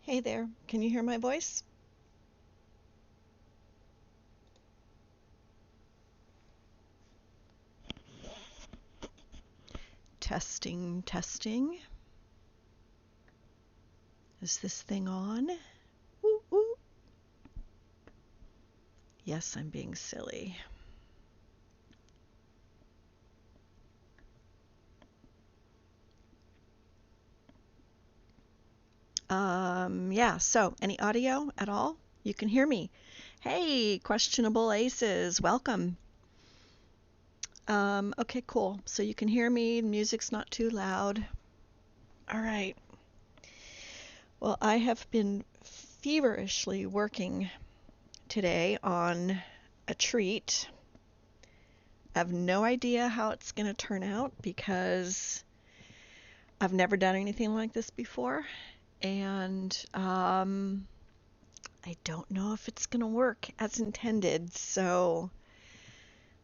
Hey there, can you hear my voice? Testing, testing. Is this thing on? Woo, woo. Yes, I'm being silly. Yeah, so any audio at all? You can hear me. Hey, questionable aces, welcome. Okay, cool. So you can hear me, music's not too loud. All right. Well, I have been feverishly working today on a treat. I have no idea how it's going to turn out because I've never done anything like this before, and I don't know if it's going to work as intended. So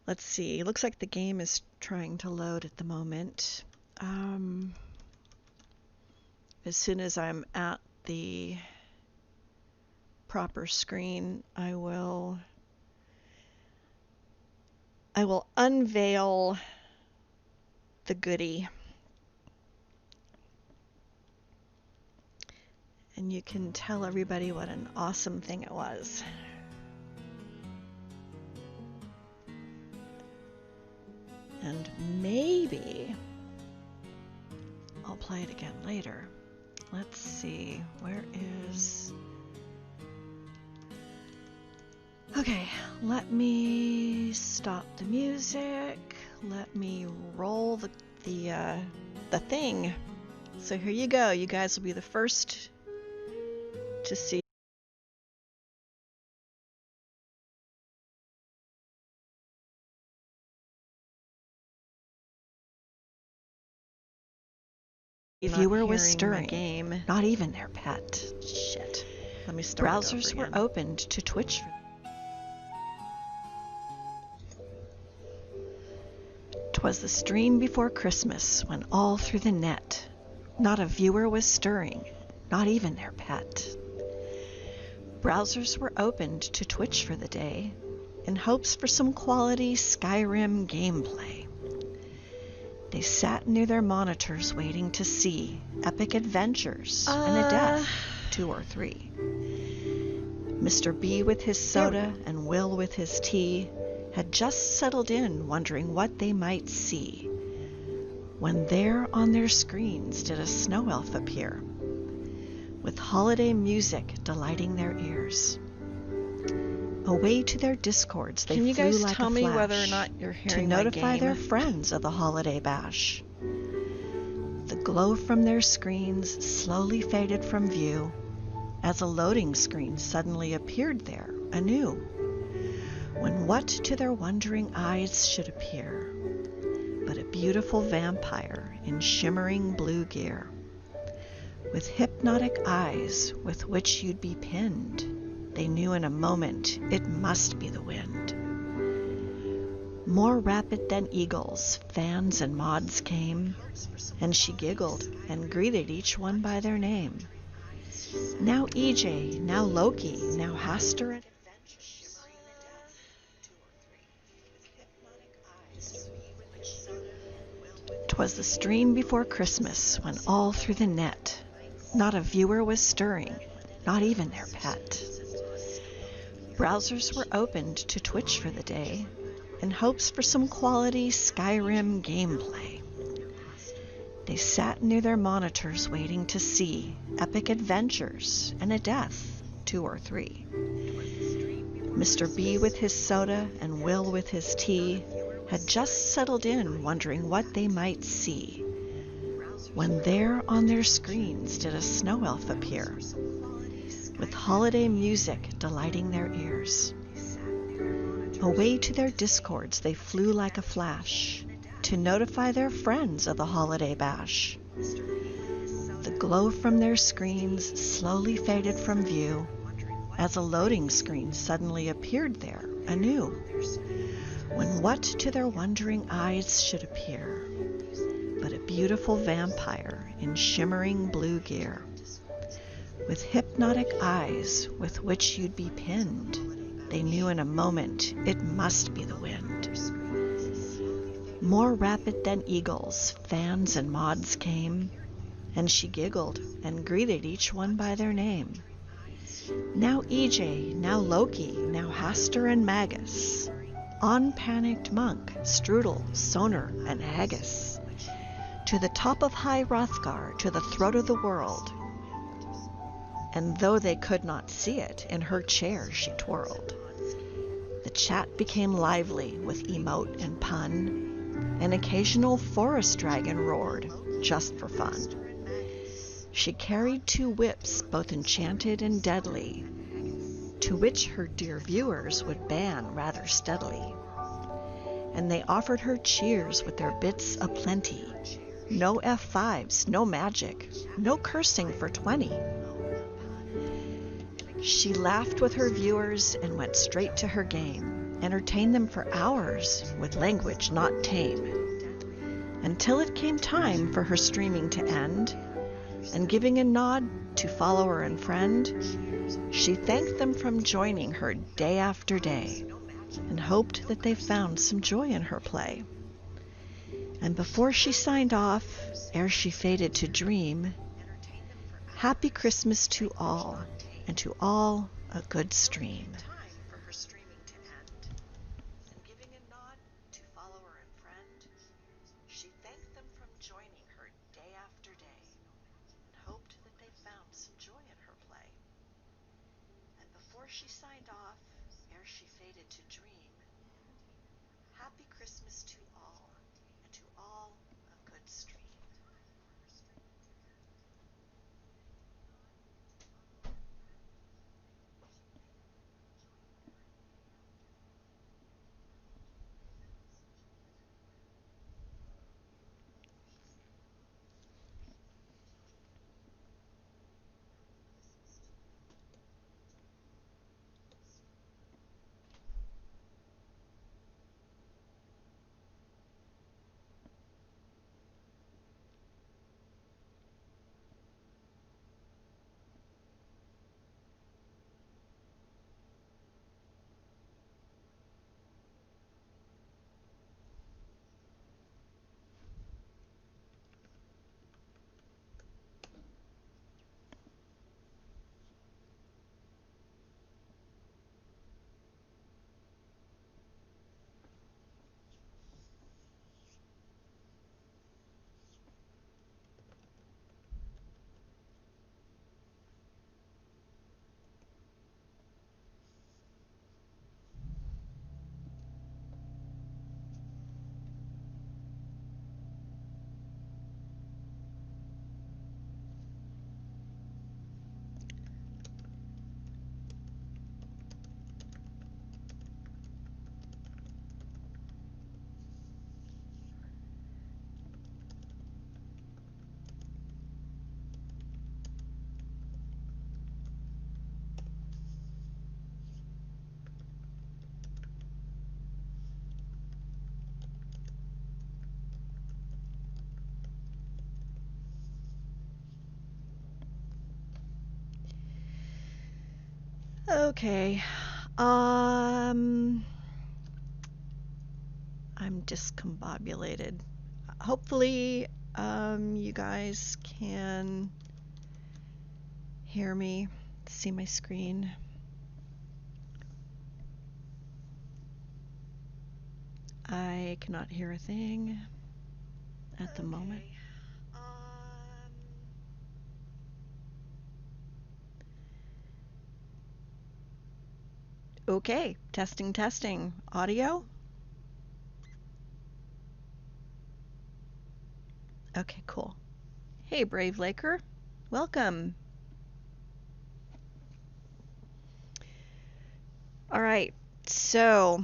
let's see. It looks like the game is trying to load at the moment. As soon as I'm at the proper screen, I will unveil the goodie. And you can tell everybody what an awesome thing it was. And maybe I'll play it again later. Let's see, where is... Okay, let me stop the music. Let me roll the thing. So here you go. You guys will be the first to see. Viewer was stirring. Game. Not even their pet. Shit. Let me start. Browsers were opened to Twitch. Twas the stream before Christmas when all through the net not a viewer was stirring, not even their pet. Browsers were opened to Twitch for the day in hopes for some quality Skyrim gameplay. They sat near their monitors waiting to see epic adventures and a death, 2 or 3. Mr. B with his soda and Will with his tea had just settled in wondering what they might see, when there on their screens did a snow elf appear, with holiday music delighting their ears. Away to their discords they flew like a flash. Can you guys tell me whether or not you're hearing my game? To notify their friends of the holiday bash. The glow from their screens slowly faded from view as a loading screen suddenly appeared there anew, when what to their wondering eyes should appear but a beautiful vampire in shimmering blue gear, with hypnotic eyes with which you'd be pinned. They knew in a moment it must be the wind. More rapid than eagles, fans and mods came, and she giggled and greeted each one by their name. Now EJ, now Loki, now Haster. 'Twas the stream before Christmas when all through the net not a viewer was stirring, not even their pet. Browsers were opened to Twitch for the day in hopes for some quality Skyrim gameplay. They sat near their monitors waiting to see epic adventures and a death, 2 or 3. Mr. B with his soda and Will with his tea had just settled in wondering what they might see, when there on their screens did a snow elf appear, with holiday music delighting their ears. Away to their discords they flew like a flash to notify their friends of the holiday bash. The glow from their screens slowly faded from view as a loading screen suddenly appeared there anew, when what to their wondering eyes should appear but a beautiful vampire in shimmering blue gear, with hypnotic eyes with which you'd be pinned. They knew in a moment it must be the wind. More rapid than eagles, fans and mods came, and she giggled and greeted each one by their name. Now EJ, now Loki, now Hastur and Magus, on panicked Monk, Strudel, Sonar, and Haggis, to the top of High Hrothgar, to the throat of the world. And though they could not see it, in her chair she twirled. The chat became lively with emote and pun. An occasional forest dragon roared, just for fun. She carried 2 whips, both enchanted and deadly, to which her dear viewers would ban rather steadily. And they offered her cheers with their bits aplenty. No F5s, no magic, no cursing for 20. She laughed with her viewers and went straight to her game, entertained them for hours with language not tame, until it came time for her streaming to end, and giving a nod to follower and friend, she thanked them from joining her day after day, and hoped that they found some joy in her play. And before she signed off, ere she faded to dream, Happy Christmas to all, and to all a good stream. She thanked them from joining her day after day, and hoped that they found some joy in her play. And before she signed off, ere she faded to dream, Happy Christmas to all, and to all a good stream. Okay, I'm discombobulated. Hopefully, you guys can hear me, see my screen. I cannot hear a thing at the moment. Okay, testing. Audio? Okay, cool. Hey, Brave Laker. Welcome. All right, so,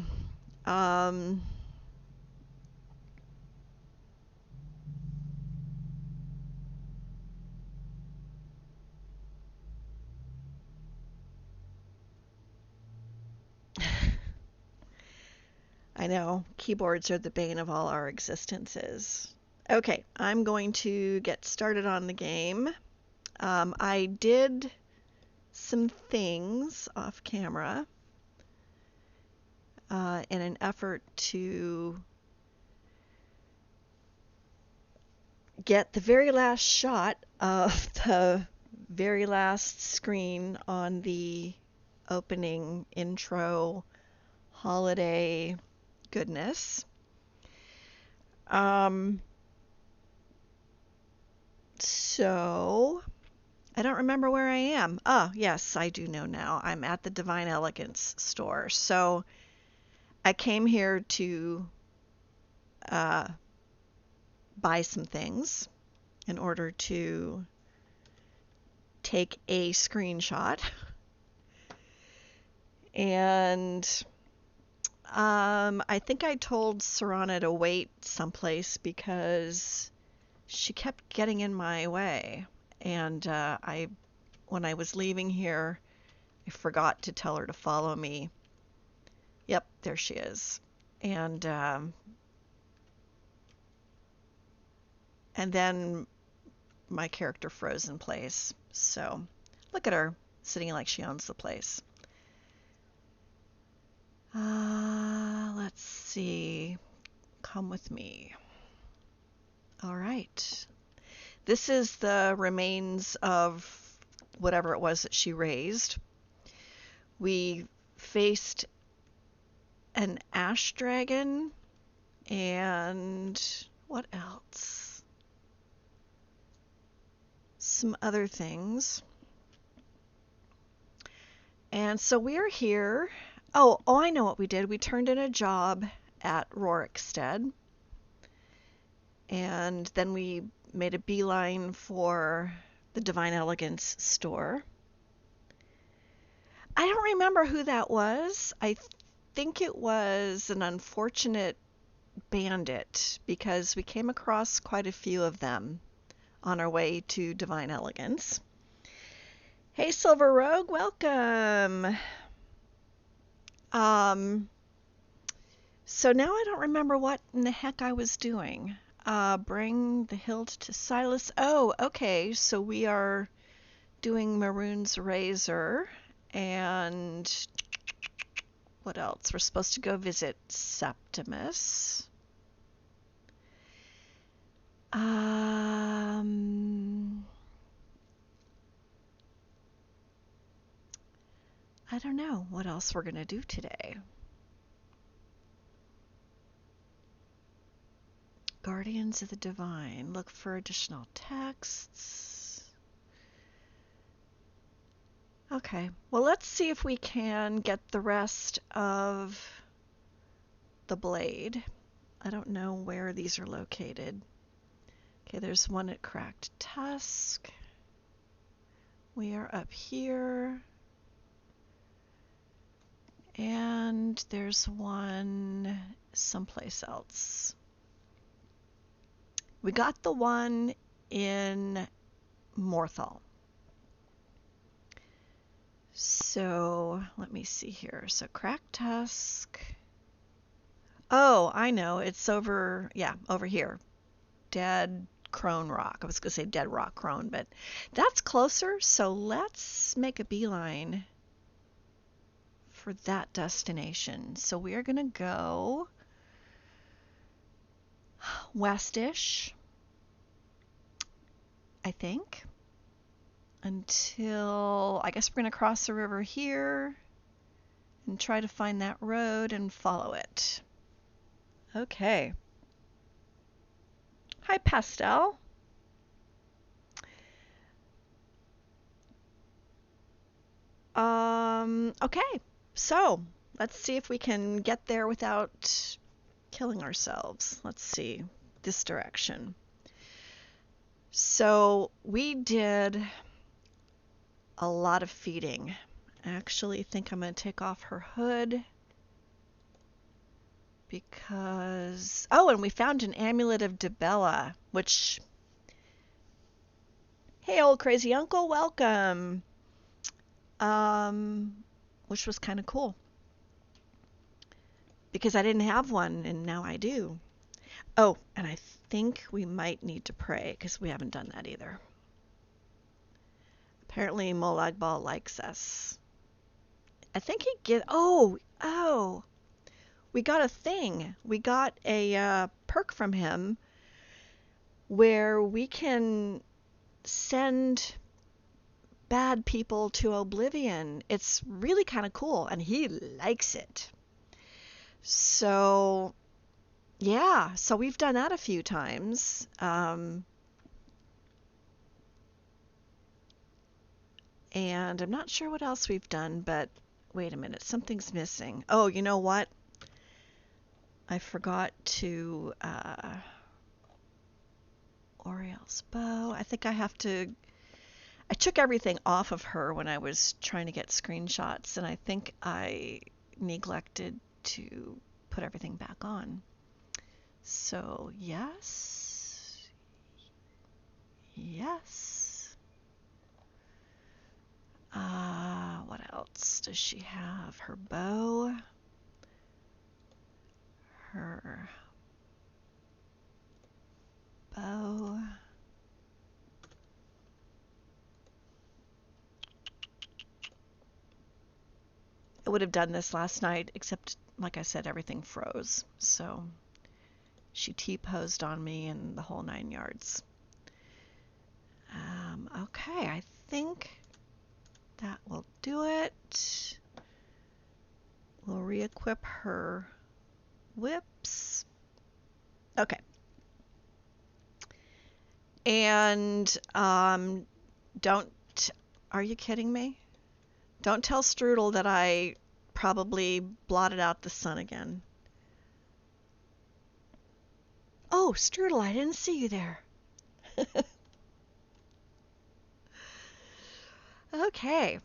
I know, keyboards are the bane of all our existences. Okay, I'm going to get started on the game. I did some things off camera in an effort to get the very last shot of the very last screen on the opening intro holiday goodness. So I don't remember where I am. Oh, yes, I do know now. I'm at the Divine Elegance store. So I came here to buy some things in order to take a screenshot. And I think I told Serana to wait someplace because she kept getting in my way. And when I was leaving here, I forgot to tell her to follow me. Yep, there she is. And then my character froze in place. So look at her sitting like she owns the place. Let's see. Come with me. All right. This is the remains of whatever it was that she raised. We faced an ash dragon and what else? Some other things. And so we are here. Oh, I know what we did. We turned in a job at Rorikstead. And then we made a beeline for the Divine Elegance store. I don't remember who that was. I think it was an unfortunate bandit because we came across quite a few of them on our way to Divine Elegance. Hey, Silver Rogue, welcome. So now I don't remember what in the heck I was doing. Bring the hilt to Silas. Oh, okay. So we are doing Maroon's Razor. And what else? We're supposed to go visit Septimus. I don't know what else we're going to do today. Guardians of the Divine. Look for additional texts. Okay, well, let's see if we can get the rest of the blade. I don't know where these are located. Okay, there's one at Cracked Tusk. We are up here. And there's one someplace else. We got the one in Morthal. So let me see here. So Cracked Tusk. Oh, I know. It's over here. Dead Crone Rock. I was going to say Dead Rock Crone, but that's closer. So let's make a beeline for that destination. So we are going to go westish, I think, until I guess we're going to cross the river here and try to find that road and follow it. Okay. Hi, Pastel. Okay, so let's see if we can get there without killing ourselves. Let's see, this direction. So we did a lot of feeding. I actually think I'm going to take off her hood because... Oh, and we found an amulet of Dibella, which... Hey, old crazy uncle, welcome. Which was kind of cool because I didn't have one and now I do. Oh, and I think we might need to pray because we haven't done that either. Apparently Molag Bal likes us. I think he get. Oh. We got a thing. We got a perk from him where we can send bad people to oblivion. It's really kind of cool, and he likes it. So, yeah, so we've done that a few times. And I'm not sure what else we've done, but wait a minute, something's missing. Oh, you know what? I forgot to Oriel's bow. I think I have to. I took everything off of her when I was trying to get screenshots, and I think I neglected to put everything back on. So, yes. Yes. What else does she have? Her bow. Her bow. I would have done this last night, except, like I said, everything froze. So she T-posed on me and the whole 9 yards. Okay, I think that will do it. We'll re-equip her whips. Okay. And don't, are you kidding me? Don't tell Strudel that I probably blotted out the sun again. Oh, Strudel, I didn't see you there. Okay.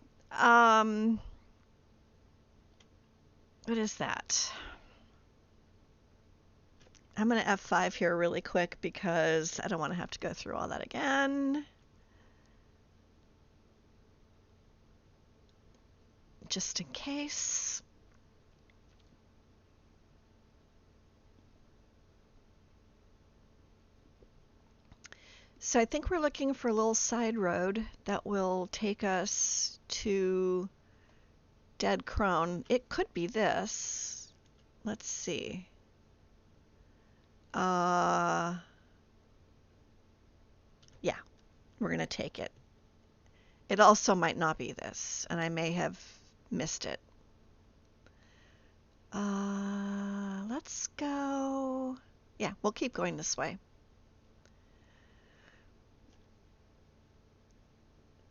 What is that? I'm going to F5 here really quick because I don't want to have to go through all that again. Just in case. So I think we're looking for a little side road that will take us to Dead Crone. It could be this. Let's see. Yeah, we're going to take it. It also might not be this, and I may have missed it. Let's go. Yeah, we'll keep going this way.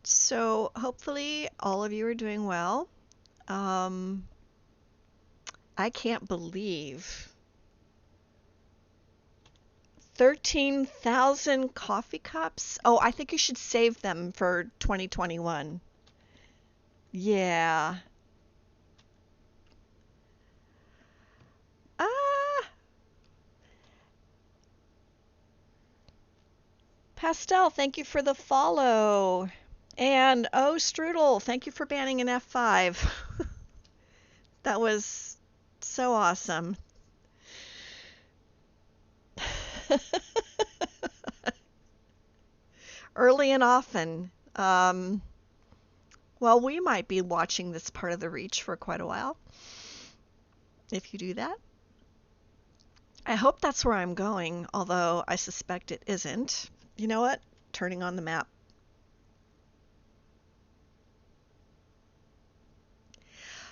So hopefully all of you are doing well. I can't believe 13,000 coffee cups. Oh, I think you should save them for 2021. Yeah. Pastel, thank you for the follow. And oh, Strudel, thank you for banning an F5. That was so awesome. Early and often. Well, we might be watching this part of the Reach for quite a while, if you do that. I hope that's where I'm going, although I suspect it isn't. You know what? Turning on the map.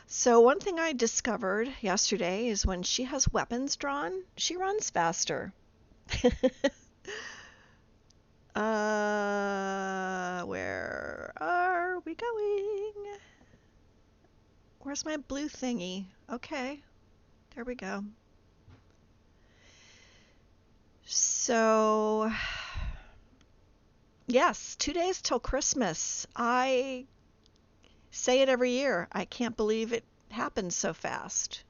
So one thing I discovered yesterday is when she has weapons drawn, she runs faster. Where are we going? Where's my blue thingy? Okay, there we go. So, yes, 2 days till Christmas. I say it every year. I can't believe it happened so fast.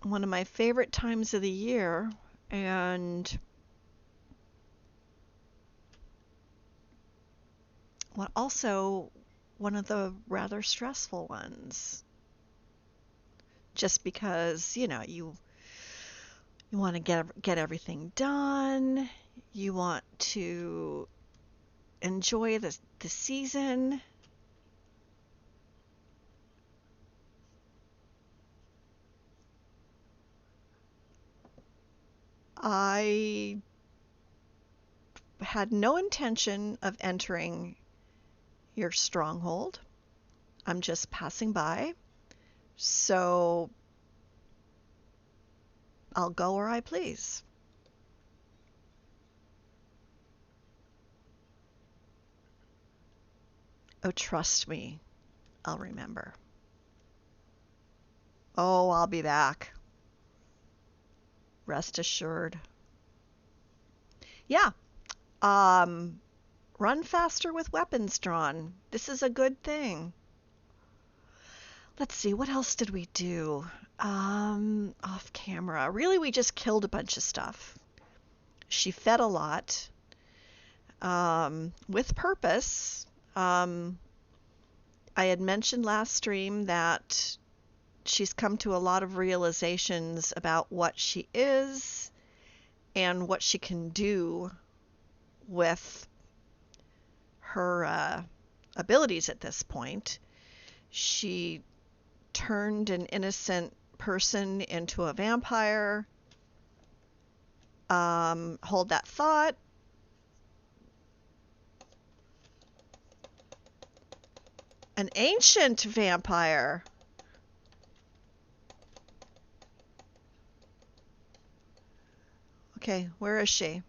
One of my favorite times of the year, and also one of the rather stressful ones. Just because, you want to get everything done. You want to enjoy the season. I had no intention of entering your stronghold. I'm just passing by. So I'll go where I please. Oh, trust me, I'll remember. Oh, I'll be back. Rest assured. Yeah. Um, Run faster with weapons drawn. This is a good thing. Let's see, what else did we do? Off camera. Really, we just killed a bunch of stuff. She fed a lot. With purpose. I had mentioned last stream that she's come to a lot of realizations about what she is and what she can do with her abilities at this point. She turned an innocent person into a vampire. Hold that thought. An ancient vampire. Okay, where is she?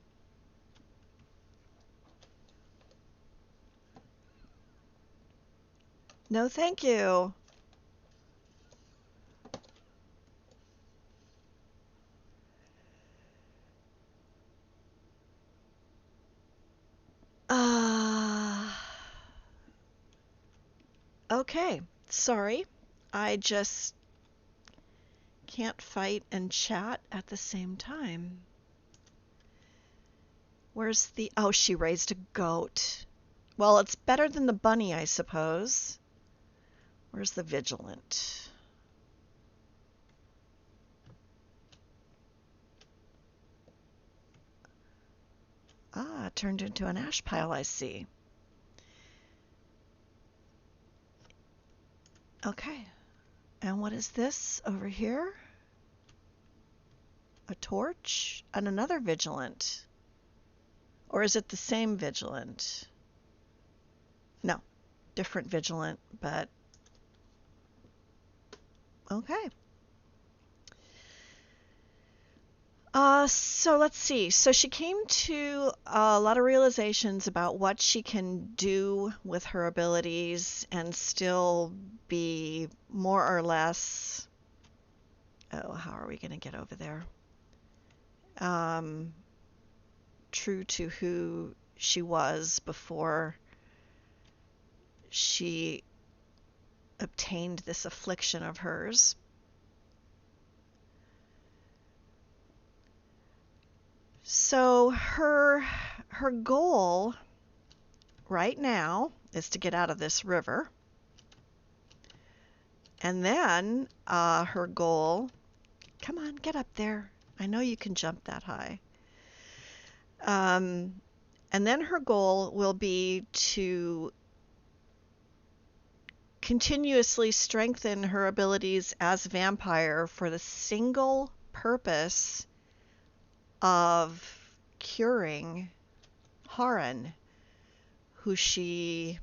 No, thank you. Okay, sorry. I just can't fight and chat at the same time. Where's the... Oh, she raised a goat. Well, it's better than the bunny, I suppose. Where's the vigilant? Ah, it turned into an ash pile, I see. Okay. And what is this over here? A torch and another vigilant. Or is it the same vigilant? No, different vigilant, but okay. So let's see. So she came to a lot of realizations about what she can do with her abilities and still be more or less... Oh, how are we going to get over there? True to who she was before she obtained this affliction of hers. So her goal right now is to get out of this river. And then her goal, come on, get up there. I know you can jump that high. And then her goal will be to continuously strengthen her abilities as a vampire for the single purpose of curing Haran, who she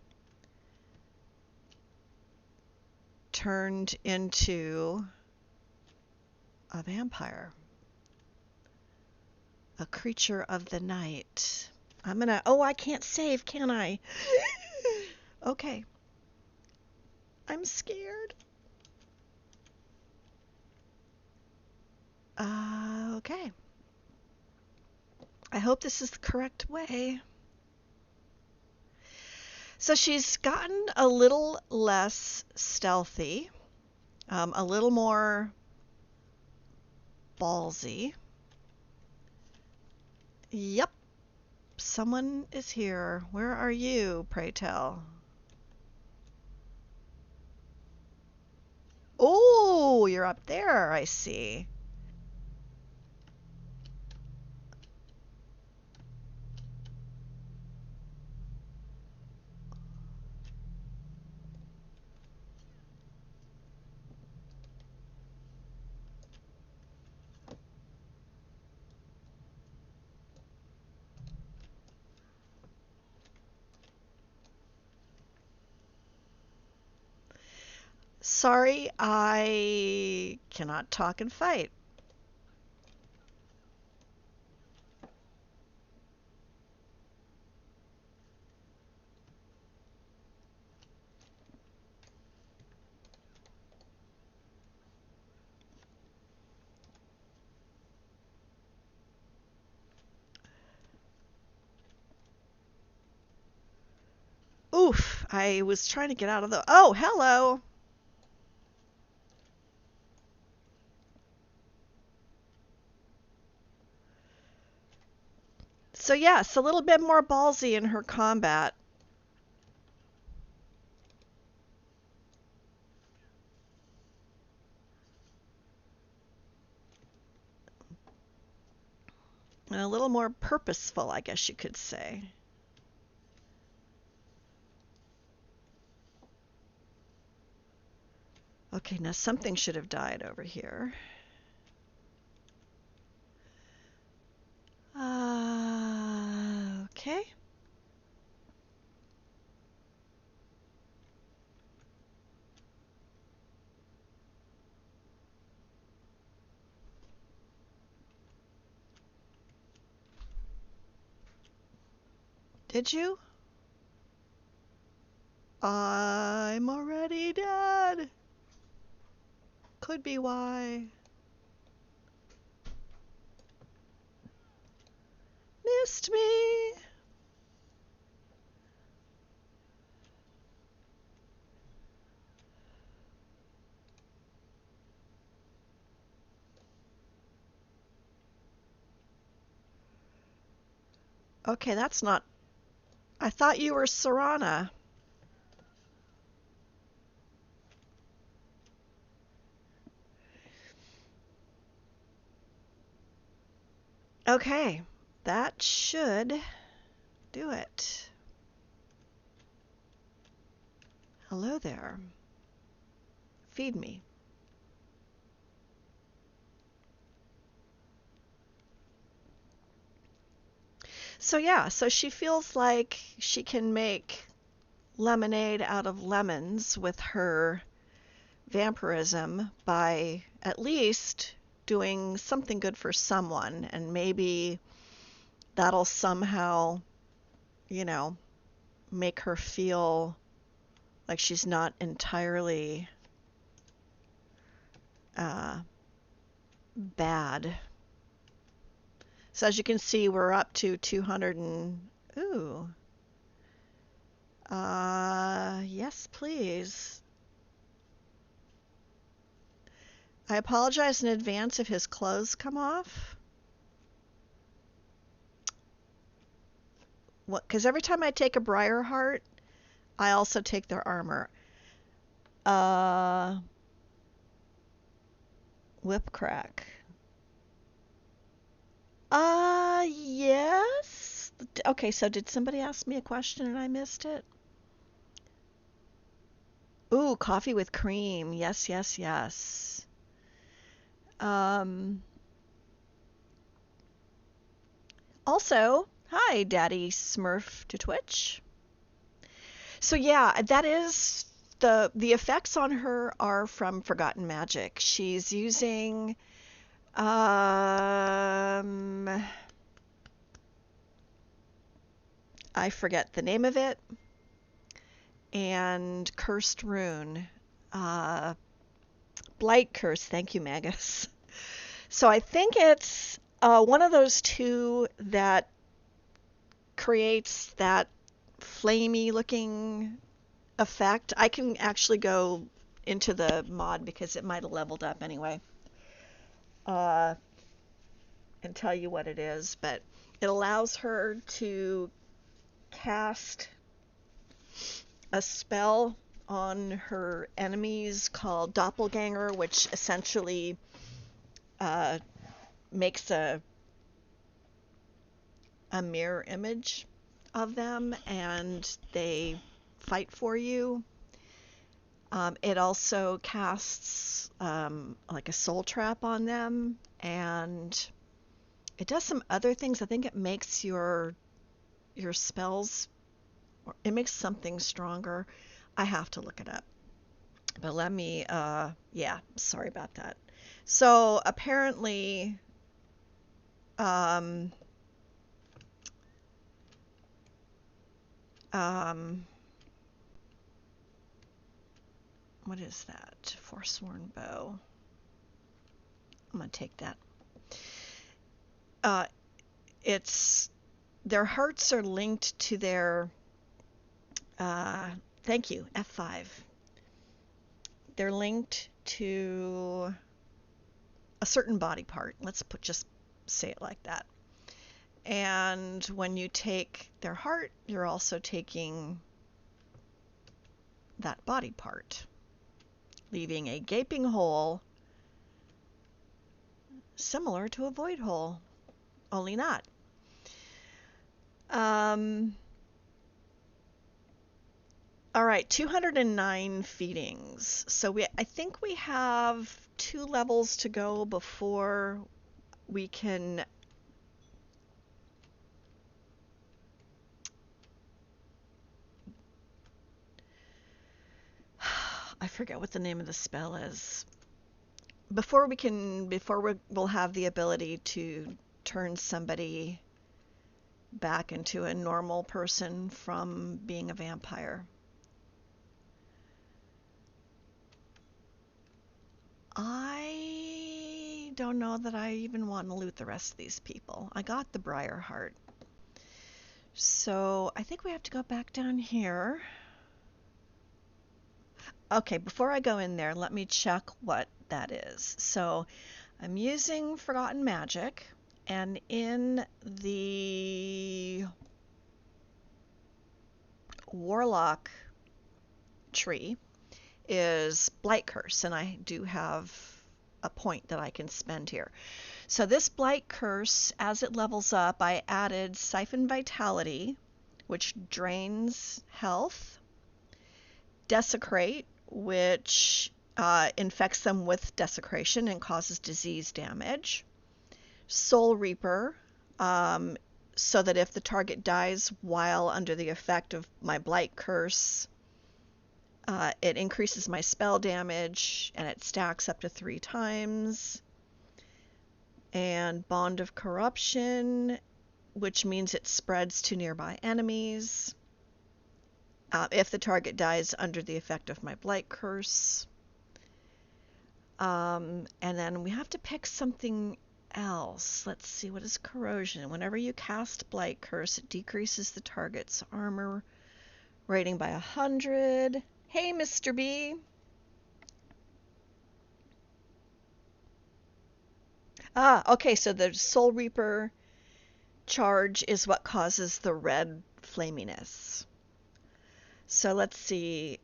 turned into a vampire, a creature of the night. Oh, I can't save, can I? Okay. I'm scared. Okay. I hope this is the correct way. So she's gotten a little less stealthy, a little more ballsy. Yep, someone is here. Where are you, pray tell? Oh, you're up there, I see. Sorry, I cannot talk and fight. Oof, I was trying to get out of the... Oh, hello! So yes, a little bit more ballsy in her combat. And a little more purposeful, I guess you could say. Okay, now something should have died over here. Okay. Did you? I'm already dead. Could be why. Missed me. Okay, that's not... I thought you were Serana. Okay, that should do it. Hello there. Feed me. So yeah, so she feels like she can make lemonade out of lemons with her vampirism by at least doing something good for someone, and maybe that'll somehow, you know, make her feel like she's not entirely uh, bad. So as you can see, we're up to 200 and... Ooh. Yes, please. I apologize in advance if his clothes come off. What? Because every time I take a Briar Heart, I also take their armor. Uh, Whip crack. Yes. Okay, so did somebody ask me a question and I missed it? Ooh, coffee with cream. Yes, yes, yes. Um, Also, hi, Daddy Smurf to Twitch. So yeah, that is the effects on her are from Forgotten Magic. She's using I forget the name of it, and Cursed Rune. Uh Blight Curse, thank you, Magus. So I think it's one of those two that creates that flamey looking effect. I can actually go into the mod because it might have leveled up anyway, uh, and tell you what it is, but it allows her to cast a spell on her enemies called Doppelganger, which essentially uh, makes a mirror image of them, and they fight for you. It also casts like a soul trap on them, and it does some other things. I think it makes your spells, it makes something stronger. I have to look it up. But let me, yeah, sorry about that. So apparently, um, um, what is that? Forsworn bow. I'm gonna take that. Uh, it's their hearts are linked to their, uh, thank you, F5. They're linked to a certain body part. Just say it like that. And when you take their heart, you're also taking that body part, leaving a gaping hole similar to a void hole, only not. Um, all right, 209 feedings. So I think we have 2 levels to go before we can I forget what the name of the spell is. We'll have the ability to turn somebody back into a normal person from being a vampire. I don't know that I even want to loot the rest of these people. I got the Briar Heart. So I think we have to go back down here. Okay, before I go in there, let me check what that is. So I'm using Forgotten Magic, and in the Warlock tree is Blight Curse, and I do have a point that I can spend here. So this Blight Curse, as it levels up, I added Siphon Vitality, which drains health, Desecrate, which infects them with desecration and causes disease damage, Soul Reaper, so that if the target dies while under the effect of my Blight Curse, it increases my spell damage and it stacks up to 3 times. And Bond of Corruption, which means it spreads to nearby enemies if the target dies under the effect of my Blight Curse. And then we have to pick something else. Let's see, what is Corrosion? Whenever you cast Blight Curse, it decreases the target's armor rating by 100. Hey, Mr. B. Okay, so the Soul Reaper charge is what causes the red flaminess. So let's see.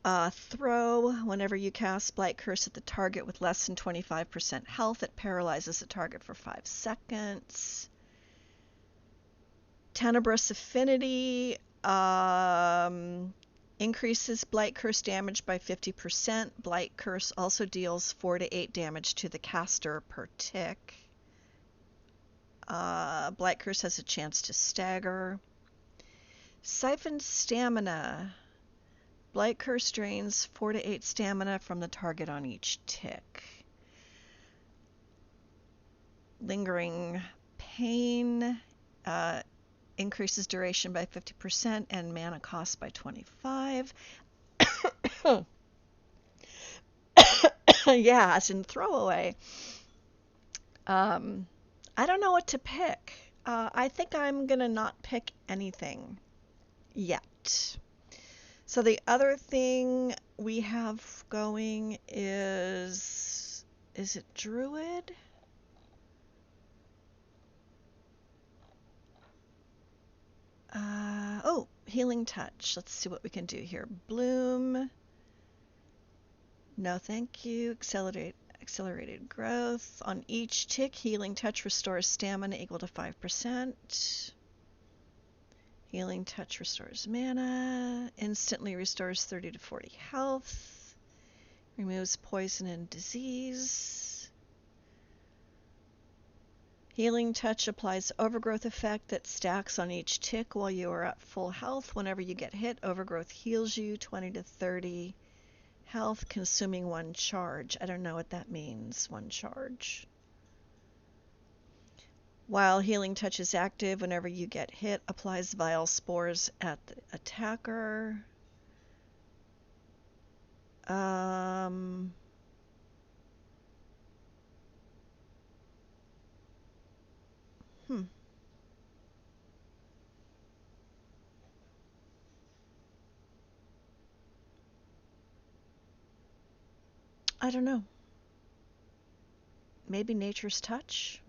Throw. Whenever you cast Blight Curse at the target with less than 25% health, it paralyzes the target for 5 seconds. Tenebrous Affinity increases Blight Curse damage by 50%. Blight Curse also deals 4 to 8 damage to the caster per tick. Blight Curse has a chance to stagger. Siphon Stamina. Blight Curse drains 4 to 8 stamina from the target on each tick. Lingering Pain increases duration by 50% and mana cost by 25. Yeah, as in throwaway. I don't know what to pick. I think I'm going to not pick anything yet. So the other thing we have going is it Druid? Oh, Healing Touch. Let's see what we can do here. Bloom. No, thank you. Accelerated growth. On each tick, Healing Touch restores stamina equal to 5%. Healing Touch restores mana. Instantly restores 30 to 40 health. Removes poison and disease. Healing Touch applies Overgrowth effect that stacks on each tick while you are at full health. Whenever you get hit, Overgrowth heals you 20 to 30 Health consuming 1 charge. I don't know what that means, 1 charge. While healing touch is active, whenever you get hit, applies vile spores at the attacker. I don't know. Maybe nature's touch?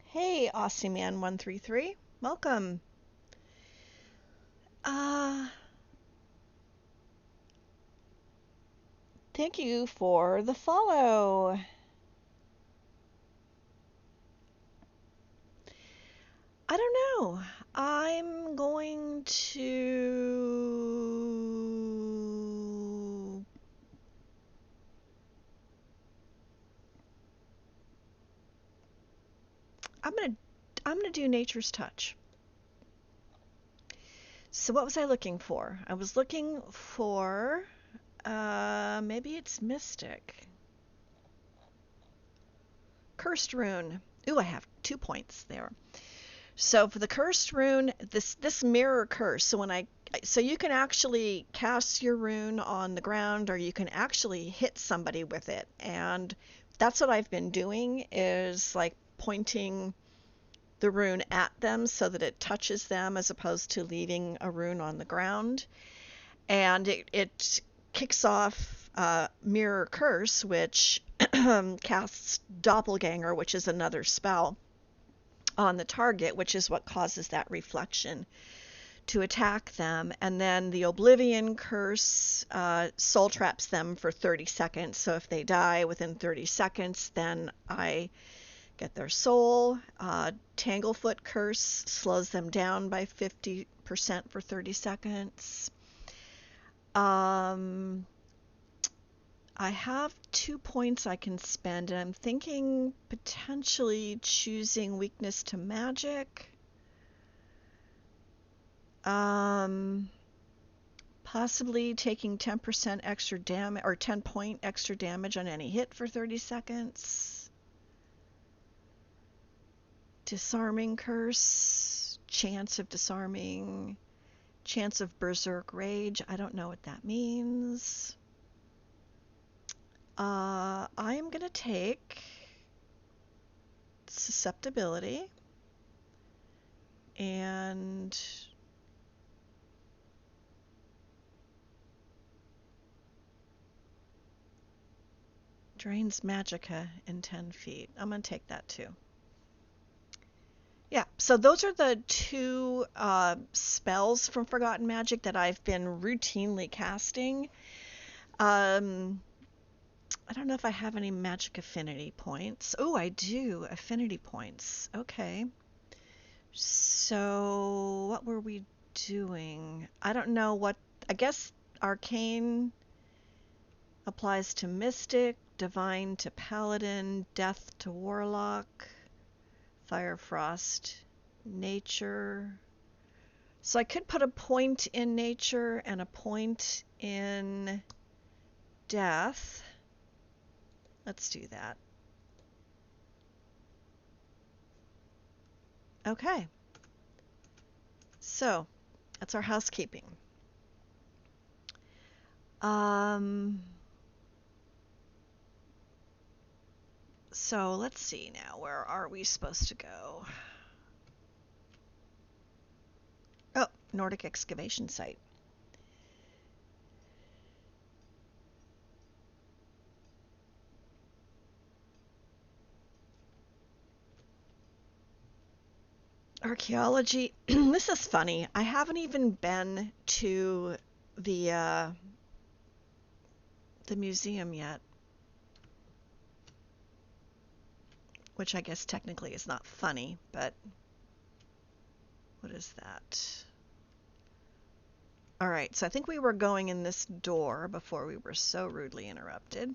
Hey, AussieMan133. Welcome. Thank you for the follow. I don't know. I'm going to... I'm gonna do nature's touch. So what was I looking for? I was looking for maybe it's mystic. Cursed rune. Ooh, I have 2 points there. So for the cursed rune, this mirror curse. So you can actually cast your rune on the ground, or you can actually hit somebody with it. And that's what I've been doing, is like pointing the rune at them so that it touches them, as opposed to leaving a rune on the ground. And it kicks off Mirror Curse, which casts Doppelganger, which is another spell, on the target, which is what causes that reflection to attack them. And then the Oblivion Curse soul traps them for 30 seconds. So if they die within 30 seconds, then I get their soul. Tanglefoot Curse slows them down by 50% for 30 seconds. I have 2 points I can spend, and I'm thinking potentially choosing weakness to magic. Possibly taking 10% extra damage, or 10 point extra damage on any hit for 30 seconds. Disarming Curse, chance of disarming, chance of berserk rage. I don't know what that means. I am going to take susceptibility and drains magicka in 10 feet. I'm going to take that too. Yeah, so those are the 2 spells from Forgotten Magic that I've been routinely casting. I don't know if I have any magic affinity points. Oh, I do. Affinity points. Okay. So what were we doing? I don't know what... I guess Arcane applies to Mystic, Divine to Paladin, Death to Warlock, Fire, Frost, Nature. So I could put a point in Nature and a point in Death. Let's do that. Okay. So, that's our housekeeping. So let's see now. Where are we supposed to go? Oh, Nordic excavation site. Archaeology. This is funny. I haven't even been to the museum yet, which I guess technically is not funny, but what is that? All right, so I think we were going in this door before we were so rudely interrupted.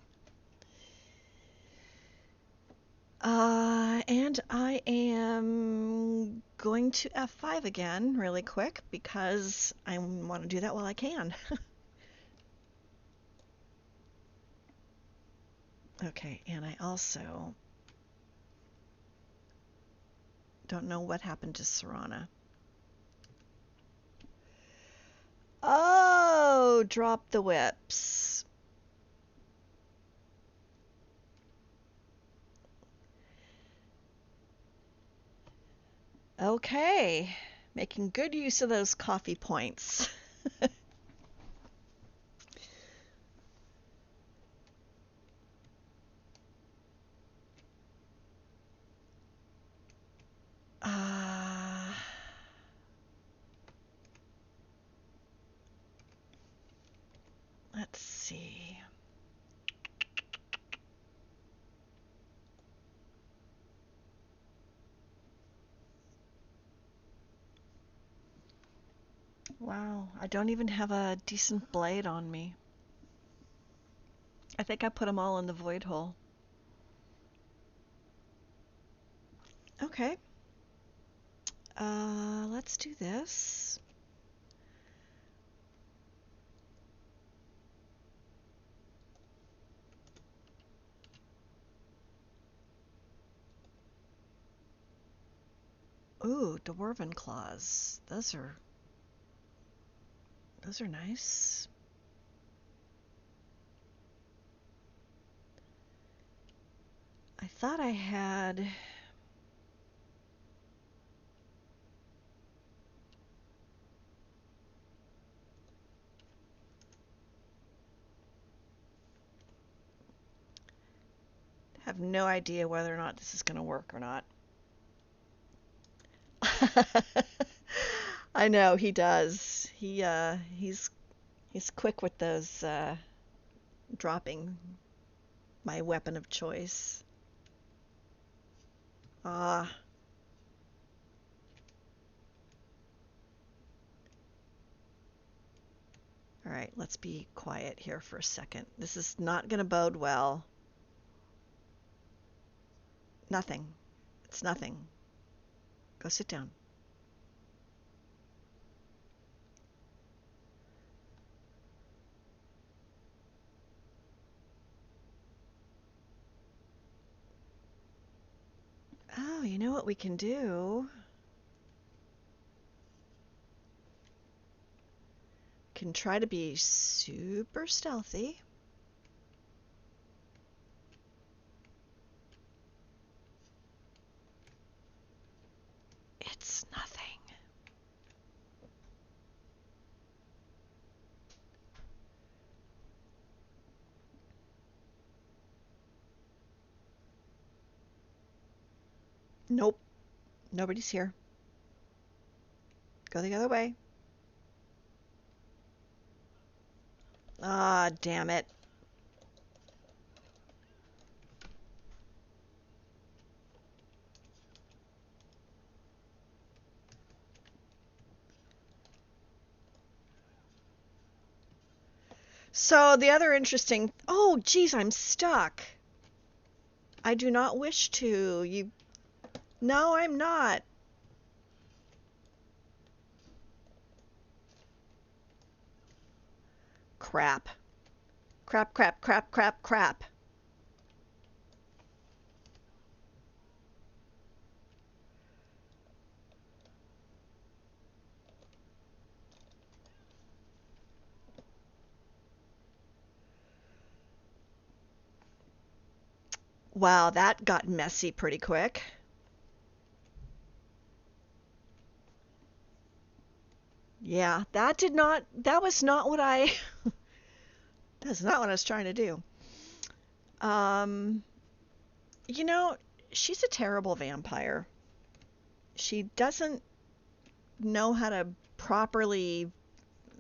And I am going to F5 again really quick because I want to do that while I can. Okay, and I also don't know what happened to Serana. Oh, drop the whips. Okay, making good use of those coffee points. uh, let's see. Wow, I don't even have a decent blade on me. I think I put them all in the void hole. Okay. Let's do this. Ooh, dwarven claws. Those are nice. I thought I had have no idea whether or not this is going to work or not. I know he does. He's quick with those dropping my weapon of choice. Ah. All right, let's be quiet here for a second. This is not going to bode well. Nothing. It's nothing. Go sit down. Oh, you know what we can do? Can try to be super stealthy. It's nothing. Nope. Nobody's here. Go the other way. Ah, damn it. So the other interesting... Oh, geez, I'm stuck. I do not wish to. You... No, I'm not. Crap. Crap, crap, crap, crap, crap. Wow, that got messy pretty quick. Yeah, that was not what I... That's not what I was trying to do. Um, you know, she's a terrible vampire. She doesn't know how to properly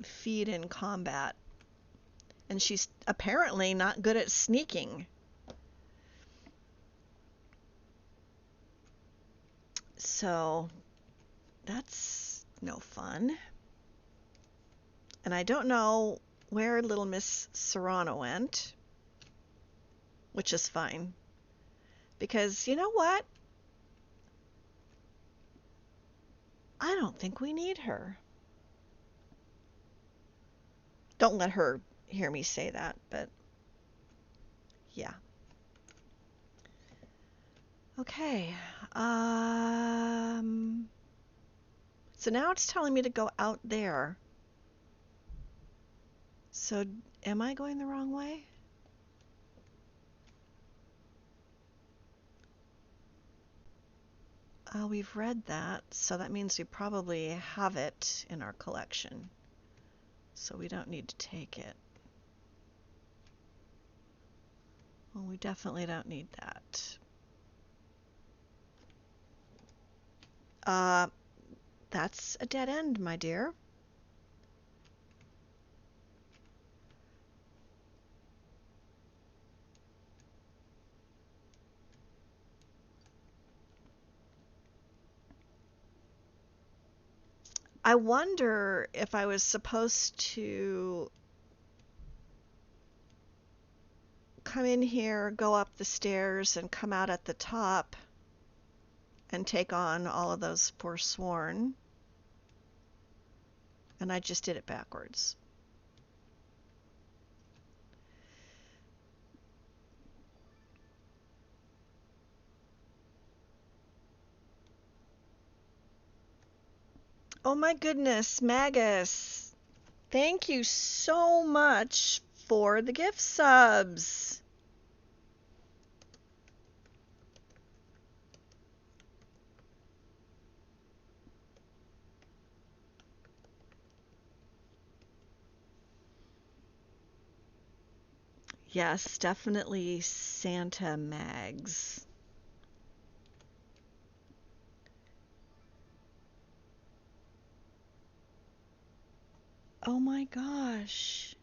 feed in combat. And she's apparently not good at sneaking. So, that's no fun. And I don't know where little Miss Serrano went, which is fine. Because you know what? I don't think we need her. Don't let her hear me say that, but yeah. Okay. So now it's telling me to go out there. So am I going the wrong way? We've read that, so that means we probably have it in our collection. So we don't need to take it. Well, we definitely don't need that. That's a dead end, my dear. I wonder if I was supposed to come in here, go up the stairs, and come out at the top and take on all of those Forsworn. And I just did it backwards. Oh my goodness, Magus. Thank you so much for the gift subs. Yes, definitely Santa Mags. Oh my gosh.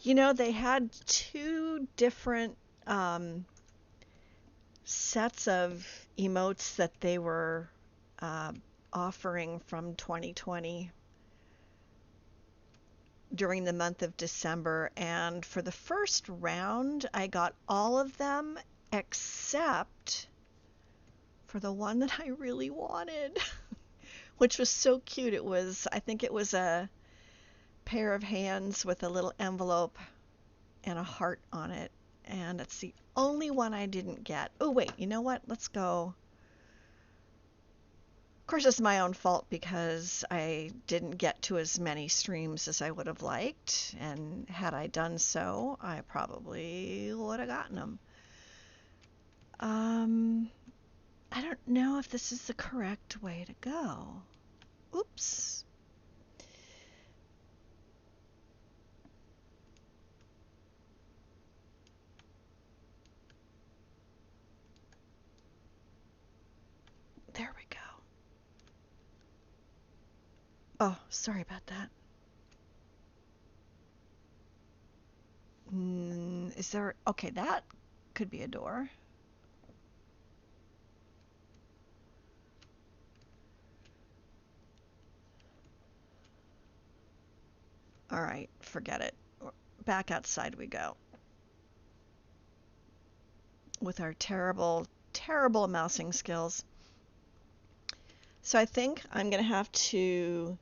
You know, they had two different sets of emotes that they were uh, offering from 2020 during the month of December. And for the first round, I got all of them except for the one that I really wanted, which was so cute. I think it was a pair of hands with a little envelope and a heart on it. And it's the only one I didn't get. Oh, wait, you know what? Let's go. Of course, it's my own fault because I didn't get to as many streams as I would have liked. And had I done so, I probably would have gotten them. I don't know if this is the correct way to go. Oops. There we go. Oh, sorry about that. Is there... Okay, that could be a door. All right, forget it. Back outside we go. With our terrible, terrible mousing skills. So I think I'm going to have to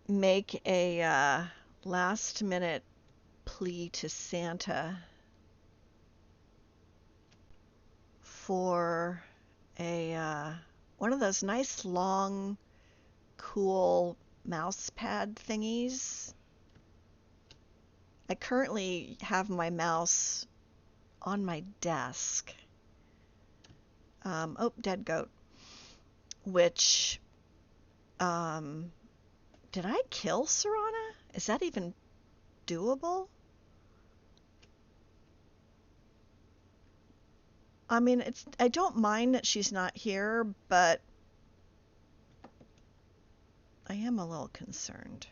make a last minute plea to Santa for a one of those nice long cool mouse pad thingies. I currently have my mouse on my desk. Oh, dead goat. Which, did I kill Serana? Is that even doable? I mean, I don't mind that she's not here, but I am a little concerned.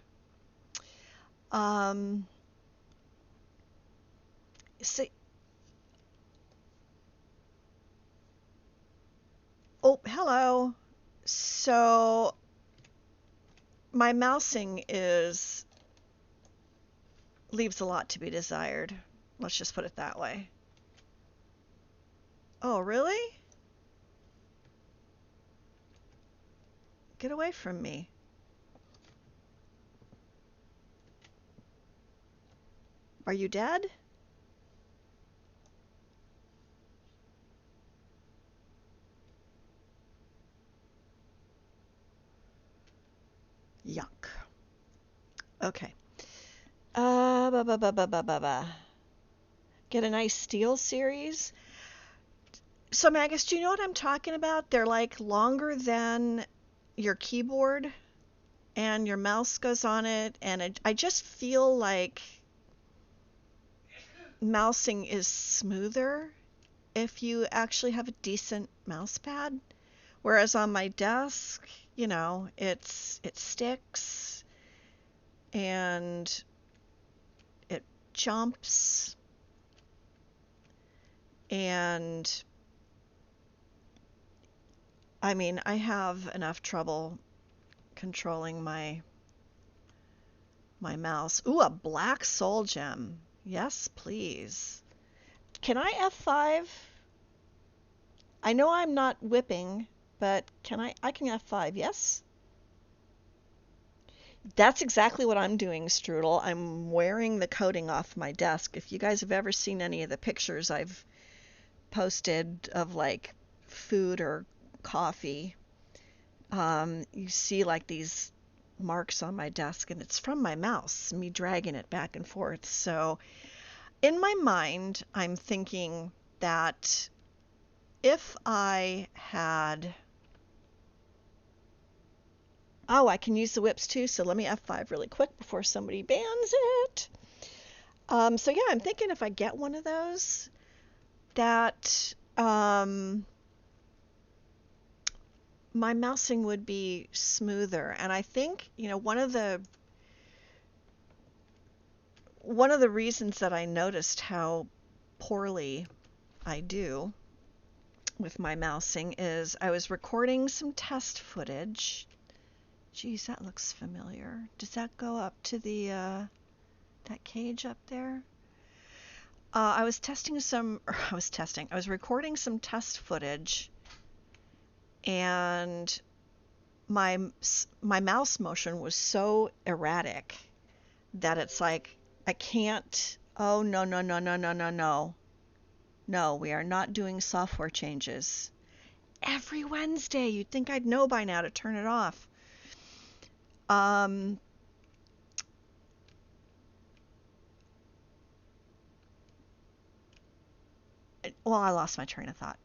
Um, see, oh, hello. So my mousing is leaves a lot to be desired. Let's just put it that way. Oh, really? Get away from me. Are you dead? Yuck. Okay. Ba, ba, ba, ba, ba, ba, ba. Get a nice steel series. So, Magus, do you know what I'm talking about? They're like longer than your keyboard, and your mouse goes on it, and I just feel like mousing is smoother if you actually have a decent mouse pad. Whereas on my desk, it sticks and it jumps, and I mean, I have enough trouble controlling my mouse. Ooh, a black soul gem. Yes, please. Can I F5? I know I'm not whipping, but I can F5, yes? That's exactly what I'm doing, Strudel. I'm wearing the coating off my desk. If you guys have ever seen any of the pictures I've posted of like food or coffee, you see like these marks on my desk, and it's from my mouse, me dragging it back and forth. So in my mind, I'm thinking that if I had... Oh, I can use the whips too, so let me F5 really quick before somebody bans it. So yeah, I'm thinking if I get one of those, that my mousing would be smoother. And I think, one of the reasons that I noticed how poorly I do with my mousing is I was recording some test footage. Geez, that looks familiar. Does that go up to the that cage up there? I was I was recording some test footage, and my my mouse motion was so erratic that it's like I can't. Oh, no, no, no, no, no, no, no. No, we are not doing software changes. Every Wednesday, you'd think I'd know by now to turn it off. Um, well, I lost my train of thought.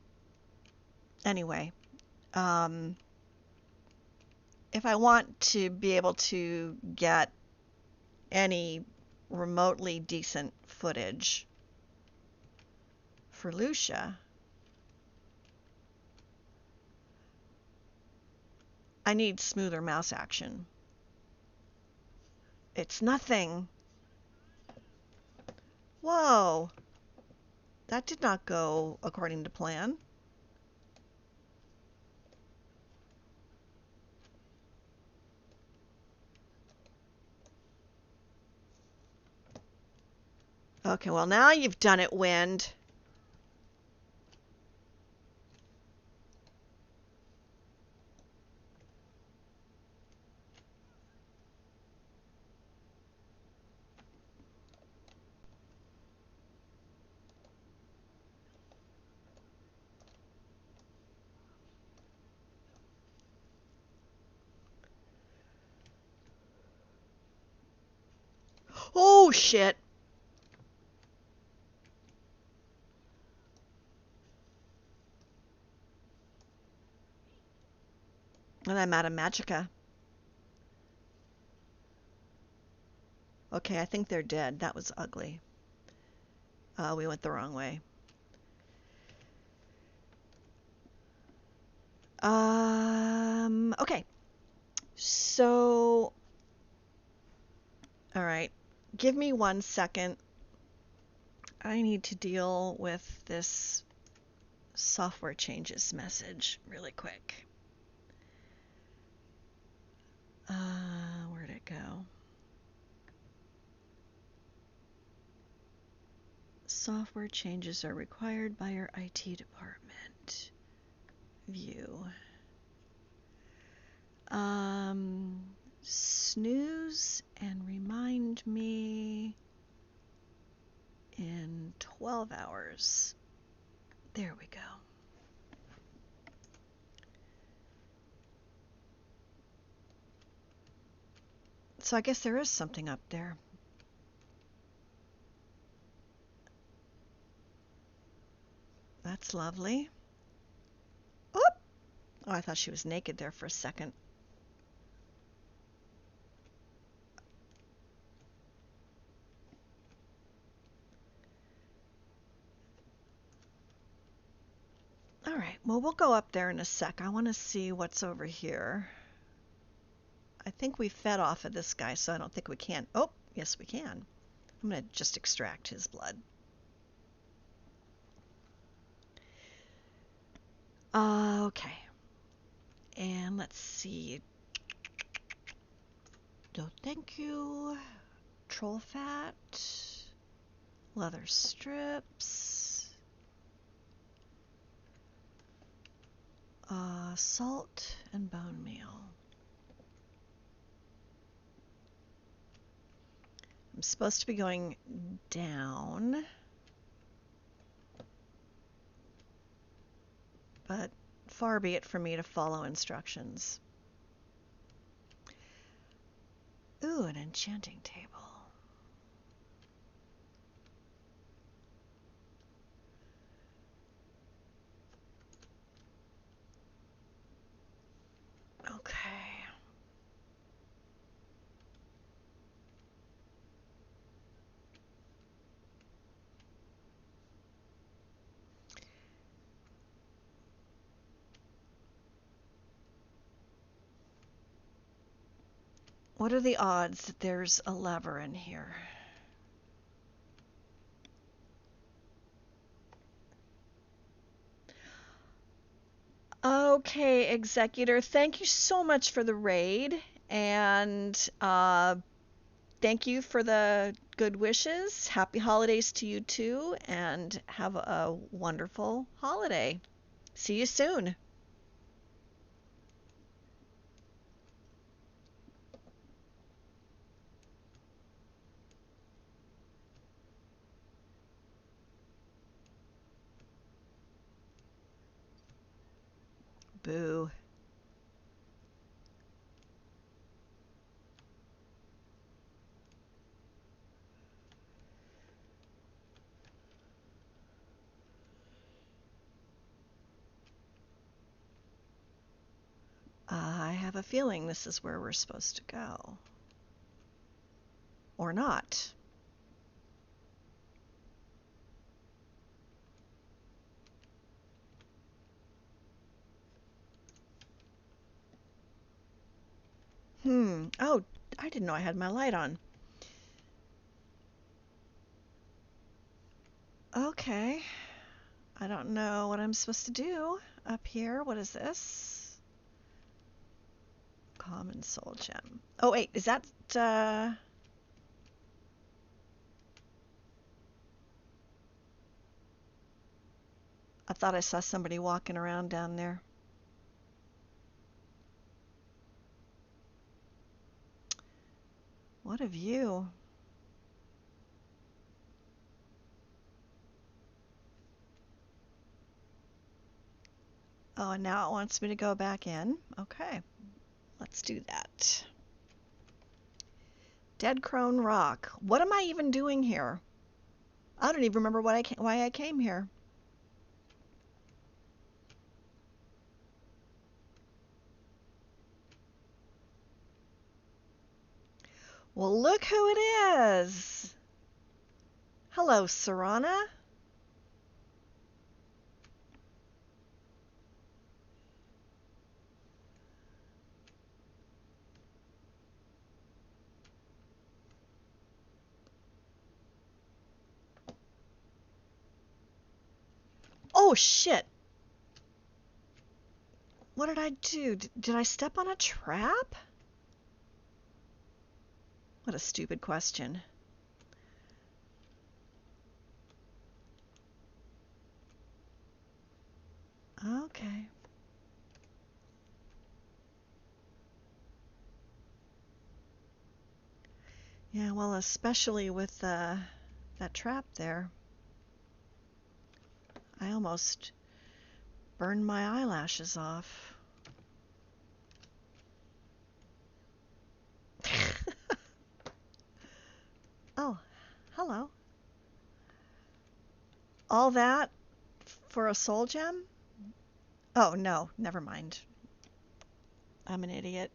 Anyway, um, if I want to be able to get any remotely decent footage for Lucia, I need smoother mouse action. It's nothing. Whoa, that did not go according to plan. Okay, well, now you've done it, Wynd. Oh, shit. And I'm out of magicka. Okay, I think they're dead. That was ugly. We went the wrong way. Okay. So, all right. Give me 1 second. I need to deal with this software changes message really quick. Where'd it go? Software changes are required by your IT department. View. Snooze and remind me in 12 hours. There we go. So I guess there is something up there. That's lovely. Oh, I thought she was naked there for a second. All right, well, we'll go up there in a sec. I want to see what's over here. I think we fed off of this guy, so I don't think we can. Oh, yes, we can. I'm going to just extract his blood. Okay. And let's see. No, thank you. Troll fat. Leather strips. Salt and bone meal. I'm supposed to be going down, but far be it from me to follow instructions. Ooh, an enchanting table. Okay. What are the odds that there's a lever in here? Okay, Executor, thank you so much for the raid, and thank you for the good wishes. Happy holidays to you too, and have a wonderful holiday. See you soon. Boo. I have a feeling this is where we're supposed to go. Or not. Oh, I didn't know I had my light on. Okay. I don't know what I'm supposed to do up here. What is this? Common soul gem. Oh, wait, is that, I thought I saw somebody walking around down there. What a view. Oh, and now it wants me to go back in. Okay, let's do that. Dead Crone Rock. What am I even doing here? I don't even remember why I came here. Well, look who it is. Hello, Serana. shit. What did I do? Did I step on a trap? What a stupid question. Okay. Yeah, well, especially with that trap there. I almost burned my eyelashes off. Oh, hello. All that for a soul gem? Oh, no, never mind. I'm an idiot.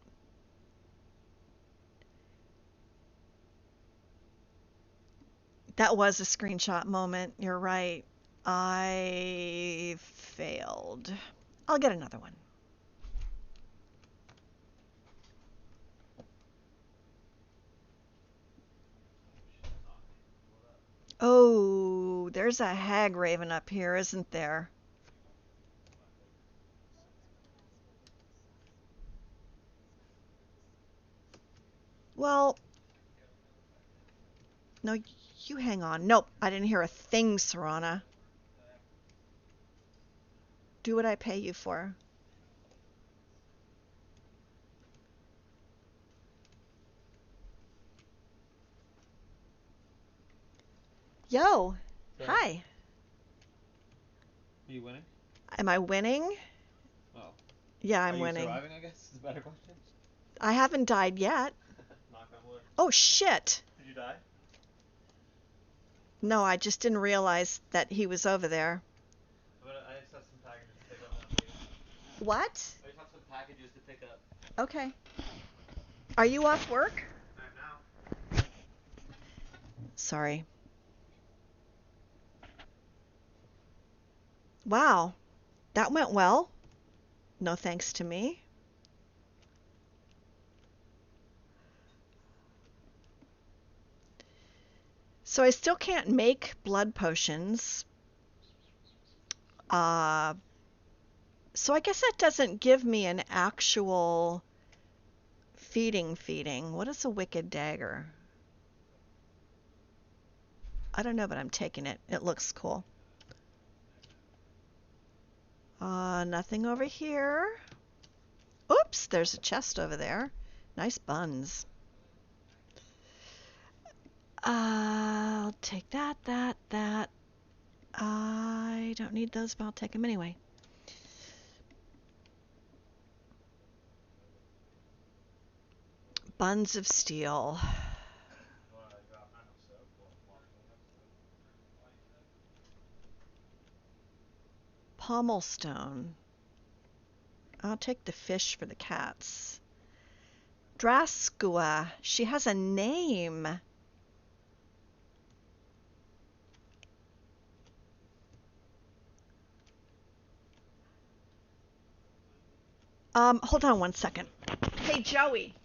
That was a screenshot moment. You're right. I failed. I'll get another one. Oh, there's a hag raven up here, isn't there? Well, no, you hang on. Nope, I didn't hear a thing, Serana. Do what I pay you for. Yo, So, hi. are you winning? Am I winning? Well, Yeah, are I'm you winning. surviving, I guess, is a better question. I haven't died yet. Knock on wood. Oh, shit. Did you die? No, I just didn't realize that he was over there. I just have some packages to pick up now for you. What? I just have some packages to pick up. Okay. Are you off work? Not now. Sorry. Wow, that went well. No thanks to me. So I still can't make blood potions. Uh, so I guess that doesn't give me an actual feeding. What is a wicked dagger? I don't know, but I'm taking it. It looks cool. Nothing over here. Oops, there's a chest over there. Nice buns. I'll take that. I don't need those, but I'll take them anyway. Buns of steel. Pommelstone. I'll take the fish for the cats. Draskua. She has a name. Hold on one second. Hey, Joey.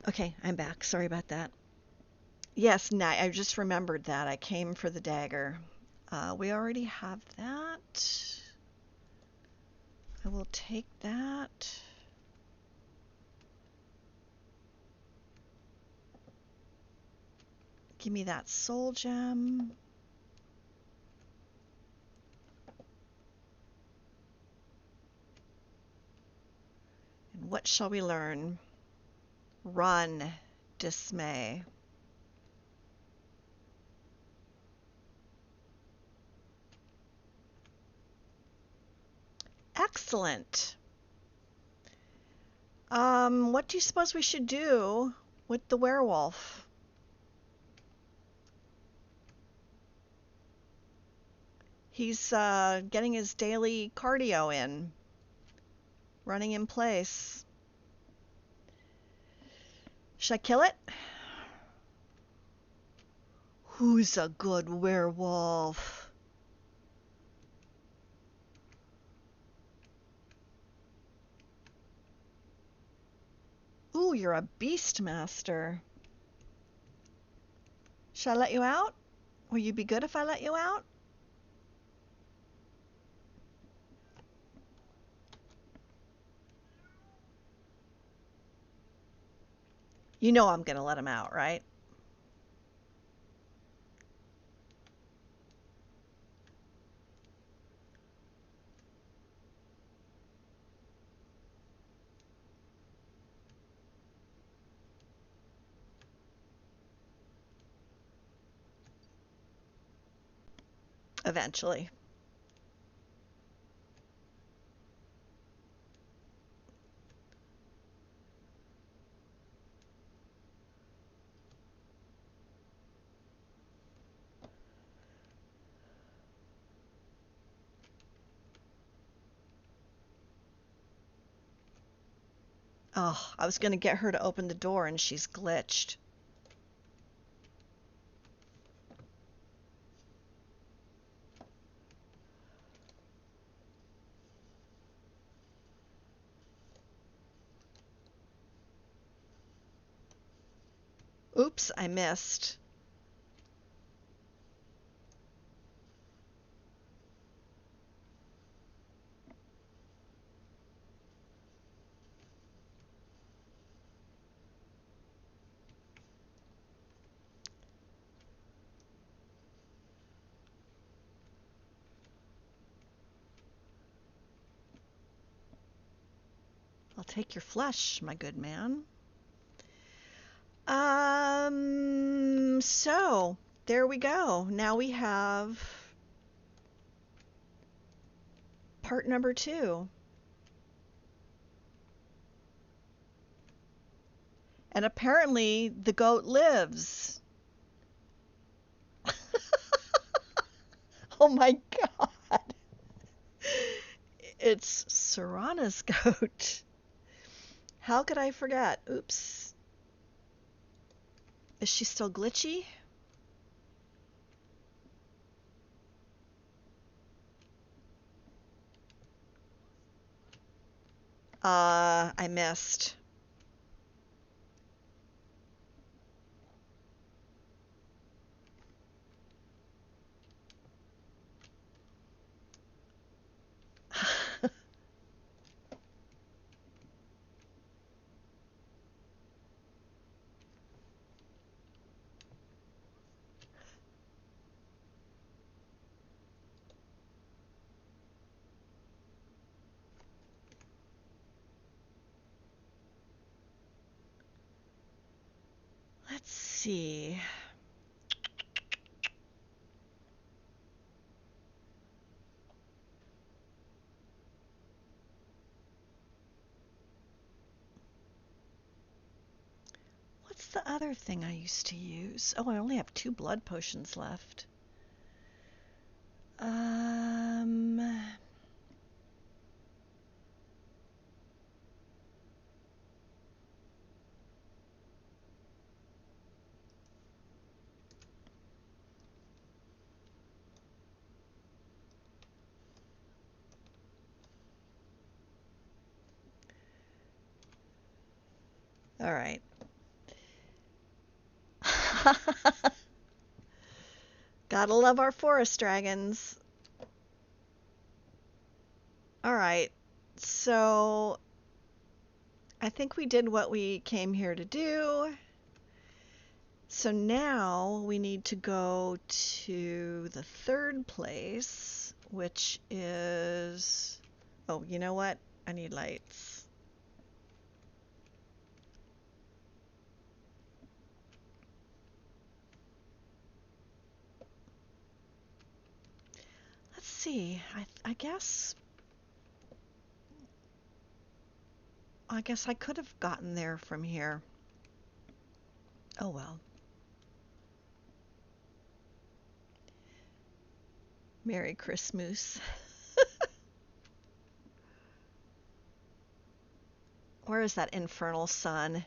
Okay, I'm back. Sorry about that. Yes, I just remembered that. I came for the dagger. We already have that. I will take that. Give me that soul gem. And what shall we learn? Run, dismay. Excellent. What do you suppose we should do with the werewolf? He's getting his daily cardio in, running in place. Should I kill it? Who's a good werewolf? Ooh, you're a beast master. Should I let you out? Will you be good if I let you out? You know I'm gonna let him out, right? Eventually. Oh, I was gonna get her to open the door and she's glitched. Oops, I missed. I'll take your flesh, my good man. So there we go. Now we have part number 2. And apparently the goat lives. Oh my god. It's Serana's goat. How could I forget? Oops. Is she still glitchy? I missed. Let's see. What's the other thing I used to use? Oh, I only have 2 blood potions left. All right. Gotta love our forest dragons. All right. So I think we did what we came here to do. So now we need to go to the 3rd place, which is... Oh, you know what? I need lights. Let's see. I guess I could have gotten there from here. Oh well. Merry Christmas. Where is that infernal sun?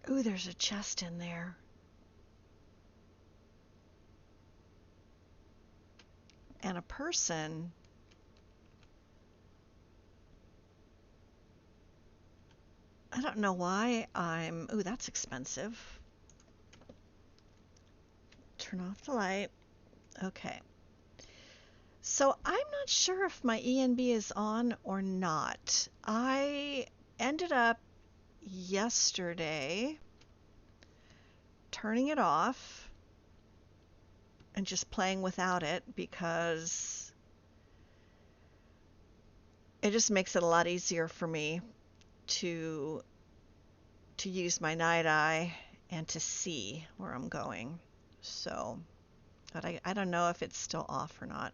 Ooh, there's a chest in there. And a person. I don't know why I'm... Ooh, that's expensive. Turn off the light. Okay. So I'm not sure if my ENB is on or not. I ended up yesterday turning it off and just playing without it because it just makes it a lot easier for me to use my night eye and to see where I'm going. So, but I don't know if it's still off or not.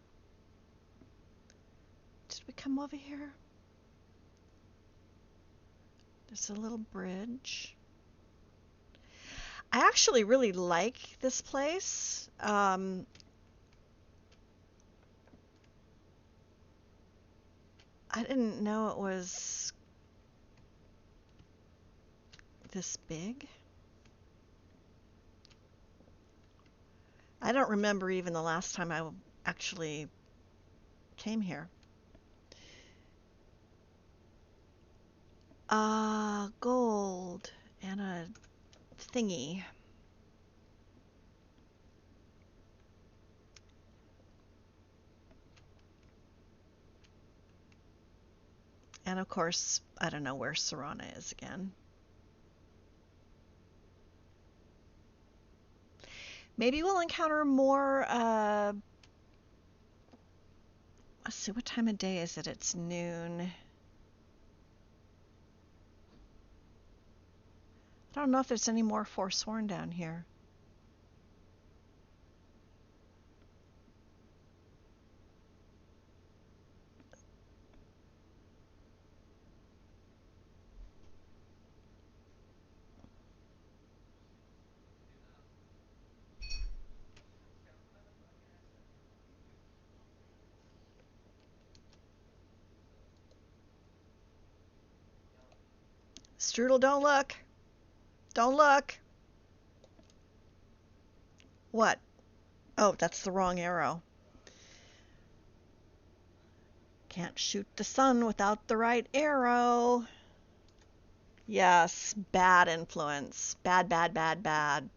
Did we come over here? There's a little bridge. I actually really like this place. I didn't know it was this big. I don't remember even the last time I actually came here. Gold and a thingy. And of course, I don't know where Serana is again. Maybe we'll encounter more, let's see, what time of day is it? It's noon. I don't know if there's any more Forsworn down here. Strudel, don't look. Don't look. What? Oh, that's the wrong arrow. Can't shoot the sun without the right arrow. Yes, bad influence. Bad, bad, bad, bad.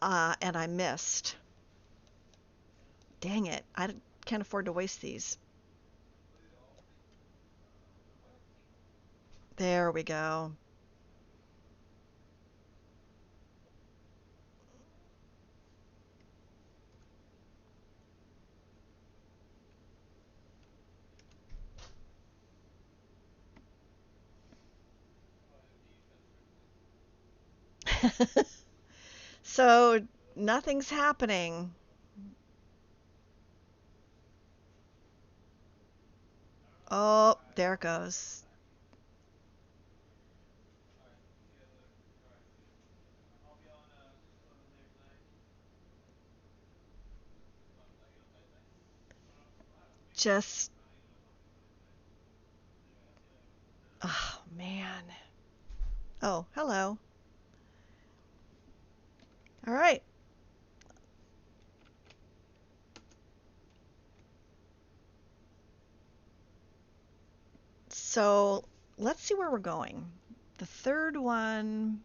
And I missed. Dang it. I can't afford to waste these. There we go. So nothing's happening. Oh, there it goes. Just, oh man. Oh, hello. All right. So let's see where we're going. The third one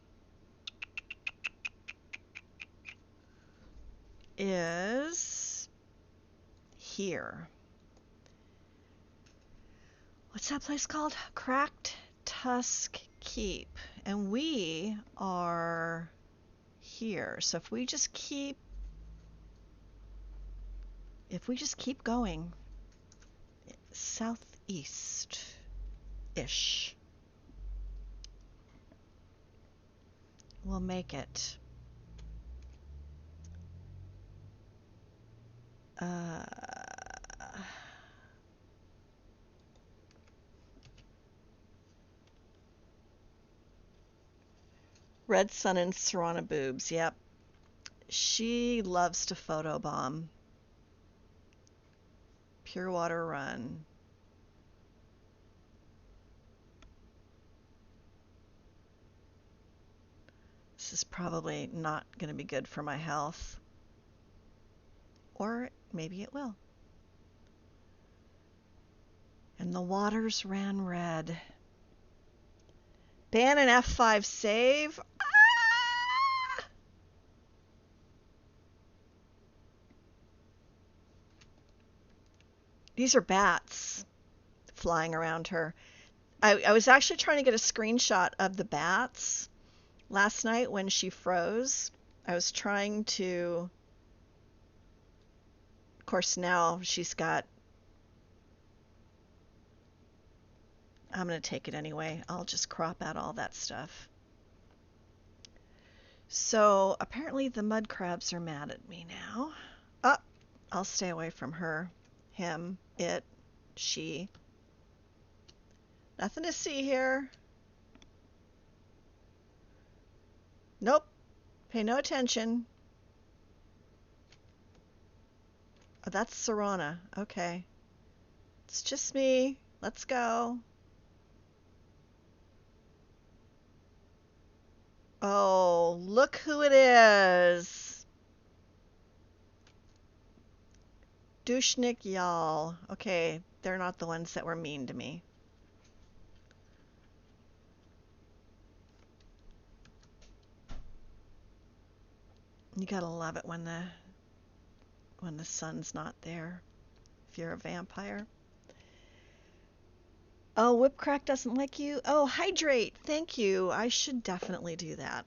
is here. What's that place called? Cracked Tusk Keep. And we are here. So if we just keep going southeast-ish, we'll make it. Red Sun and Serana boobs. Yep. She loves to photobomb. Pure Water Run. This is probably not going to be good for my health. Or maybe it will. And the waters ran red. Ban an F5 save. Ah! These are bats flying around her. I was actually trying to get a screenshot of the bats last night when she froze. I was trying to... Of course, now she's got... I'm going to take it anyway. I'll just crop out all that stuff. So apparently the mud crabs are mad at me now. Oh, I'll stay away from her. Him, it, she. Nothing to see here. Nope. Pay no attention. Oh, that's Serana. Okay. It's just me. Let's go. Oh, look who it is. Douchnik y'all. Okay, they're not the ones that were mean to me. You gotta love it when the sun's not there, if you're a vampire. Oh, Whipcrack doesn't like you? Oh, hydrate. Thank you. I should definitely do that.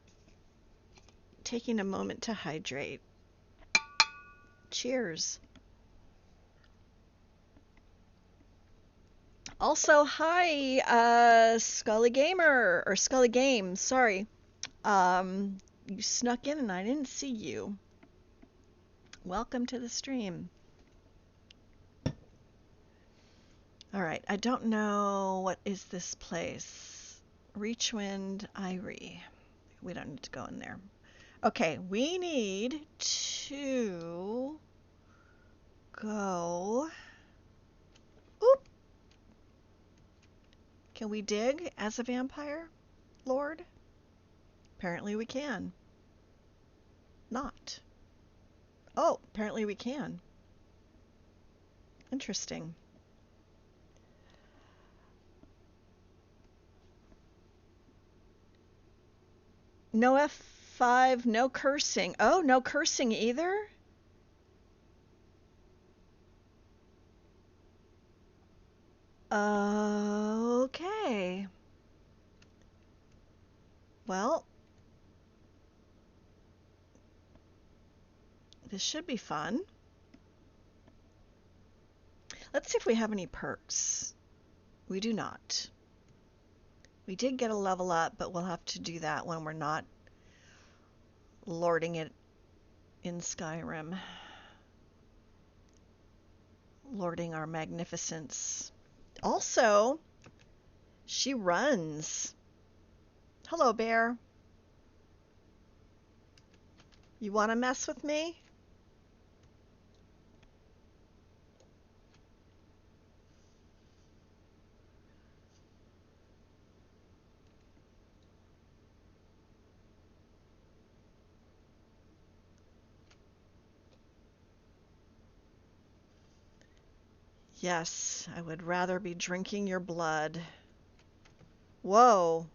Taking a moment to hydrate. Cheers. Also, hi, Scully Gamer, or Scully Games, sorry. You snuck in and I didn't see you. Welcome to the stream. Alright, I don't know, what is this place? Wynd, Irie. We don't need to go in there. Okay, we need to go... Oop! Can we dig as a vampire, Lord? Apparently we can. Not. Oh, apparently we can. Interesting. No F5, no cursing. Oh, no cursing either? Okay. Well, this should be fun. Let's see if we have any perks. We do not. We did get a level up, but we'll have to do that when we're not lording it in Skyrim. Lording our magnificence. Also, she runs. Hello, bear. You want to mess with me? Yes, I would rather be drinking your blood. Whoa.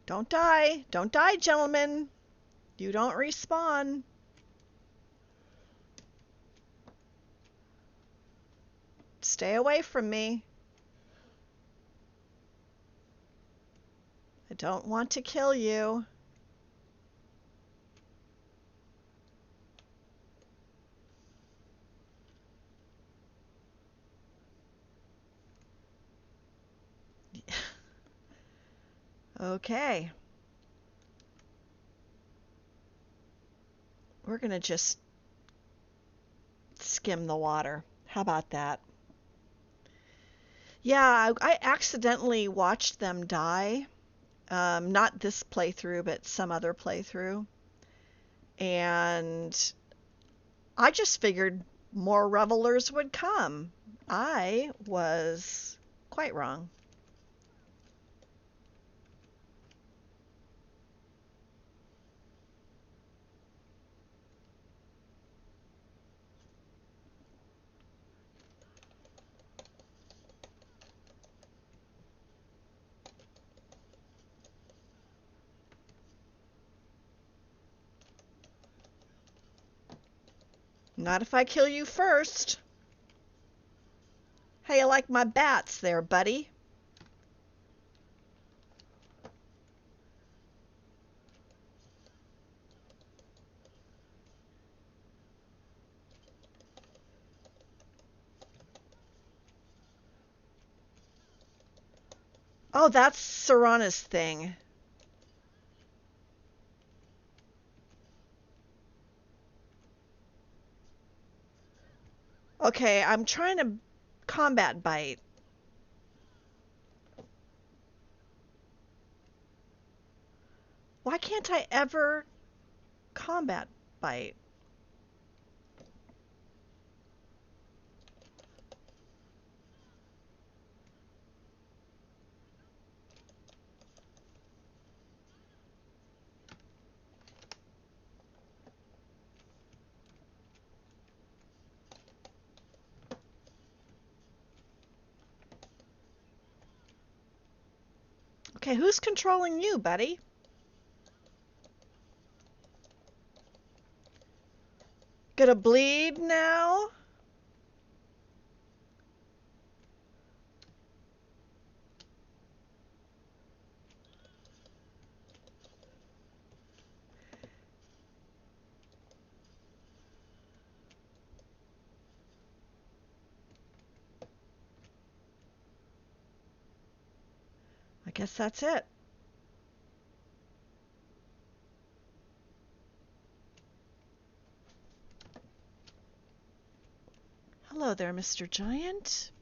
Don't die. Don't die, gentlemen. You don't respawn. Stay away from me. I don't want to kill you. Okay. We're going to just skim the water. How about that? Yeah, I accidentally watched them die. Not this playthrough, but some other playthrough. And I just figured more revelers would come. I was quite wrong. Not if I kill you first. How you like my bats there, buddy? Oh, that's Serana's thing. Okay, I'm trying to combat bite. Why can't I ever combat bite? Okay, who's controlling you, buddy? Gonna bleed now? I guess that's it. Hello there, Mr. Giant.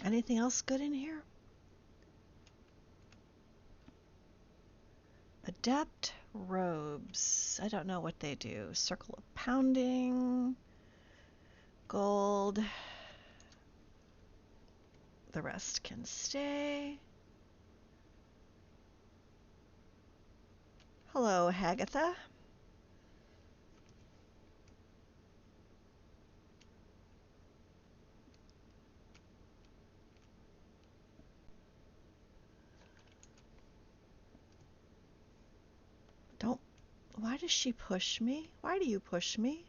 Anything else good in here? Adept robes. I don't know what they do. Circle of pounding. Gold. The rest can stay. Hello, Hagatha. Don't. Why does she push me? Why do you push me?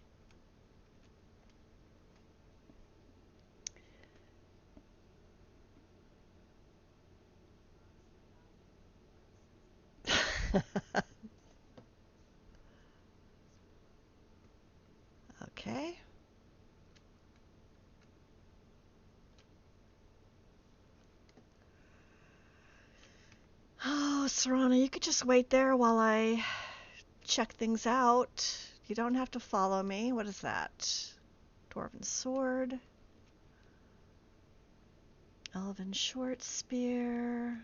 Okay. Oh, Serana, you could just wait there while I check things out. You don't have to follow me. What is that? Dwarven sword. Elven short spear.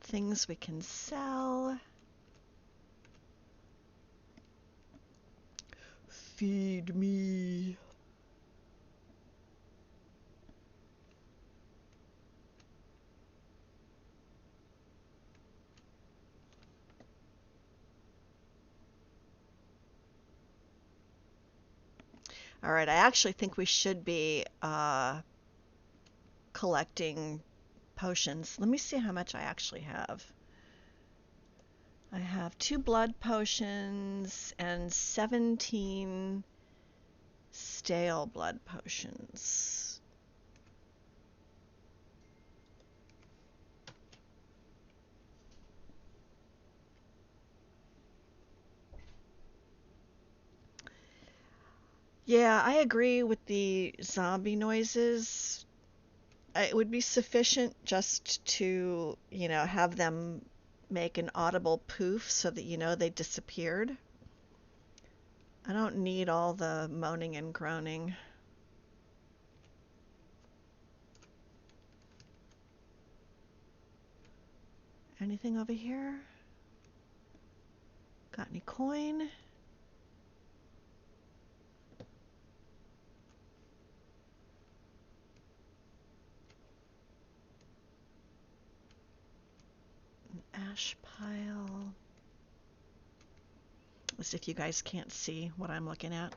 Things we can sell. Feed me. All right, I actually think we should be collecting potions. Let me see how much I actually have. I have 2 blood potions and 17 stale blood potions. Yeah, I agree with the zombie noises. It would be sufficient just to, have them make an audible poof so that you know they disappeared. I don't need all the moaning and groaning. Anything over here? Got any coin? An ash pile. As if you guys can't see what I'm looking at.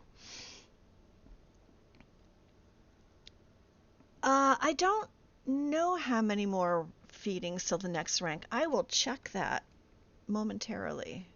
I don't know how many more feedings till the next rank. I will check that momentarily.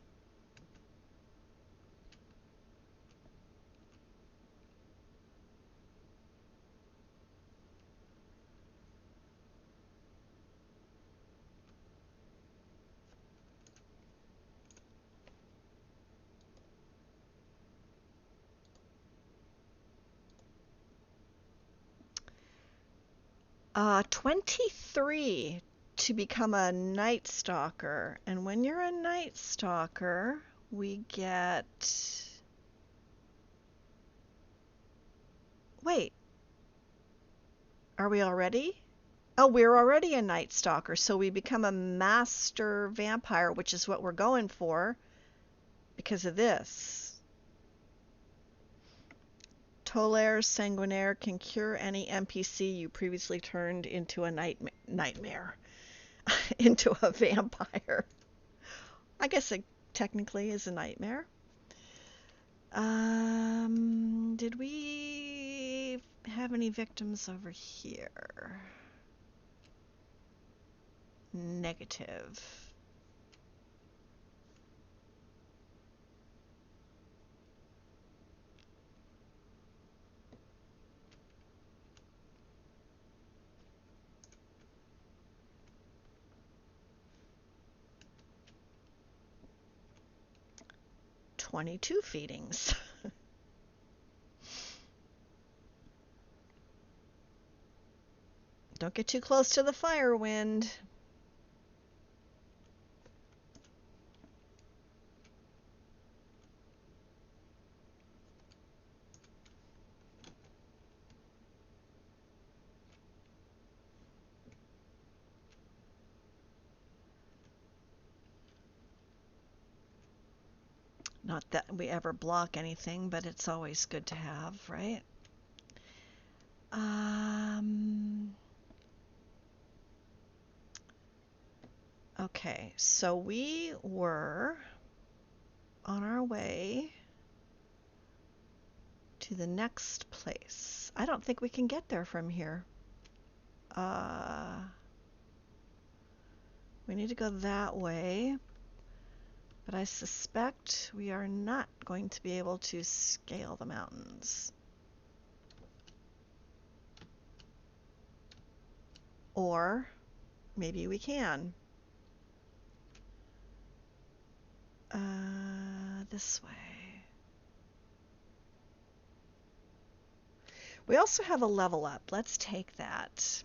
Uh, 23 to become a Night Stalker. And when you're a Night Stalker, we get... Wait. Are we already? Oh, we're already a Night Stalker, so we become a Master Vampire, which is what we're going for because of this. Tolaire Sanguinaire can cure any NPC you previously turned into a nightmare. Into a vampire. I guess it technically is a nightmare. Did we have any victims over here? Negative. "22 feedings." Don't get too close to the fire, Wynd. Not that we ever block anything, but it's always good to have, right? Okay, so we were on our way to the next place. I don't think we can get there from here. We need to go that way, but I suspect we are not going to be able to scale the mountains. Or maybe we can. This way. We also have a level up. Let's take that.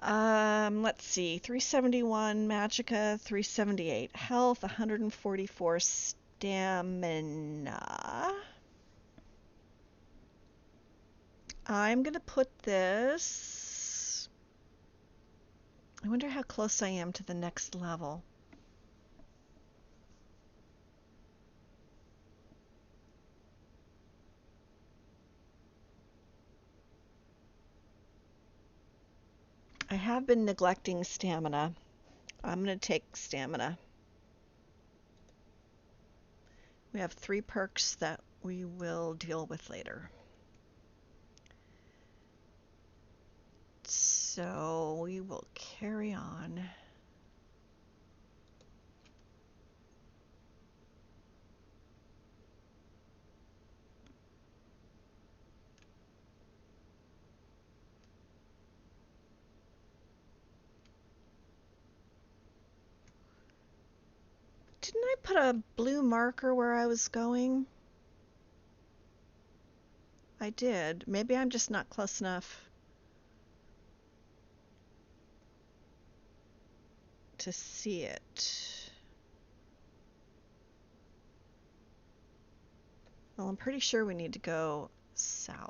Let's see. 371 Magica, 378 health, 144 stamina. I'm going to put this... I wonder how close I am to the next level. I have been neglecting stamina. I'm going to take stamina. We have 3 perks that we will deal with later. So we will carry on. Didn't I put a blue marker where I was going? I did. Maybe I'm just not close enough to see it. Well, I'm pretty sure we need to go south-ish.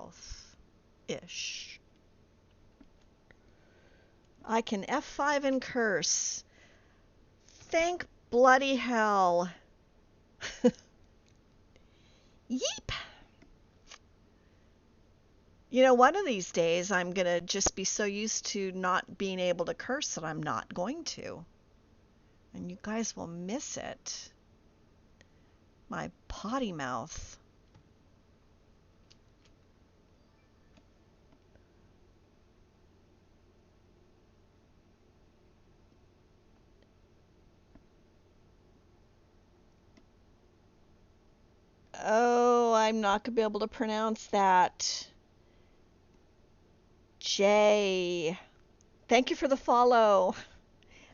I can F5 and curse. Thank bloody hell. Yeep. You know, one of these days I'm going to just be so used to not being able to curse that I'm not going to. And you guys will miss it. My potty mouth. Oh, I'm not going to be able to pronounce that. J. Thank you for the follow.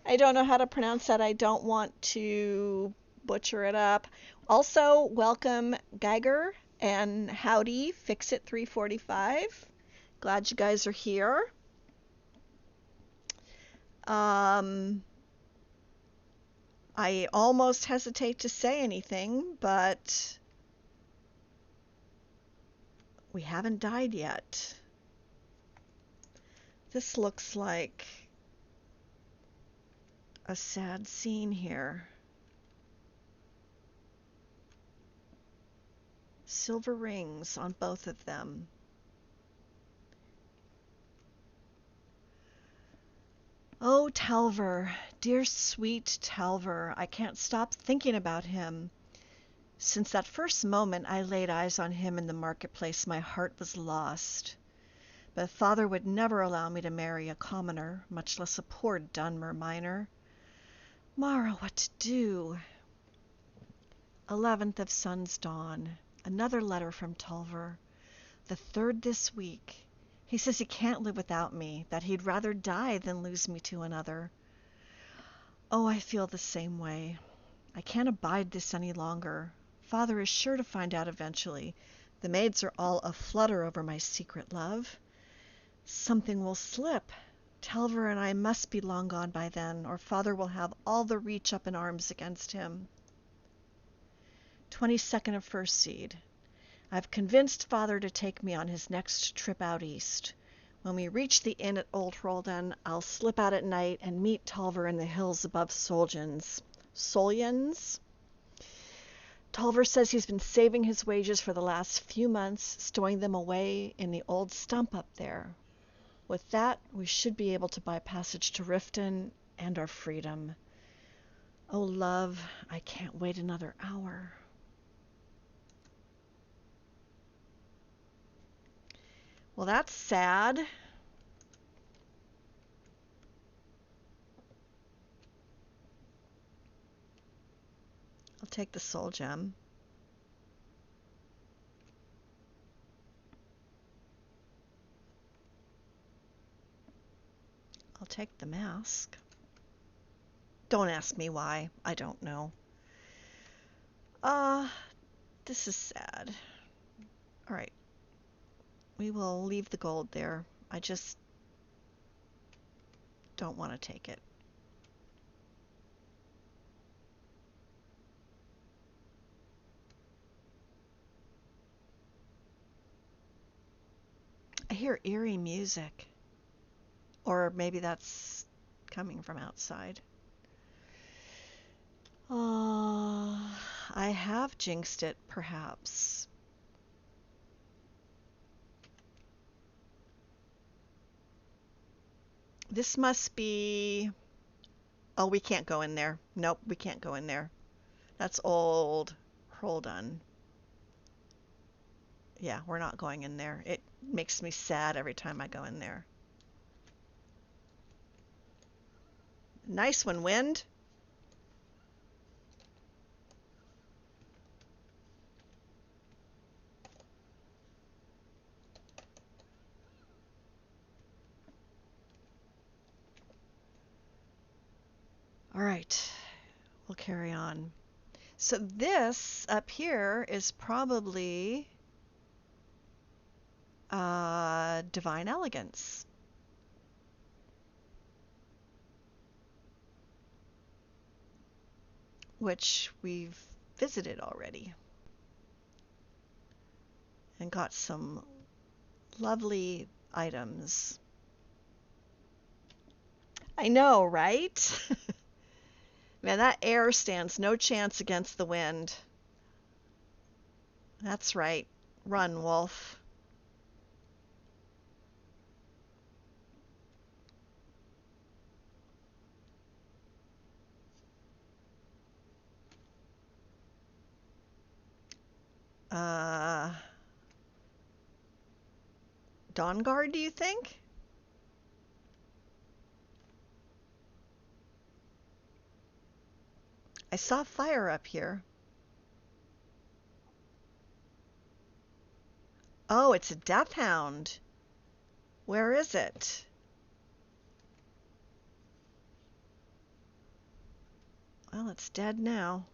I don't know how to pronounce that. I don't want to butcher it up. Also, welcome Geiger and howdy, Fix It 345. Glad you guys are here. I almost hesitate to say anything, but we haven't died yet. This looks like a sad scene here. Silver rings on both of them. Oh, Talver, dear sweet Talver, I can't stop thinking about him. Since that first moment I laid eyes on him in the marketplace, my heart was lost. But father would never allow me to marry a commoner, much less a poor Dunmer miner. Mara, what to do? 11th of sun's dawn. Another letter from Tulver. The third this week. He says he can't live without me, that he'd rather die than lose me to another. Oh, I feel the same way. I can't abide this any longer. Father is sure to find out eventually. The maids are all aflutter over my secret love. Something will slip. Telver and I must be long gone by then, or father will have all the reach up in arms against him. 22nd of first seed. I've convinced father to take me on his next trip out east. When we reach the inn at Old Roldan, I'll slip out at night and meet Tulver in the hills above Soljans. Soljans? Tulver says he's been saving his wages for the last few months, stowing them away in the old stump up there. With that, we should be able to buy passage to Riften and our freedom. Oh, love, I can't wait another hour. Well, that's sad. I'll take the soul gem. I'll take the mask. Don't ask me why. I don't know. This is sad. All right. We will leave the gold there. I just don't want to take it. I hear eerie music. Or maybe that's coming from outside. I have jinxed it, perhaps. This must be... Oh, we can't go in there. Nope, we can't go in there. That's old Roldan. Yeah, we're not going in there. It makes me sad every time I go in there. Nice one, Wynd. All right, we'll carry on. So this up here is probably Divine Elegance. Which we've visited already. And got some lovely items. I know, right? Man, that air stands no chance against the wind. That's right. Run, wolf. Uh, Dawn Guard, do you think? I saw fire up here. Oh, it's a death hound. Where is it? Well, it's dead now.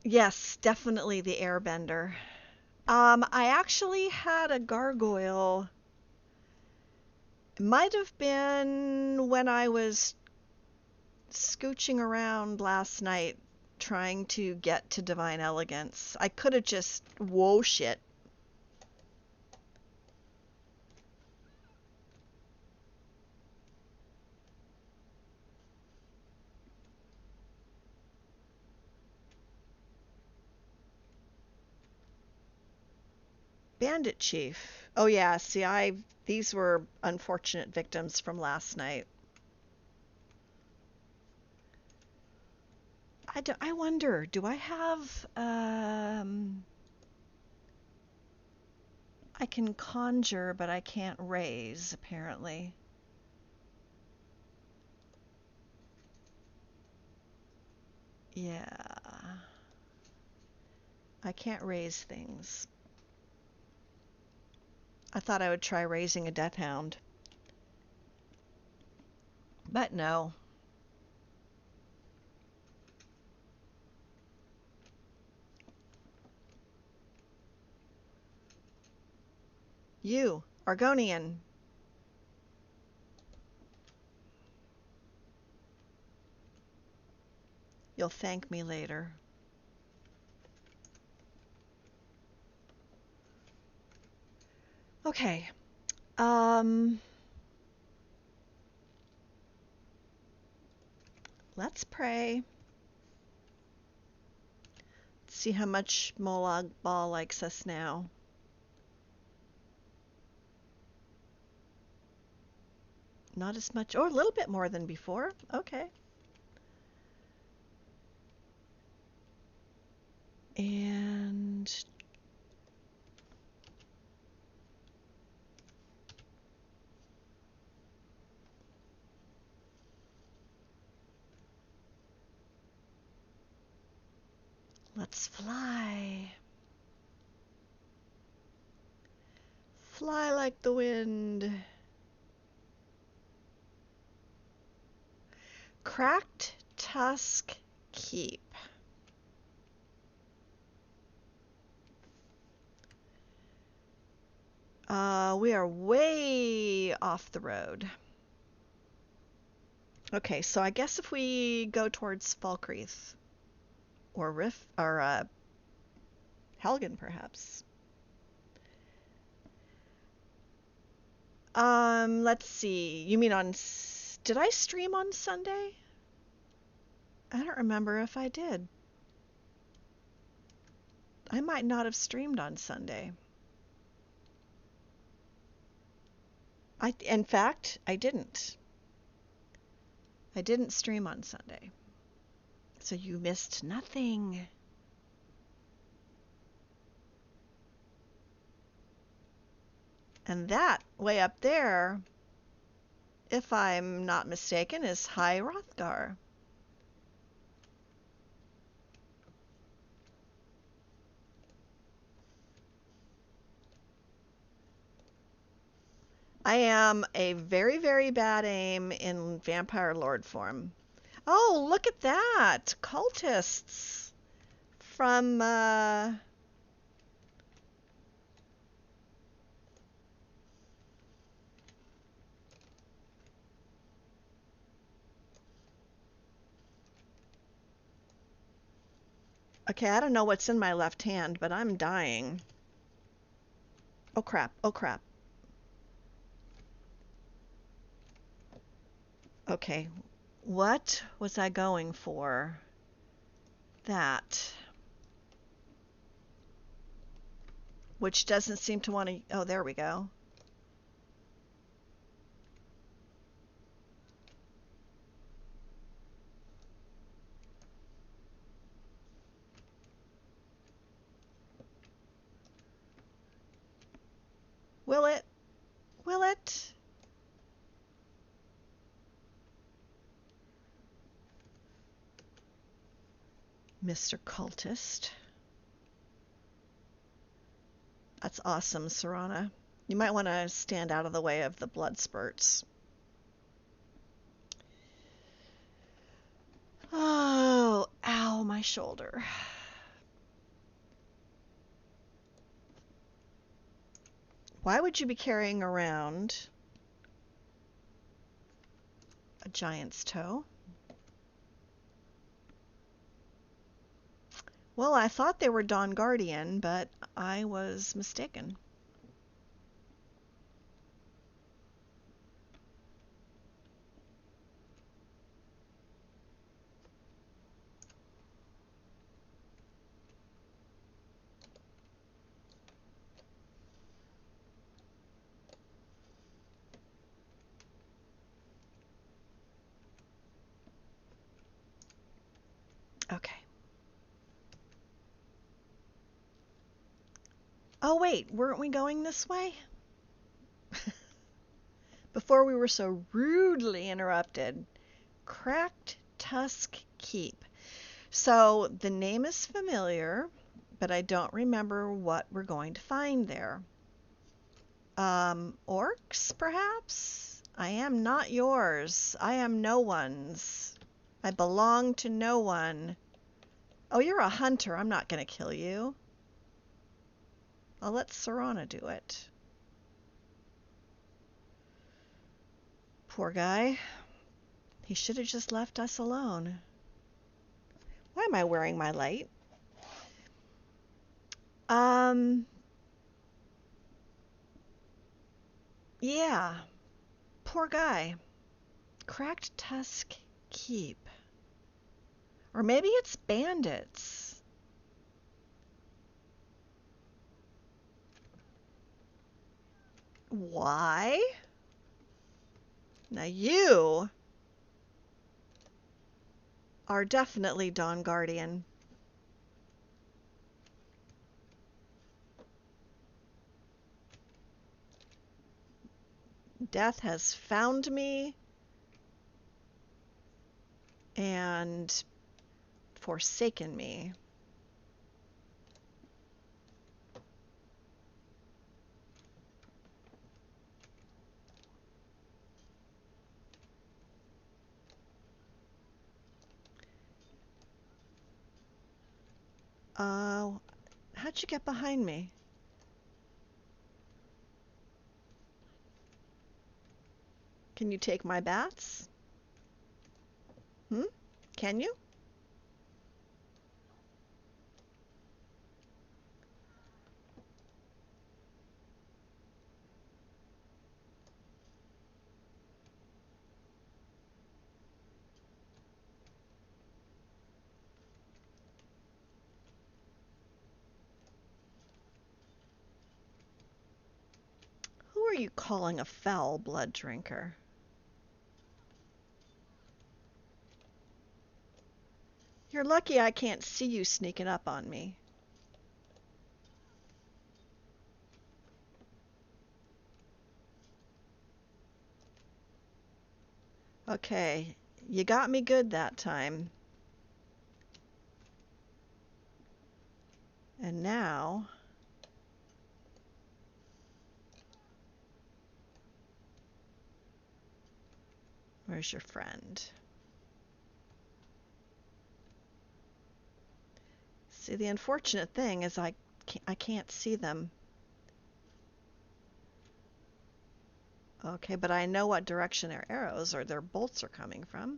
Yes, definitely the airbender. I actually had a gargoyle. It might have been when I was scooching around last night trying to get to Divine Elegance. I could have just whoa shit. Bandit Chief. Oh yeah, see these were unfortunate victims from last night. I wonder, do I have I can conjure but I can't raise apparently. Yeah. I can't raise things. I thought I would try raising a death hound. But no. You, Argonian. You'll thank me later. Okay. Let's pray. See how much Molag Bal likes us now. Not as much, or a little bit more than before. Okay. And let's fly. Fly like the wind. Cracked Tusk Keep. We are way off the road. Okay, so I guess if we go towards Falkreath or Helgen perhaps. Let's see. You mean did I stream on Sunday? I don't remember if I did. I might not have streamed on Sunday. In fact, I didn't. I didn't stream on Sunday. So you missed nothing. And that way up there, if I'm not mistaken, is High Hrothgar. I am a very, very bad aim in Vampire Lord form. Oh, look at that! Cultists from, Okay, I don't know what's in my left hand, but I'm dying. Oh crap, oh crap. Okay, what was I going for? That. Which doesn't seem to want to... Oh, there we go. Will it? Will it? Mr. Cultist. That's awesome, Serana. You might want to stand out of the way of the blood spurts. Oh, ow, my shoulder. Why would you be carrying around a giant's toe? Well, I thought they were Dawn Guardian, but I was mistaken. Okay. Oh, wait, weren't we going this way? Before we were so rudely interrupted. Cracked Tusk Keep. So the name is familiar, but I don't remember what we're going to find there. Orcs, perhaps? I am not yours. I am no one's. I belong to no one. Oh, you're a hunter. I'm not going to kill you. I'll let Serana do it. Poor guy. He should have just left us alone. Why am I wearing my light? Yeah. Poor guy. Cracked Tusk Keep. Or maybe it's bandits. Why? Now you are definitely Dawn Guardian. Death has found me and forsaken me. How'd you get behind me? Can you take my bats? Can you? Who are you calling a foul blood drinker? You're lucky I can't see you sneaking up on me. Okay, you got me good that time. And now... Where's your friend? See, the unfortunate thing is I can't see them. Okay, but I know what direction their arrows or their bolts are coming from.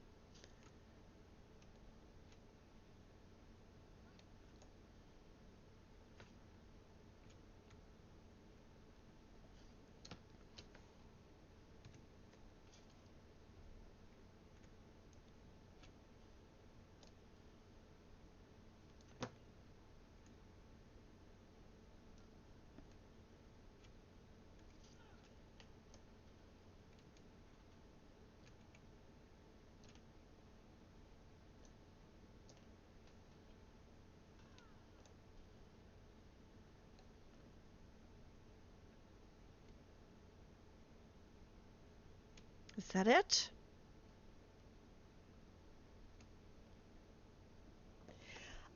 that it?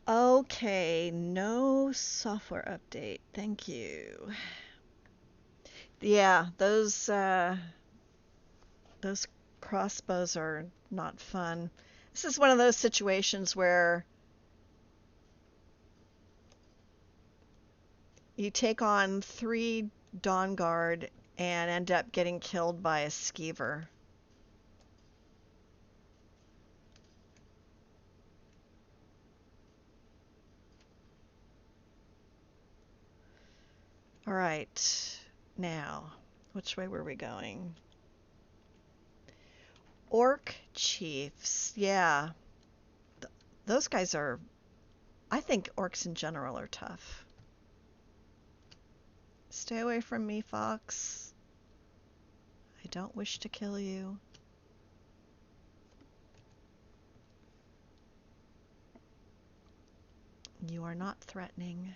Okay, no software update. Thank you. Yeah, those crossbows are not fun. This is one of those situations where you take on 3 Dawn Guard and end up getting killed by a skeever. All right, now, which way were we going? Orc chiefs, yeah. Those guys are, I think orcs in general are tough. Stay away from me, fox. I don't wish to kill you. You are not threatening.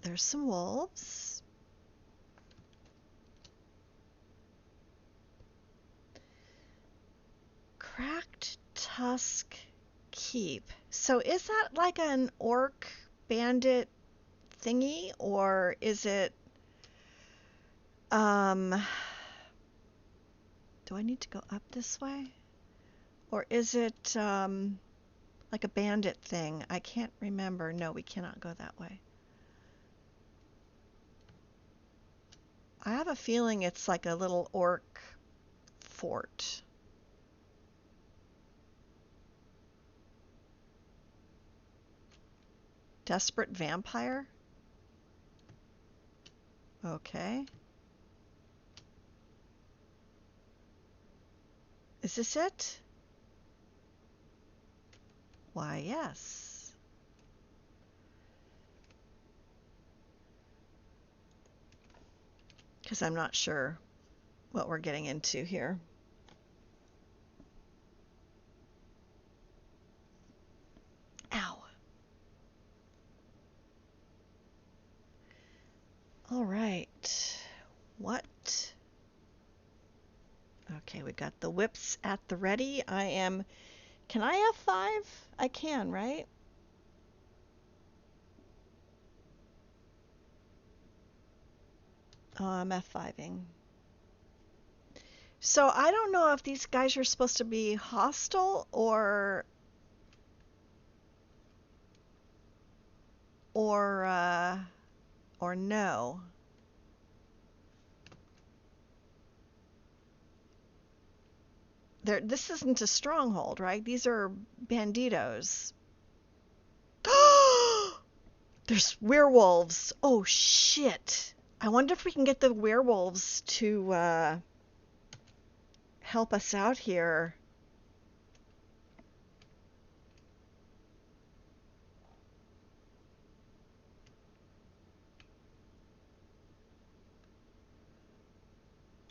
There's some wolves. Cracked Tusk Keep. So is that like an orc bandit thingy, or is it do I need to go up this way? Or is it like a bandit thing? I can't remember. No, we cannot go that way. I have a feeling it's like a little orc fort. Desperate vampire? Okay. Is this it? Why, yes. Because I'm not sure what we're getting into here. Ow. All right. What? Okay, we got the whips at the ready. Can I F5? I can, right? Oh, I'm F5ing. So I don't know if these guys are supposed to be hostile or no. This isn't a stronghold, right? These are banditos. There's werewolves. Oh shit. I wonder if we can get the werewolves to help us out here.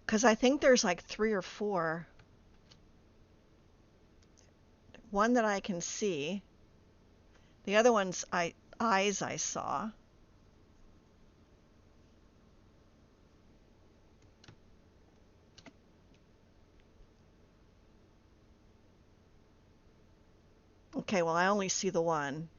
Because I think there's like 3 or 4. One that I can see. The other one's eyes I saw. Okay, well, I only see the one.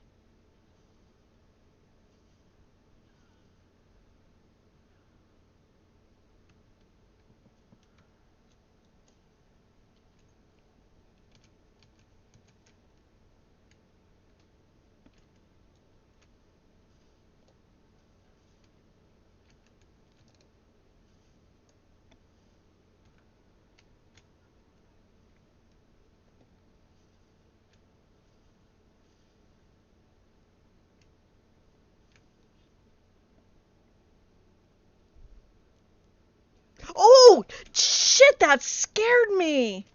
Oh, shit, that scared me.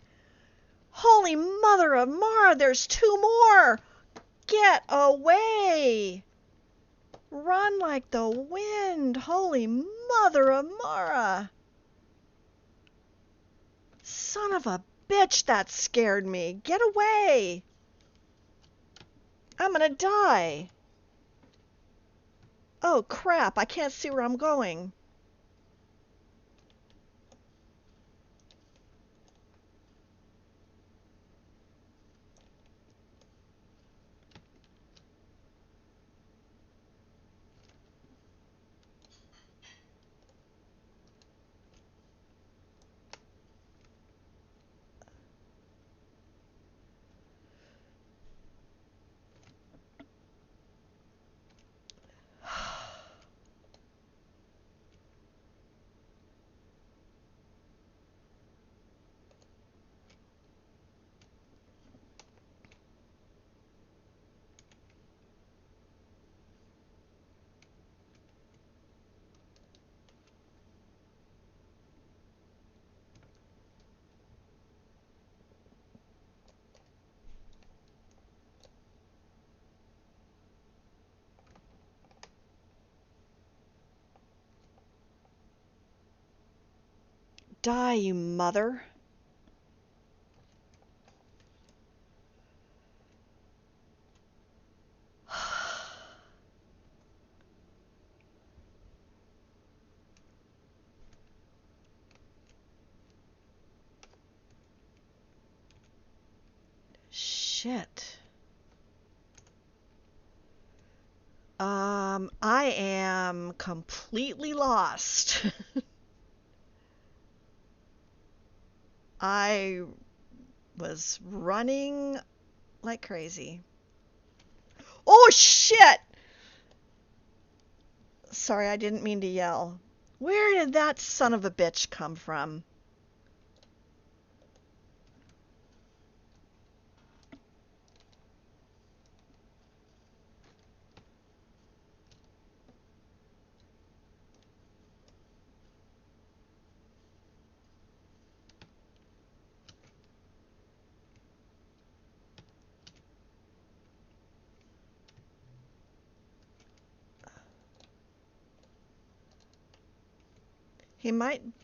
Holy mother of Mara, there's 2 more. Get away. Run like the wind. Holy mother of Mara. Son of a bitch, that scared me. Get away. I'm gonna die. Oh, crap. I can't see where I'm going. Die, you mother. Shit. I am completely lost. I was running like crazy. Oh, shit! Sorry, I didn't mean to yell. Where did that son of a bitch come from?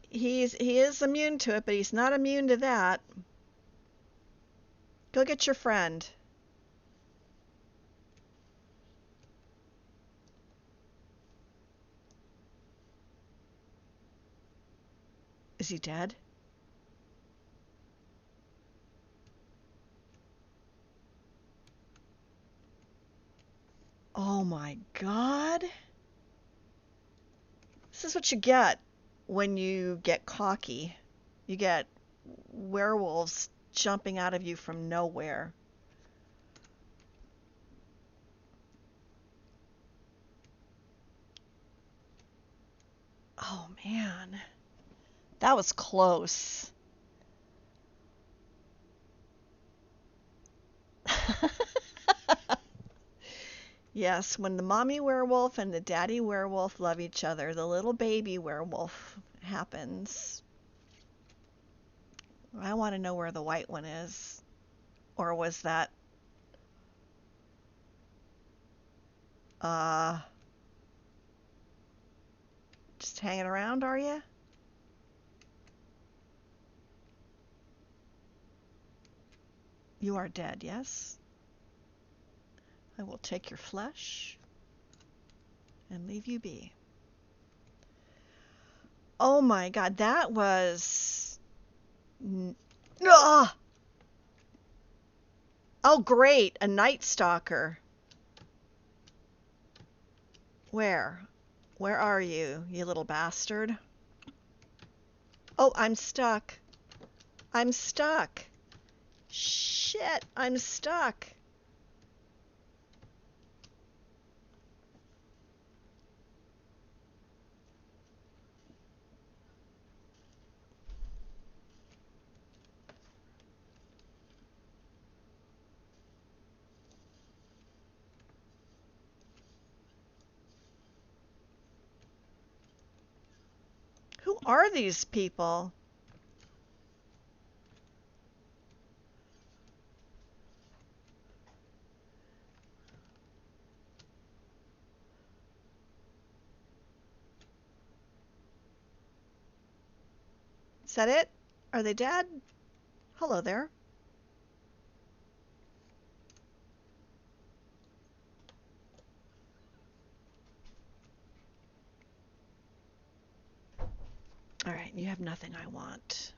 He is immune to it, but he's not immune to that. Go get your friend. Is he dead? Oh my god. This is what you get when you get cocky. You get werewolves jumping out of you from nowhere. Oh man. That was close. Yes, when the mommy werewolf and the daddy werewolf love each other, the little baby werewolf happens. I want to know where the white one is. Or was that uh just hanging around, are you? You are dead, yes? I will take your flesh and leave you be. Oh my god, that was... Ugh! Oh great, a Night Stalker. Where? Where are you, you little bastard? Oh, I'm stuck. I'm stuck. Shit, I'm stuck. Who are these people? Is that it? Are they dead? Hello there. All right, you have nothing I want.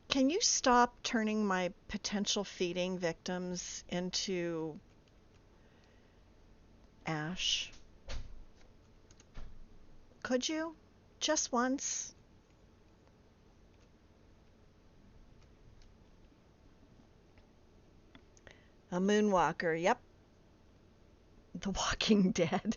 Can you stop turning my potential feeding victims into ash? Could you? Just once? A moonwalker, yep. The Walking Dead.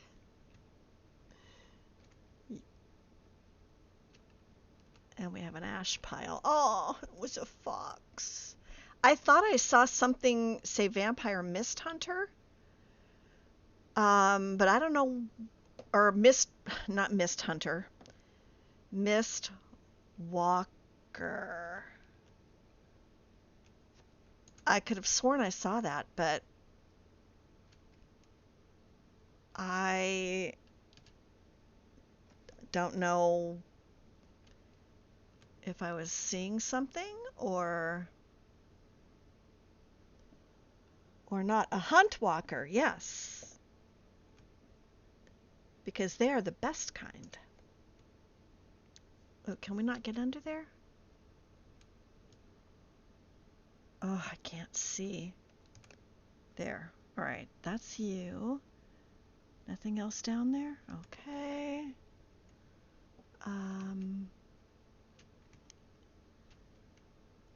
And we have an ash pile. Oh, it was a fox. I thought I saw something say vampire mist hunter. But I don't know. Or not mist hunter. Mist walker. I could have sworn I saw that, but I don't know if I was seeing something or not. A hunt walker, yes. Because they are the best kind. Oh, can we not get under there? Oh, I can't see. There. All right, that's you. Nothing else down there? Okay.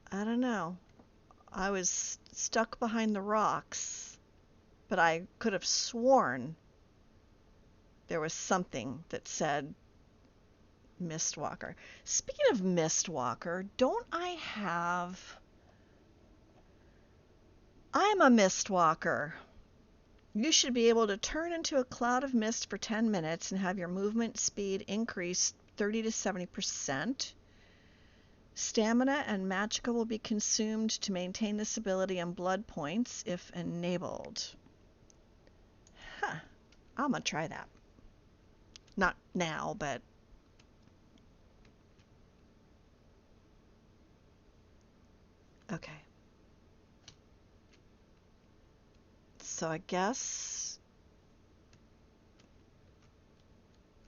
I don't know. I was stuck behind the rocks, but I could have sworn there was something that said Mistwalker. Speaking of Mistwalker, don't I have... I'm a Mistwalker. You should be able to turn into a cloud of mist for 10 minutes and have your movement speed increase 30 to 70%. Stamina and magicka will be consumed to maintain this ability and blood points if enabled. Huh. I'm gonna try that. Not now, but... Okay. So I guess...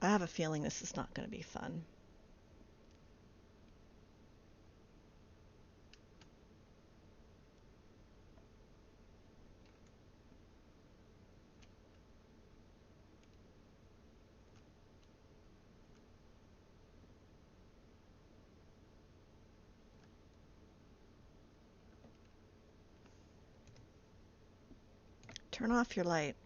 I have a feeling this is not going to be fun. Turn off your light.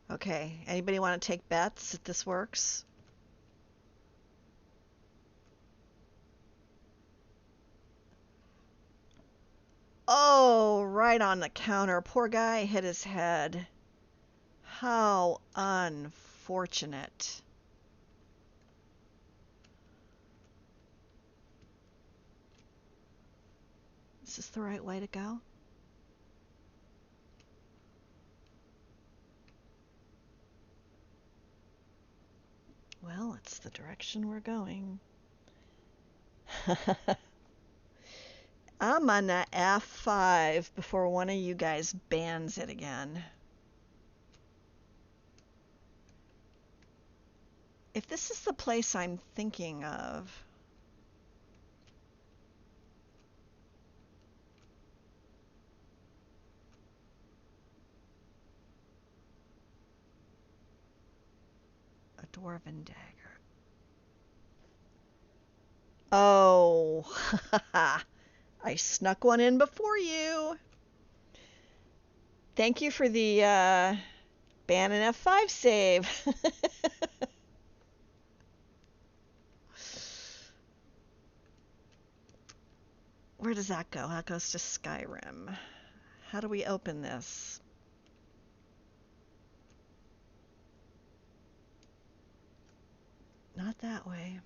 Okay, anybody want to take bets if this works? Oh, right on the counter. Poor guy hit his head. How unfortunate. Is this the right way to go? Well, it's the direction we're going. I'm on F5 before one of you guys bans it again. If this is the place I'm thinking of... A dwarven dagger. Oh, I snuck one in before you. Thank you for the ban and F5 save. Where does that go? That goes to Skyrim. How do we open this? Not that way.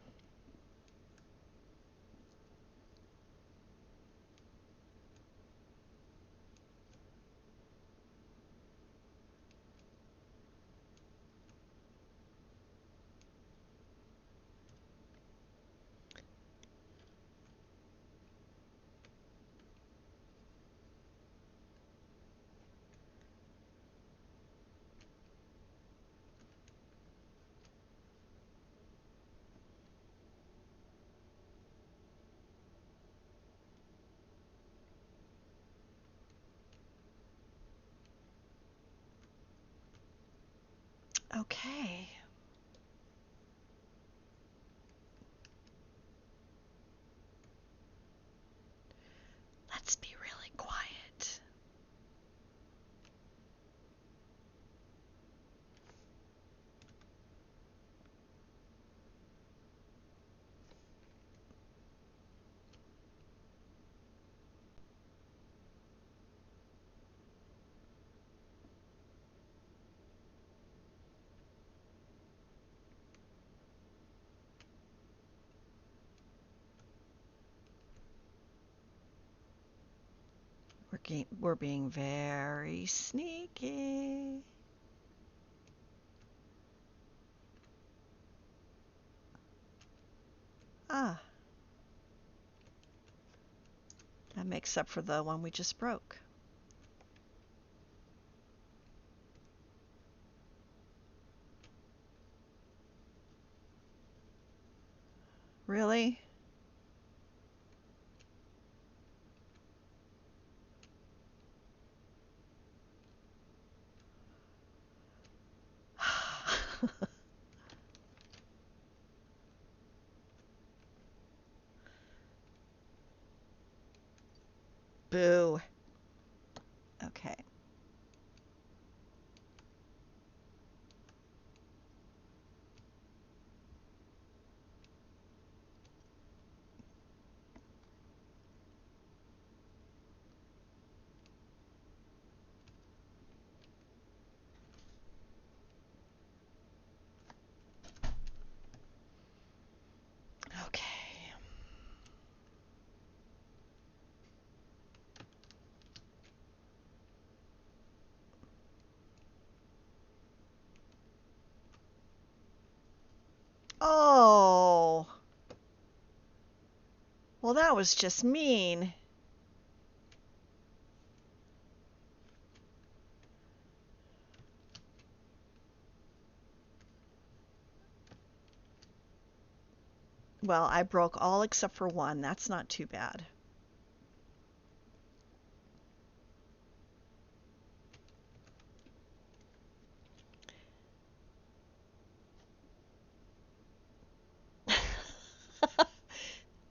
Okay. Let's be really quiet. We're being very sneaky. Ah, that makes up for the one we just broke. Really? Boo. Okay. Okay. Oh. Well, that was just mean. Well, I broke all except for one. That's not too bad.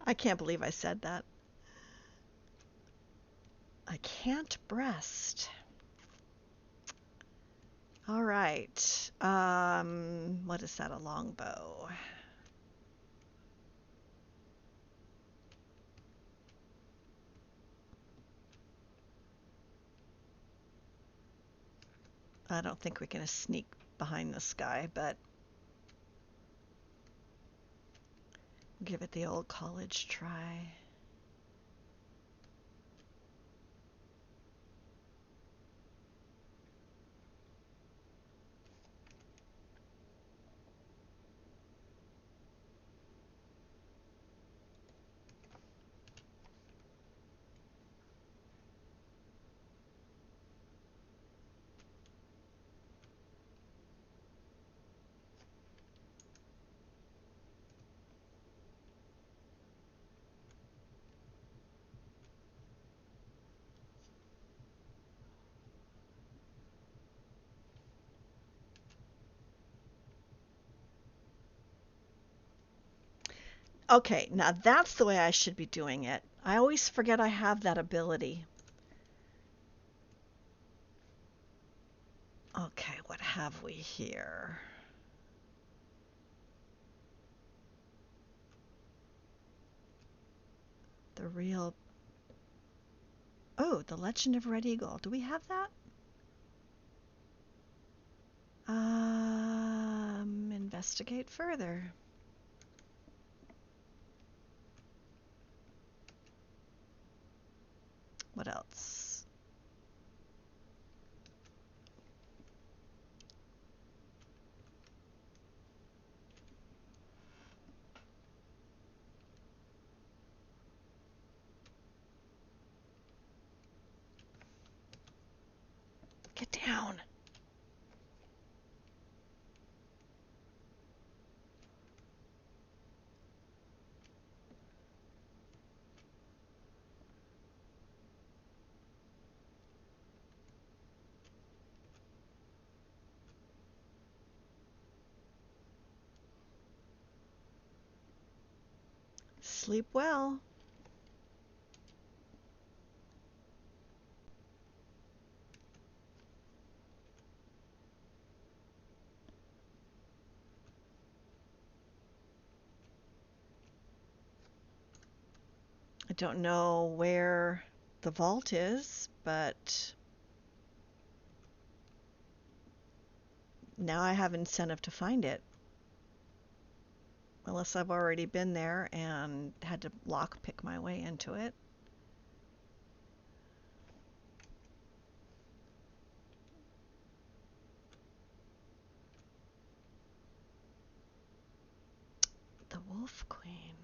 I can't believe I said that. I can't breast. All right. What is that? A longbow. I don't think we can sneak behind this guy, but give it the old college try. Okay, now that's the way I should be doing it. I always forget I have that ability. Okay, what have we here? The real... Oh, the Legend of Red Eagle. Do we have that? Investigate further. What else? Get down. Sleep well. I don't know where the vault is, but now I have incentive to find it. Unless I've already been there and had to lockpick my way into it. The Wolf Queen.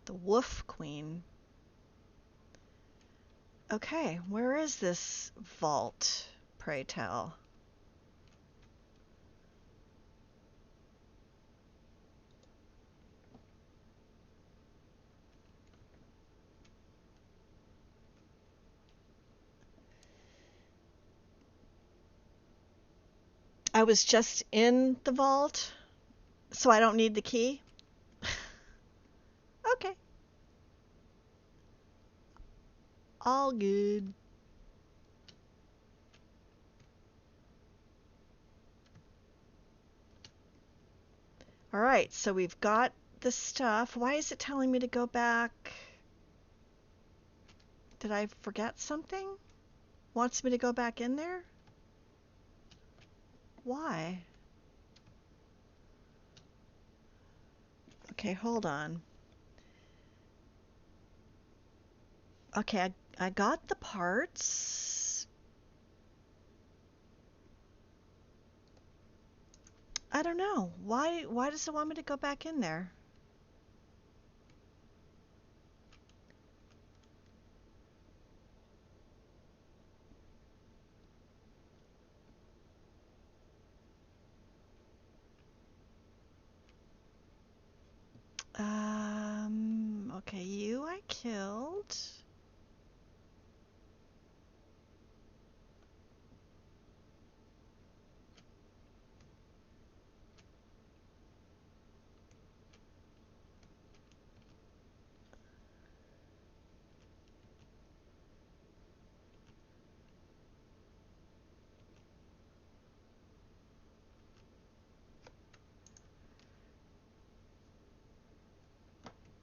The Wolf Queen. Okay, where is this vault, pray tell? I was just in the vault, so I don't need the key? Okay. All good. Alright, so we've got the stuff. Why is it telling me to go back? Did I forget something? Wants me to go back in there? Why? Okay, hold on. Okay, I got the parts. I don't know. Why does it want me to go back in there? Okay, you I killed.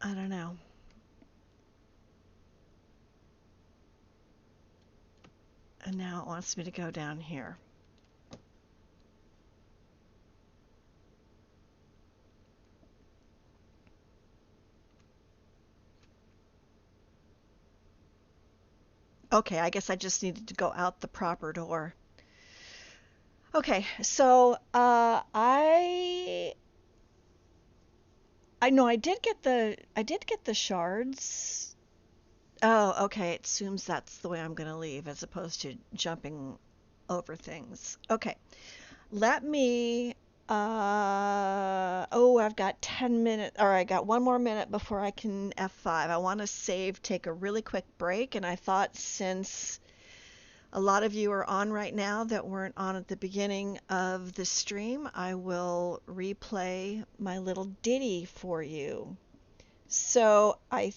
I don't know. And now it wants me to go down here. Okay, I guess I just needed to go out the proper door. Okay, so I know I did get the shards. Oh, okay. It assumes that's the way I'm going to leave as opposed to jumping over things. Okay. Let me oh, I've got 10 minutes, or I got one more minute before I can F5. I want to save, take a really quick break, and I thought since a lot of you are on right now that weren't on at the beginning of the stream, I will replay my little ditty for you. So I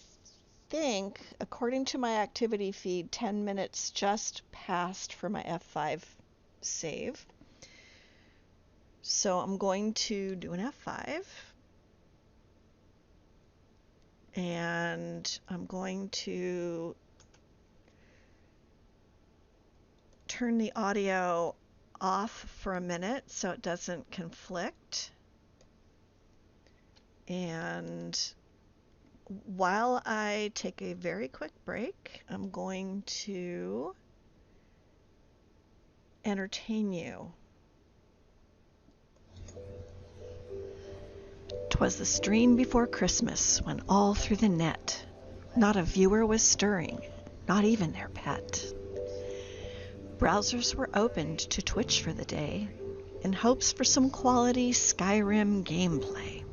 think, according to my activity feed, 10 minutes just passed for my F5 save. So I'm going to do an F5. And I'm going to turn the audio off for a minute so it doesn't conflict. And while I take a very quick break, I'm going to entertain you. 'Twas the stream before Christmas when all through the net not a viewer was stirring, not even their pet. Browsers were opened to Twitch for the day in hopes for some quality Skyrim gameplay.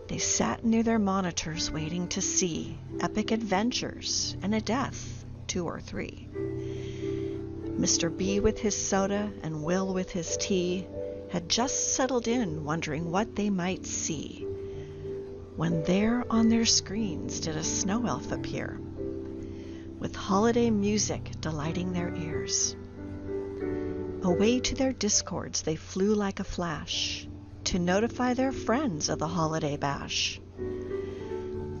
They sat near their monitors waiting to see epic adventures and a death, 2 or 3. Mr. B with his soda and Will with his tea had just settled in wondering what they might see. when there on their screens did a snow elf appear, with holiday music delighting their ears. Away to their discords they flew like a flash, to notify their friends of the holiday bash.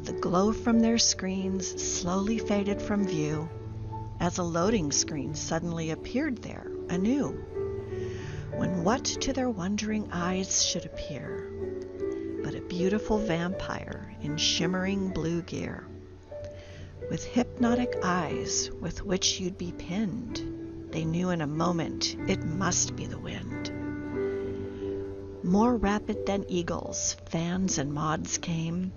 The glow from their screens slowly faded from view, as a loading screen suddenly appeared there anew, when what to their wondering eyes should appear but a beautiful vampire in shimmering blue gear, with hypnotic eyes with which you'd be pinned. They knew in a moment it must be the wind. More rapid than eagles, fans and mods came,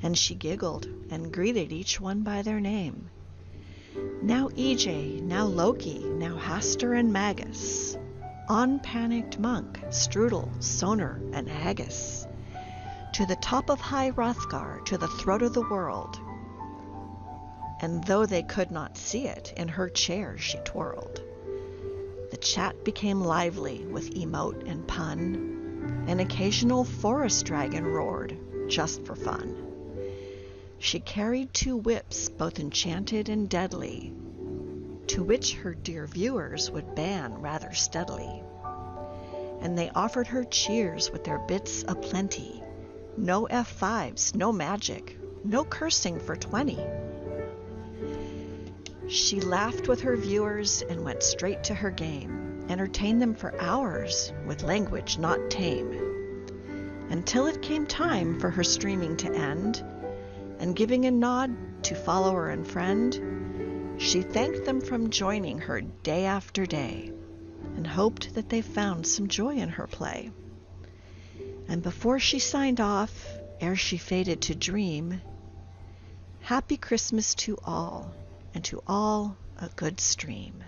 and she giggled and greeted each one by their name. Now EJ, now Loki, now Hastur and Magus, on panicked Monk, Strudel, Sonar, and Haggis, to the top of High Hrothgar, to the throat of the world. And though they could not see it, in her chair she twirled. The chat became lively with emote and pun. An occasional forest dragon roared, just for fun. She carried 2 whips, both enchanted and deadly, to which her dear viewers would ban rather steadily. And they offered her cheers with their bits aplenty. No F5s, no magic, no cursing for 20. She laughed with her viewers and went straight to her game, entertained them for hours with language not tame, until it came time for her streaming to end, and giving a nod to follower and friend, she thanked them from joining her day after day, and hoped that they found some joy in her play. And before she signed off, ere she faded to dream, Happy Christmas to all, and to all a good stream.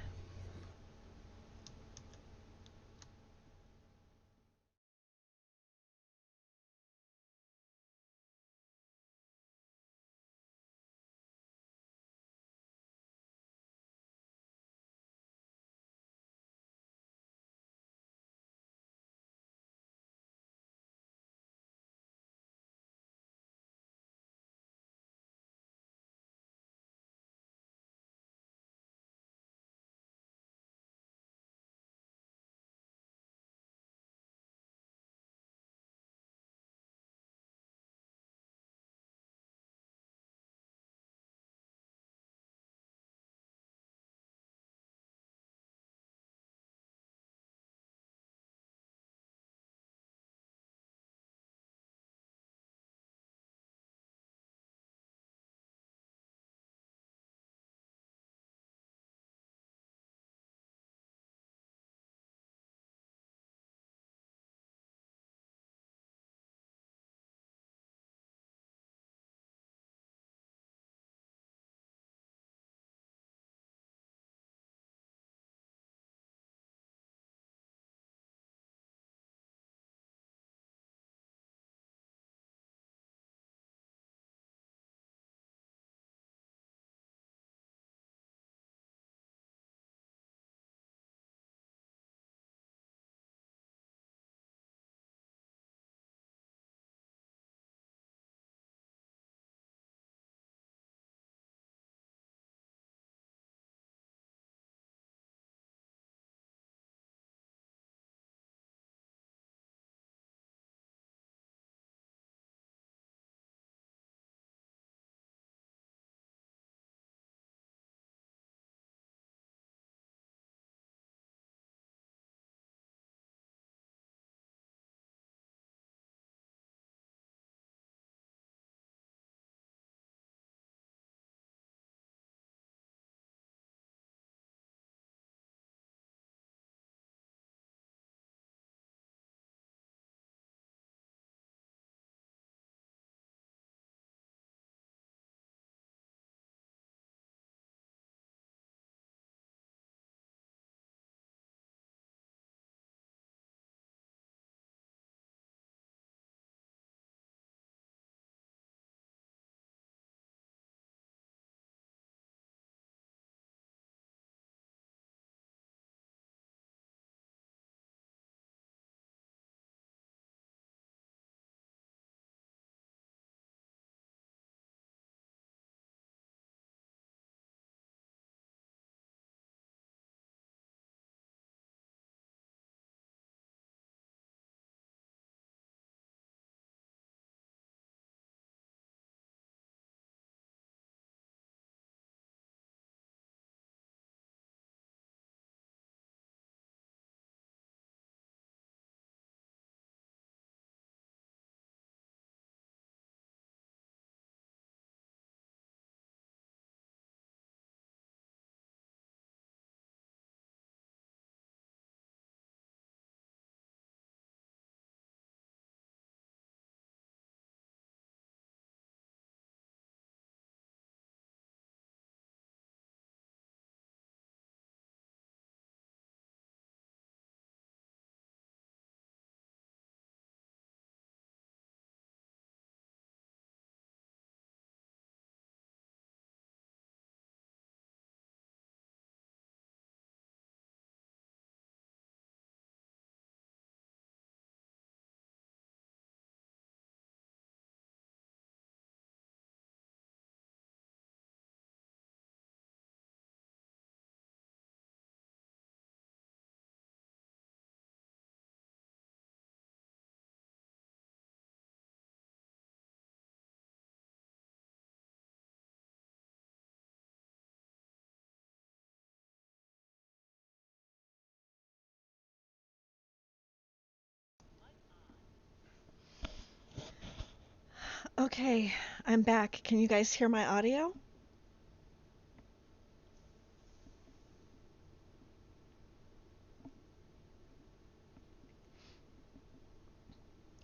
Okay, I'm back. Can you guys hear my audio?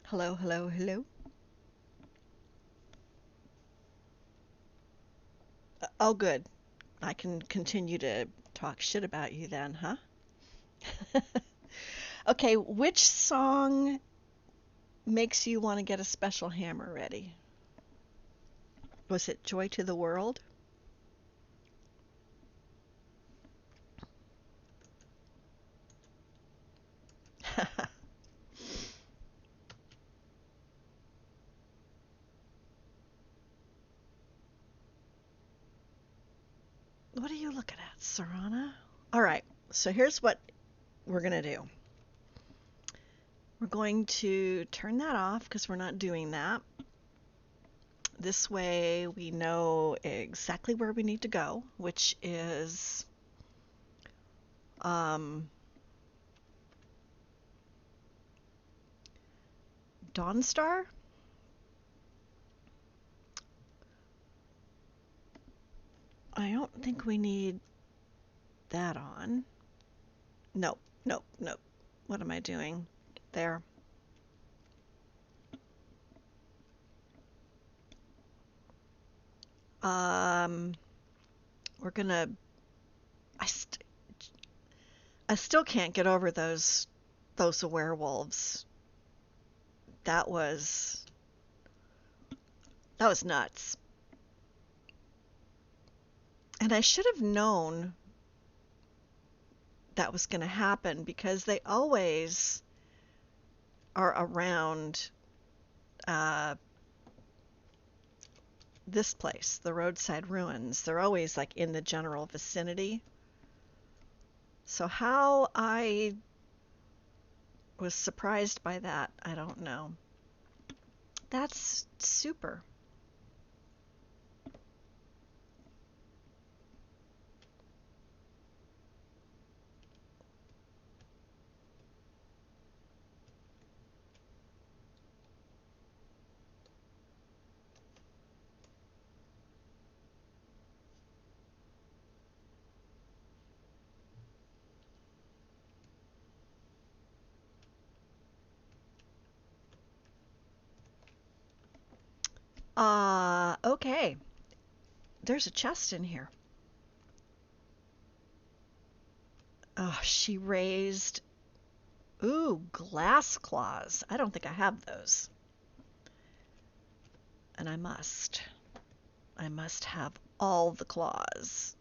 Hello, hello, hello. Oh, good. I can continue to talk shit about you then, huh? Okay, which song makes you want to get a special hammer ready? Was it Joy to the World? What are you looking at, Sarana? All right, so here's what we're going to do. We're going to turn that off because we're not doing that. This way we know exactly where we need to go, which is Dawnstar. I don't think we need that on. Nope, nope, nope. What am I doing? There. Um, we're gonna. I, st- I still can't get over those werewolves. That was that was nuts. And I should have known that was going to happen because they always are around uh, this place, the roadside ruins. They're always like in the general vicinity. So how I was surprised by that, I don't know. That's super. Okay. There's a chest in here. Oh, she raised. Ooh, glass claws. I don't think I have those. And I must. I must have all the claws.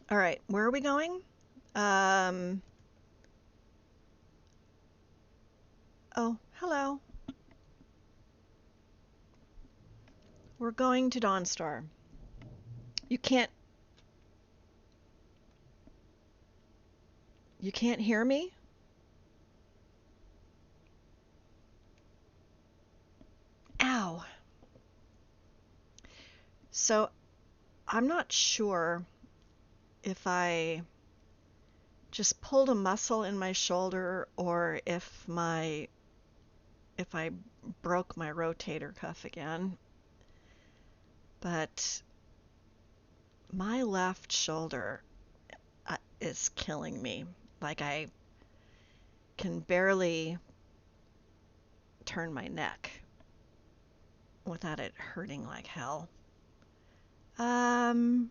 All right, where are we going? Um, oh, hello. We're going to Dawnstar. You can't you can't hear me? Ow. So, I'm not sure if I just pulled a muscle in my shoulder or if I broke my rotator cuff again. But my left shoulder is killing me. Like I can barely turn my neck without it hurting like hell. Um,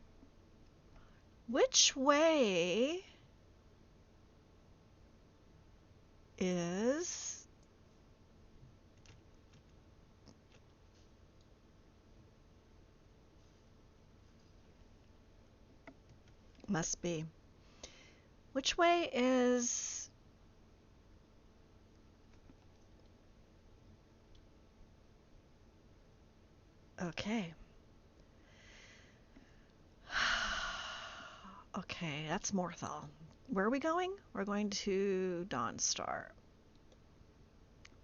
which way is must be. Which way is okay. Okay, that's Morthal. Where are we going? We're going to Dawnstar.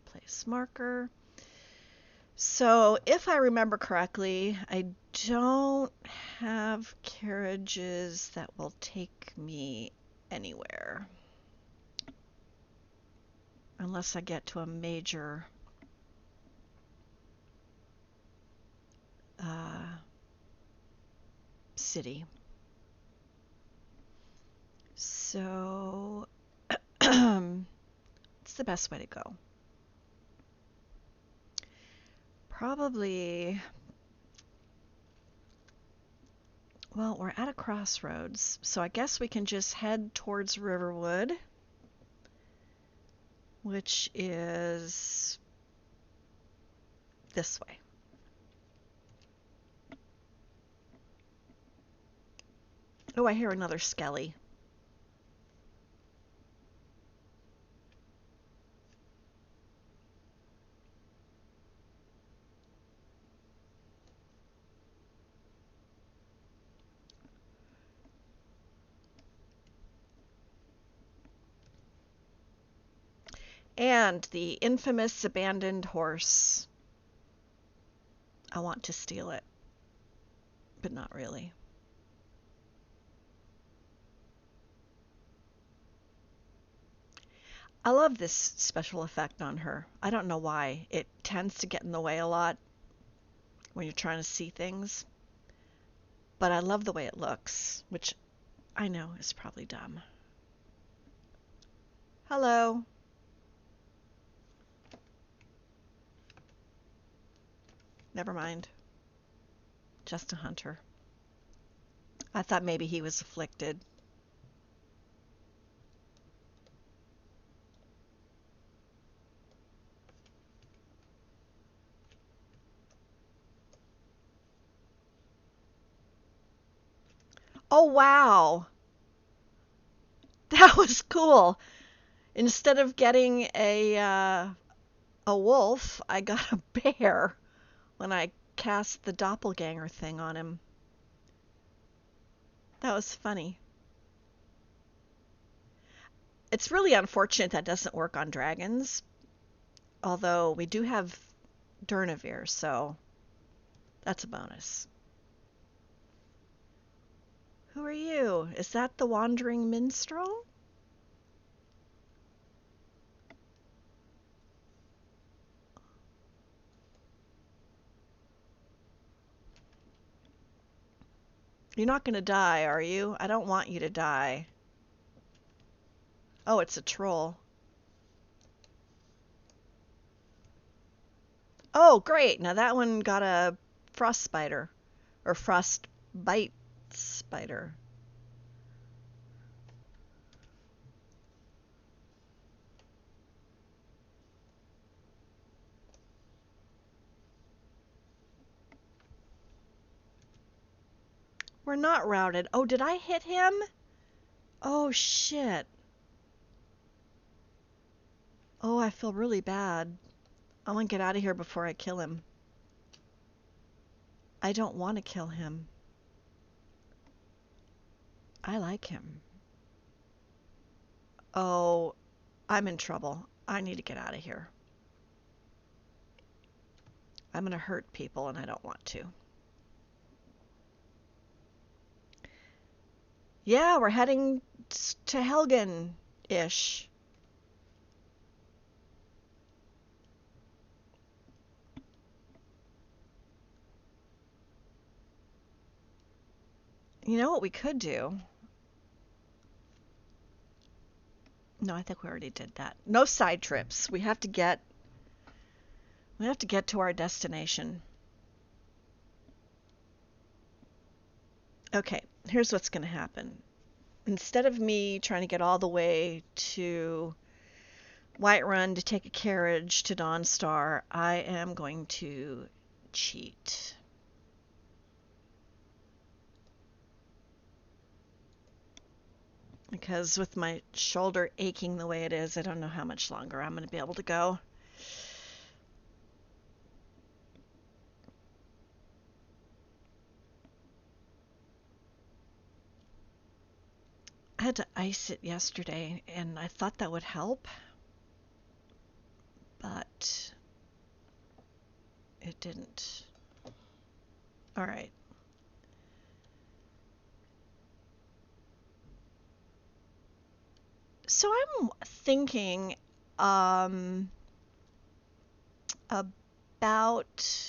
Place marker. So, if I remember correctly, I don't have carriages that will take me anywhere. unless I get to a major city. So it's the best way to go. Probably, well, we're at a crossroads, so I guess we can just head towards Riverwood, which is this way. Oh, I hear another skelly. And the infamous abandoned horse. I want to steal it, but not really. I love this special effect on her. I don't know why. It tends to get in the way a lot when you're trying to see things. But I love the way it looks, which I know is probably dumb. Hello. Never mind. Just a hunter. I thought maybe he was afflicted. Oh, wow. That was cool. Instead of getting a wolf, I got a bear when I cast the doppelganger thing on him. That was funny. It's really unfortunate that doesn't work on dragons, although we do have Durnavir, so that's a bonus. Who are you? Is that the wandering minstrel? You're not going to die, are you? I don't want you to die. Oh, it's a troll. Oh, great. Now that one got a frost spider. Or frostbite spider. We're not routed. Oh, did I hit him? Oh, shit. Oh, I feel really bad. I want to get out of here before I kill him. I don't want to kill him. I like him. Oh, I'm in trouble. I need to get out of here. I'm going to hurt people and I don't want to. Yeah, we're heading to Helgen-ish. You know what we could do? No, I think we already did that. No side trips. We have to get to our destination. Okay, here's what's going to happen. Instead of me trying to get all the way to Whiterun to take a carriage to Dawnstar, I am going to cheat. Because with my shoulder aching the way it is, I don't know how much longer I'm going to be able to go. I had to ice it yesterday, and I thought that would help, but it didn't. All right. So I'm thinking about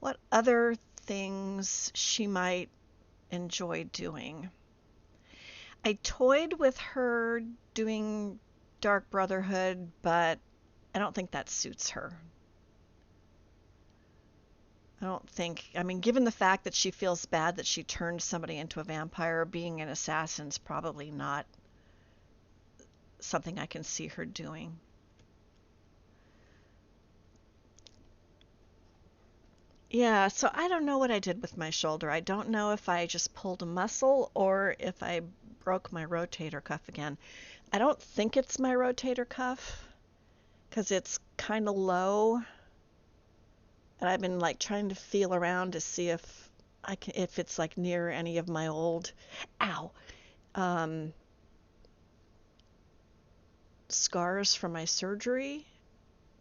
what other things she might enjoy doing. I toyed with her doing Dark Brotherhood, but I don't think that suits her. I don't think, I mean, given the fact that she feels bad that she turned somebody into a vampire, being an assassin's probably not something I can see her doing. Yeah, so I don't know what I did with my shoulder. I don't know if I just pulled a muscle or if I broke my rotator cuff again. I don't think it's my rotator cuff because it's kind of low. And I've been like trying to feel around to see if if it's like near any of my old, ow, um, scars from my surgery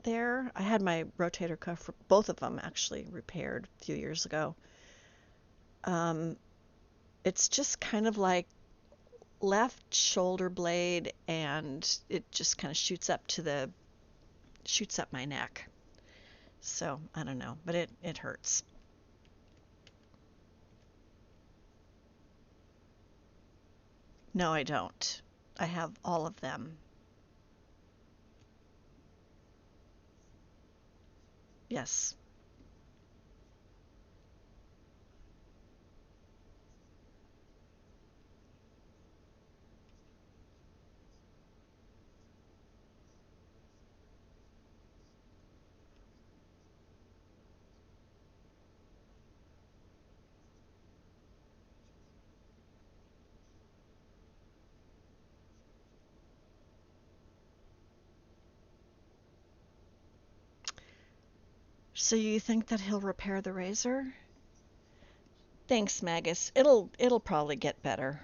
there. I had my rotator cuff, both of them actually, repaired a few years ago. Um, it's just kind of like left shoulder blade, and it just kind of shoots up my neck. So I don't know, but it hurts. No, I don't. I have all of them. Yes. So you think that he'll repair the razor? Thanks, Magus. It'll probably get better.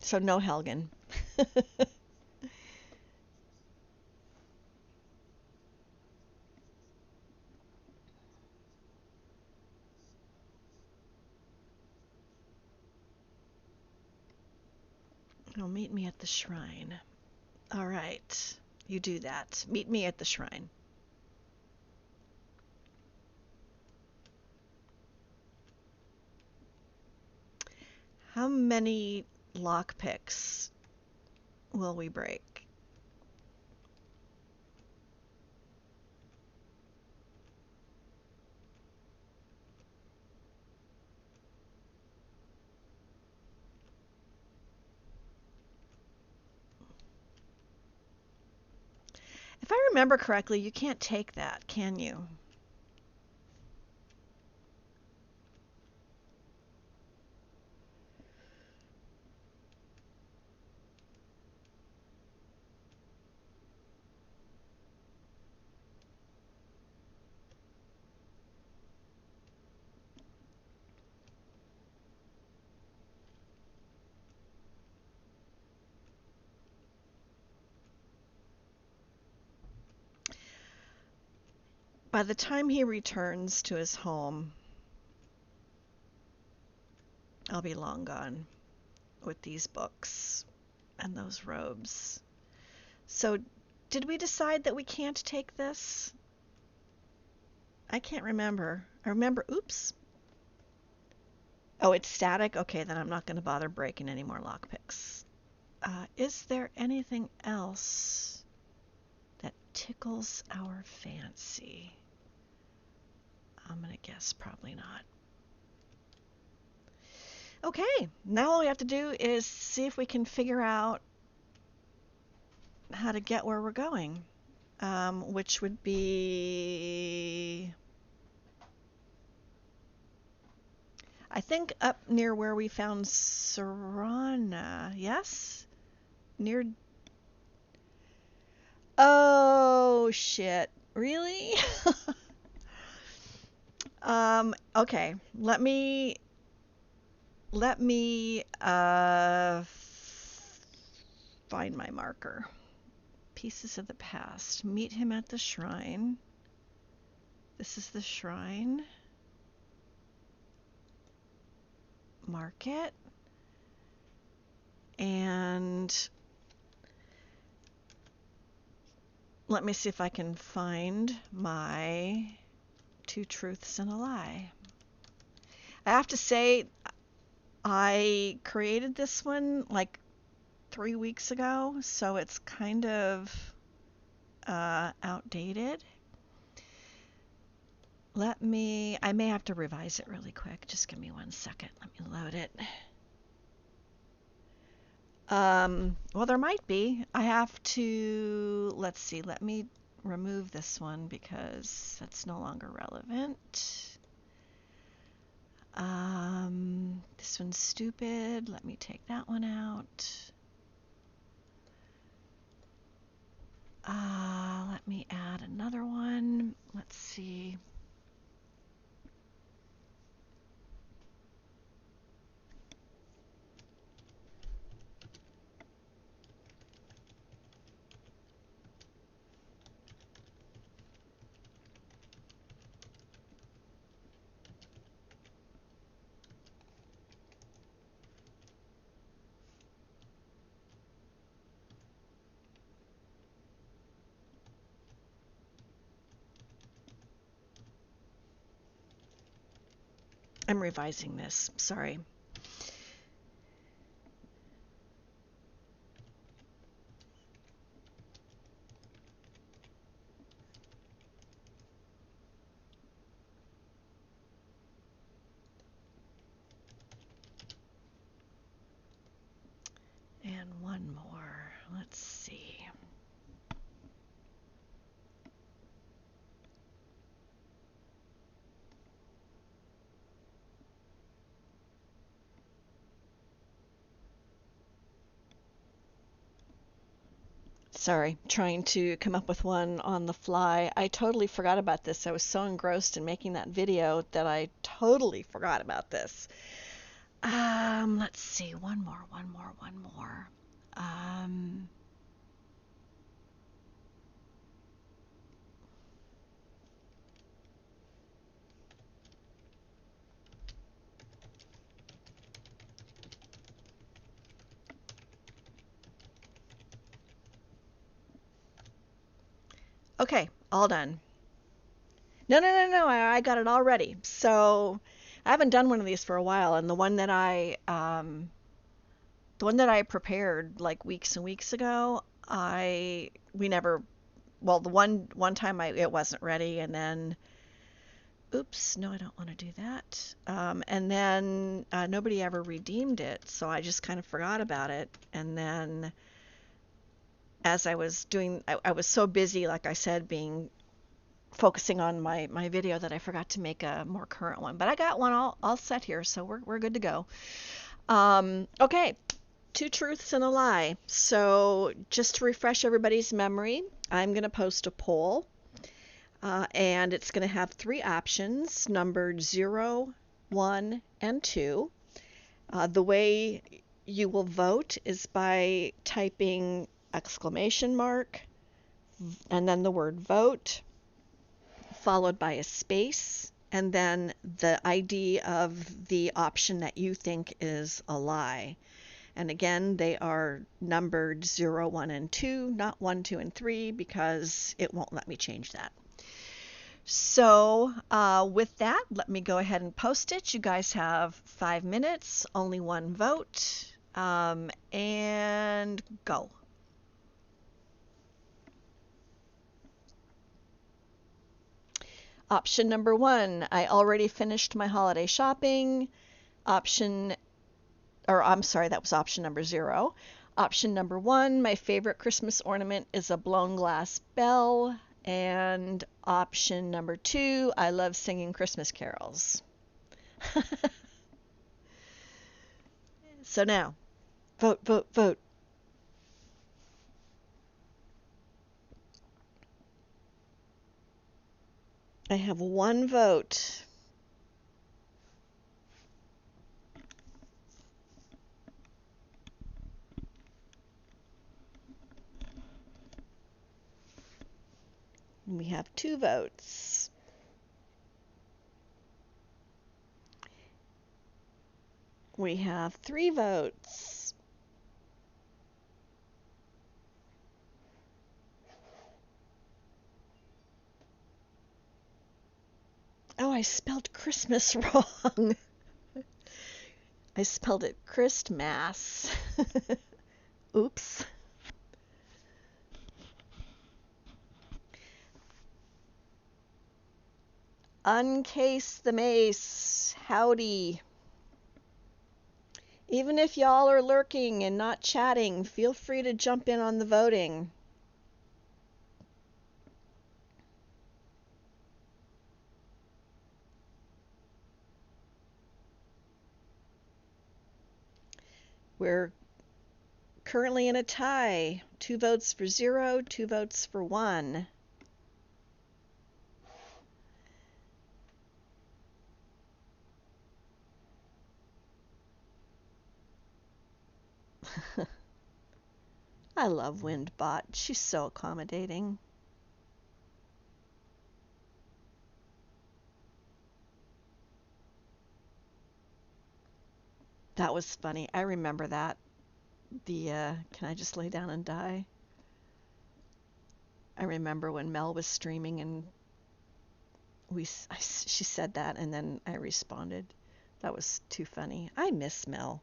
So no Helgen. Oh, meet me at the shrine. All right. You do that. Meet me at the shrine. How many lockpicks will we break? If I remember correctly, you can't take that, can you? By the time he returns to his home, I'll be long gone with these books and those robes. So, did we decide that we can't take this? I can't remember. I remember, oops. Oh, it's static? Okay, then I'm not going to bother breaking any more lockpicks. Is there anything else that tickles our fancy? I'm going to guess probably not. Okay, now all we have to do is see if we can figure out how to get where we're going, which would be, I think, up near where we found Serana. Yes? Near. Oh, shit. Really? Okay. Let me find my marker. Pieces of the past. Meet him at the shrine. This is the shrine. Mark it. And let me see if I can find my two truths and a lie. I have to say, I created this one like 3 weeks ago, so it's kind of outdated. I may have to revise it really quick. Just give me 1 second. Let me load it. Well, there might be. I have to, let's see, let me remove this one because that's no longer relevant. This one's stupid. Let me take that one out. Let me add another one. Let's see. I'm revising this. Sorry. And one more. Let's see. Sorry, trying to come up with one on the fly. I totally forgot about this. I was so engrossed in making that video that I totally forgot about this. Let's see. One more. Okay, all done. No. I got it all ready. So I haven't done one of these for a while, and the one that I prepared like weeks and weeks ago, we never. Well, the one time it wasn't ready, and then, oops, no, I don't want to do that. And then nobody ever redeemed it, so I just kind of forgot about it. And then as I was doing, I was so busy, like I said, focusing on my video that I forgot to make a more current one. But I got one all set here, so we're good to go. Okay, two truths and a lie. So just to refresh everybody's memory, I'm going to post a poll, and it's going to have 3 options, numbered 0, 1, and 2. The way you will vote is by typing exclamation mark and then the word vote, followed by a space, and then the ID of the option that you think is a lie. And again, they are numbered 0, 1, and 2, not 1, 2, and 3, because it won't let me change that. So with that, let me go ahead and post it. You guys have 5 minutes, only 1 vote, and go. Option number 1, I already finished my holiday shopping. I'm sorry, that was option number 0. Option number 1, my favorite Christmas ornament is a blown glass bell. And option number 2, I love singing Christmas carols. So now, vote, vote, vote. I have 1 vote. We have 2 votes. We have 3 votes. Oh, I spelled Christmas wrong. I spelled it Christmas. Oops. Uncase the mace. Howdy. Even if y'all are lurking and not chatting, feel free to jump in on the voting. We're currently in a tie. 2 votes for 0, 2 votes for 1. I love Wynd Bot. She's so accommodating. That was funny. I remember that. Can I just lay down and die? I remember when Mel was streaming and she said that, and then I responded. That was too funny. I miss Mel.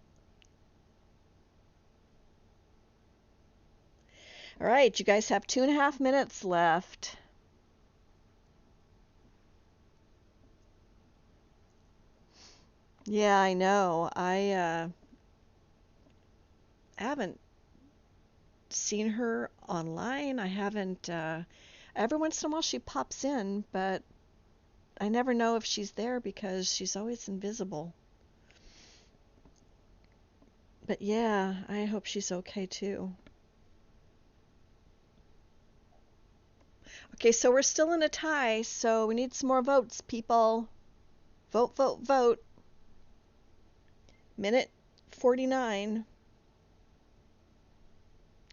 All right, you guys have 2.5 minutes left. Yeah, I know. I haven't seen her online. I haven't. Every once in a while she pops in, but I never know if she's there because she's always invisible. But yeah, I hope she's okay too. Okay, so we're still in a tie, so we need some more votes, people. Vote, vote, vote. Minute 49.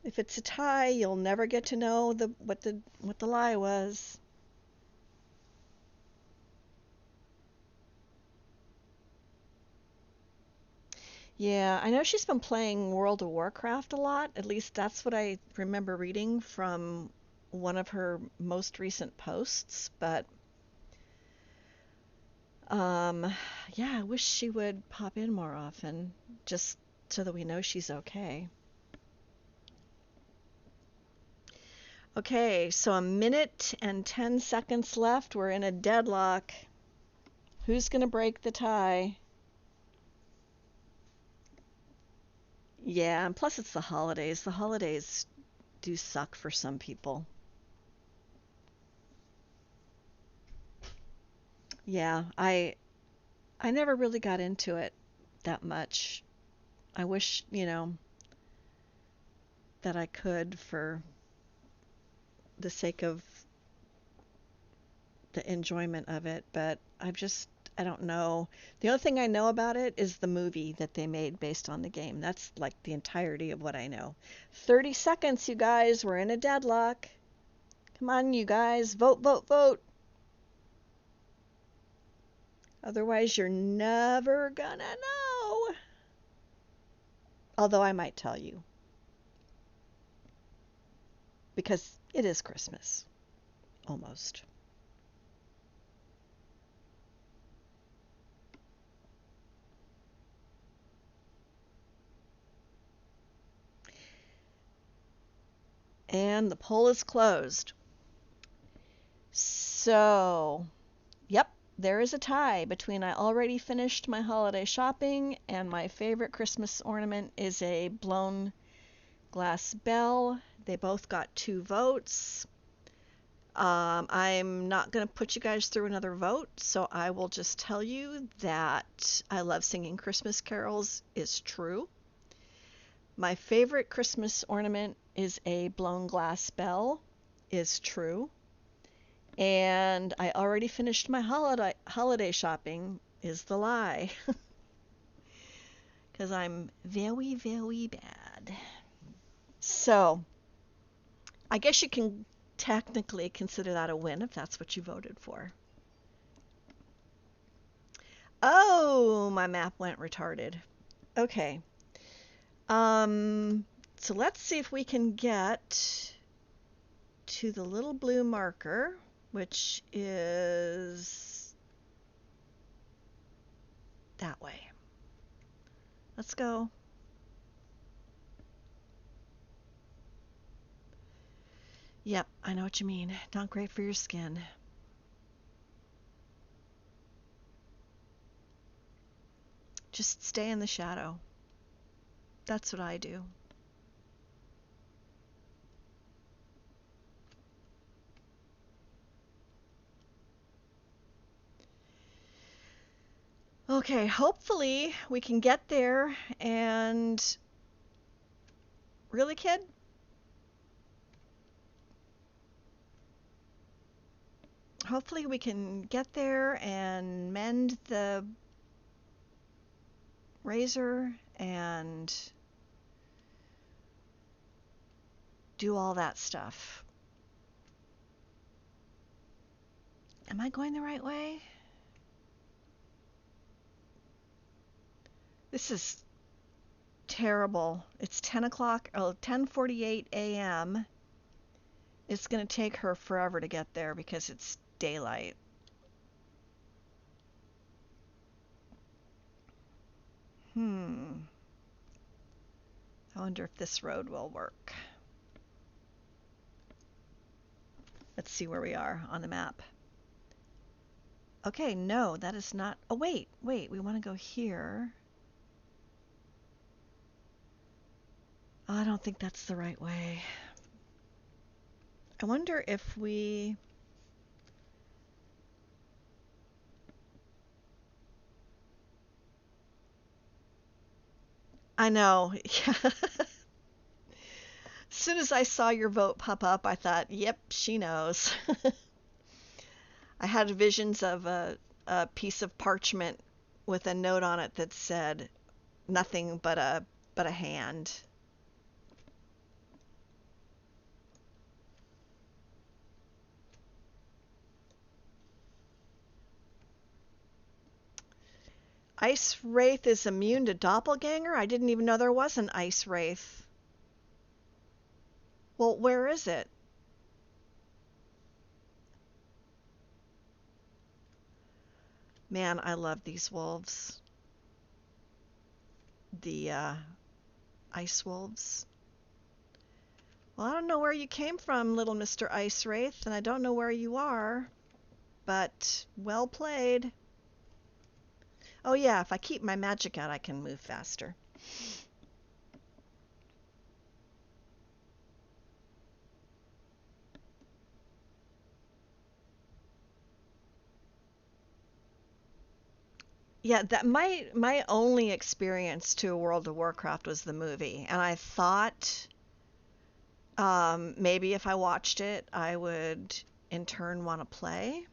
If it's a tie, you'll never get to know what the lie was. Yeah, I know she's been playing World of Warcraft a lot. At least that's what I remember reading from one of her most recent posts. But yeah, I wish she would pop in more often, just so that we know she's okay. Okay, so a minute and 10 seconds left. We're in a deadlock. Who's gonna break the tie? Yeah, and plus it's the holidays. The holidays do suck for some people. Yeah, I never really got into it that much. I wish, that I could for the sake of the enjoyment of it, but I don't know. The only thing I know about it is the movie that they made based on the game. That's like the entirety of what I know. 30 seconds, you guys. We're in a deadlock. Come on, you guys. Vote, vote, vote. Otherwise, you're never gonna know. Although I might tell you. Because it is Christmas. Almost. And the poll is closed. So, yep, there is a tie between I already finished my holiday shopping and my favorite Christmas ornament is a blown glass bell. They both got 2 votes. I'm not going to put you guys through another vote, so I will just tell you that I love singing Christmas carols is true. My favorite Christmas ornament is a blown glass bell is true. And I already finished my holiday shopping is the lie. Because I'm very, very bad. So, I guess you can technically consider that a win if that's what you voted for. Oh, my map went retarded. Okay. So let's see if we can get to the little blue marker, which is that way. Let's go. Yep, I know what you mean. Not great for your skin. Just stay in the shadow. That's what I do. Okay, hopefully we can get there and... Really, kid? Hopefully we can get there and mend the razor and do all that stuff. Am I going the right way? This is terrible. It's 10 o'clock, 10:48 a.m. It's going to take her forever to get there because it's daylight. I wonder if this road will work. Let's see where we are on the map. Okay, no, that is not... Oh, wait, we want to go here. Oh, I don't think that's the right way. I wonder if we... I know. As soon as I saw your vote pop up, I thought, yep, she knows. I had visions of a piece of parchment with a note on it that said nothing but a hand. Ice Wraith is immune to Doppelganger? I didn't even know there was an Ice Wraith. Well, where is it? Man, I love these wolves. The ice wolves. Well, I don't know where you came from, little Mr. Ice Wraith, and I don't know where you are, but well played. Oh yeah, if I keep my magic out, I can move faster. Yeah, that my only experience to World of Warcraft was the movie, and I thought maybe if I watched it, I would in turn want to play.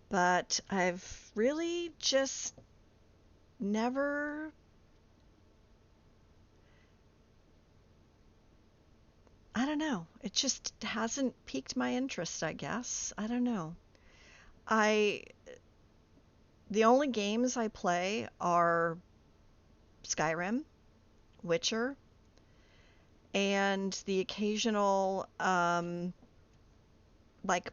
But I've really just never... I don't know. It just hasn't piqued my interest, I guess. I don't know. I The only games I play are Skyrim, Witcher, and the occasional like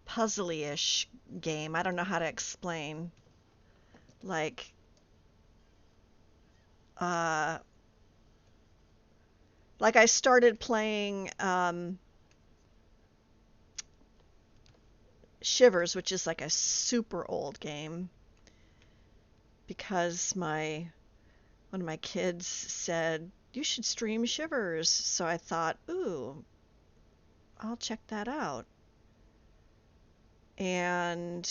puzzly-ish game. I don't know how to explain. Like uh I started playing Shivers, which is like a super old game, because one of my kids said you should stream Shivers. So I thought, ooh, I'll check that out. And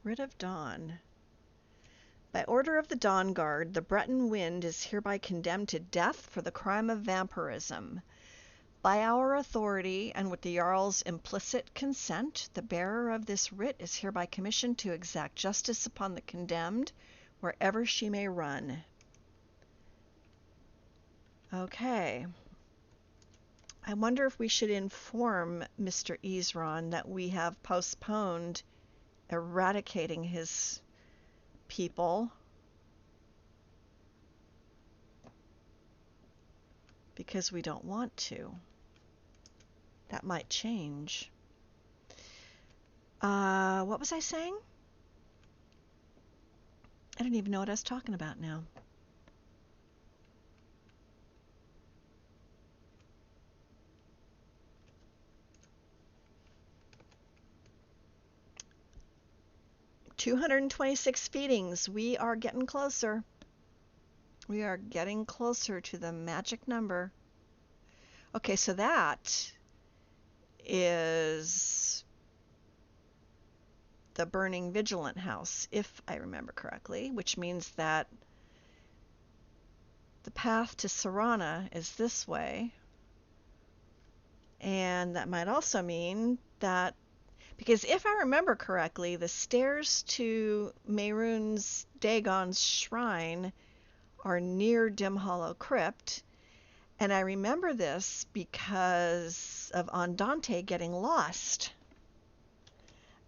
Writ of Dawn. By order of the Dawn Guard, the Breton Wynd is hereby condemned to death for the crime of vampirism. By our authority, and with the Jarl's implicit consent, the bearer of this writ is hereby commissioned to exact justice upon the condemned, wherever she may run. Okay. I wonder if we should inform Mr. Ezron that we have postponed eradicating his people, because we don't want to. That might change. What was I saying? I don't even know what I was talking about now. $226 feedings. We are getting closer. We are getting closer to the magic number. Okay, so that is the burning vigilant house, if I remember correctly, which means that the path to Sarana is this way. And that might also mean that, because if I remember correctly, the stairs to Mehrunes Dagon's shrine are near Dim Hollow Crypt. And I remember this because of Andante getting lost.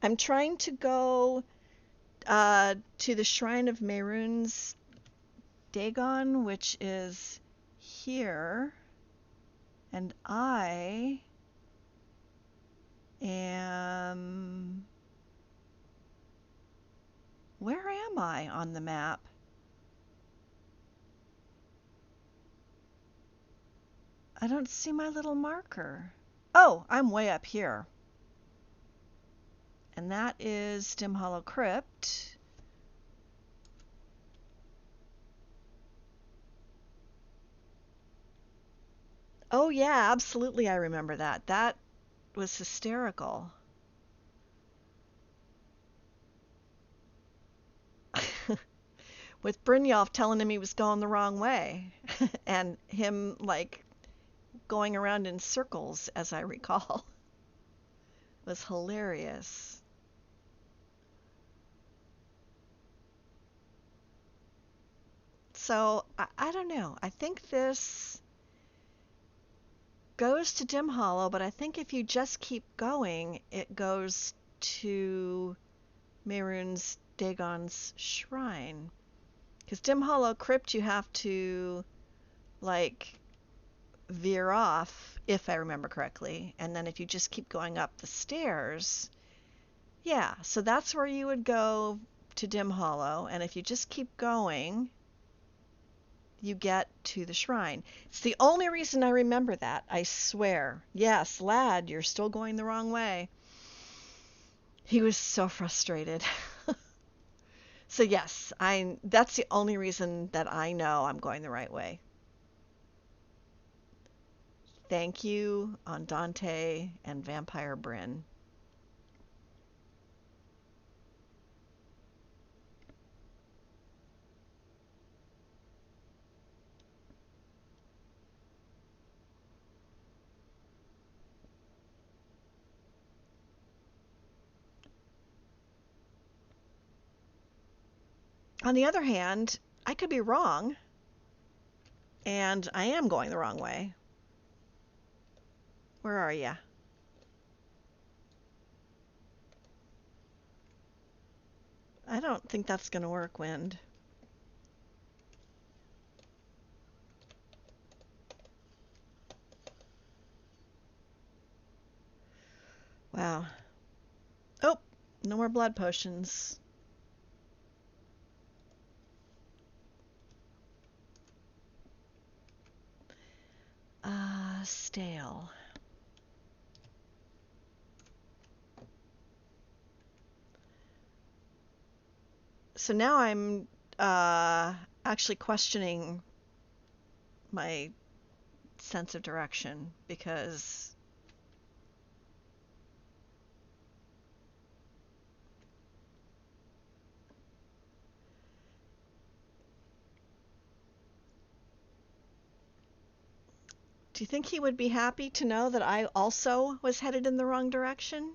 I'm trying to go to the shrine of Mehrunes Dagon, which is here. And I am... Where am I on the map? I don't see my little marker. Oh, I'm way up here. And that is Dim Hollow Crypt. Oh yeah, absolutely I remember that. That was hysterical. With Brynjolf telling him he was going the wrong way. And him, like, going around in circles, as I recall. It was hilarious. So, I don't know. I think this goes to Dim Hollow, but I think if you just keep going, it goes to Mehrunes Dagon's shrine. Because Dim Hollow Crypt, you have to, like, veer off, if I remember correctly. And then if you just keep going up the stairs, yeah, so that's where you would go to Dim Hollow. And if you just keep going, you get to the shrine. It's the only reason I remember that, I swear. Yes, lad, you're still going the wrong way. He was so frustrated. So yes, that's the only reason that I know I'm going the right way. Thank you, Andante and Vampire Bryn. On the other hand, I could be wrong, and I am going the wrong way. Where are ya? I don't think that's going to work, Wynd. Wow. Oh, no more blood potions. Stale. So now I'm actually questioning my sense of direction, because do you think he would be happy to know that I also was headed in the wrong direction?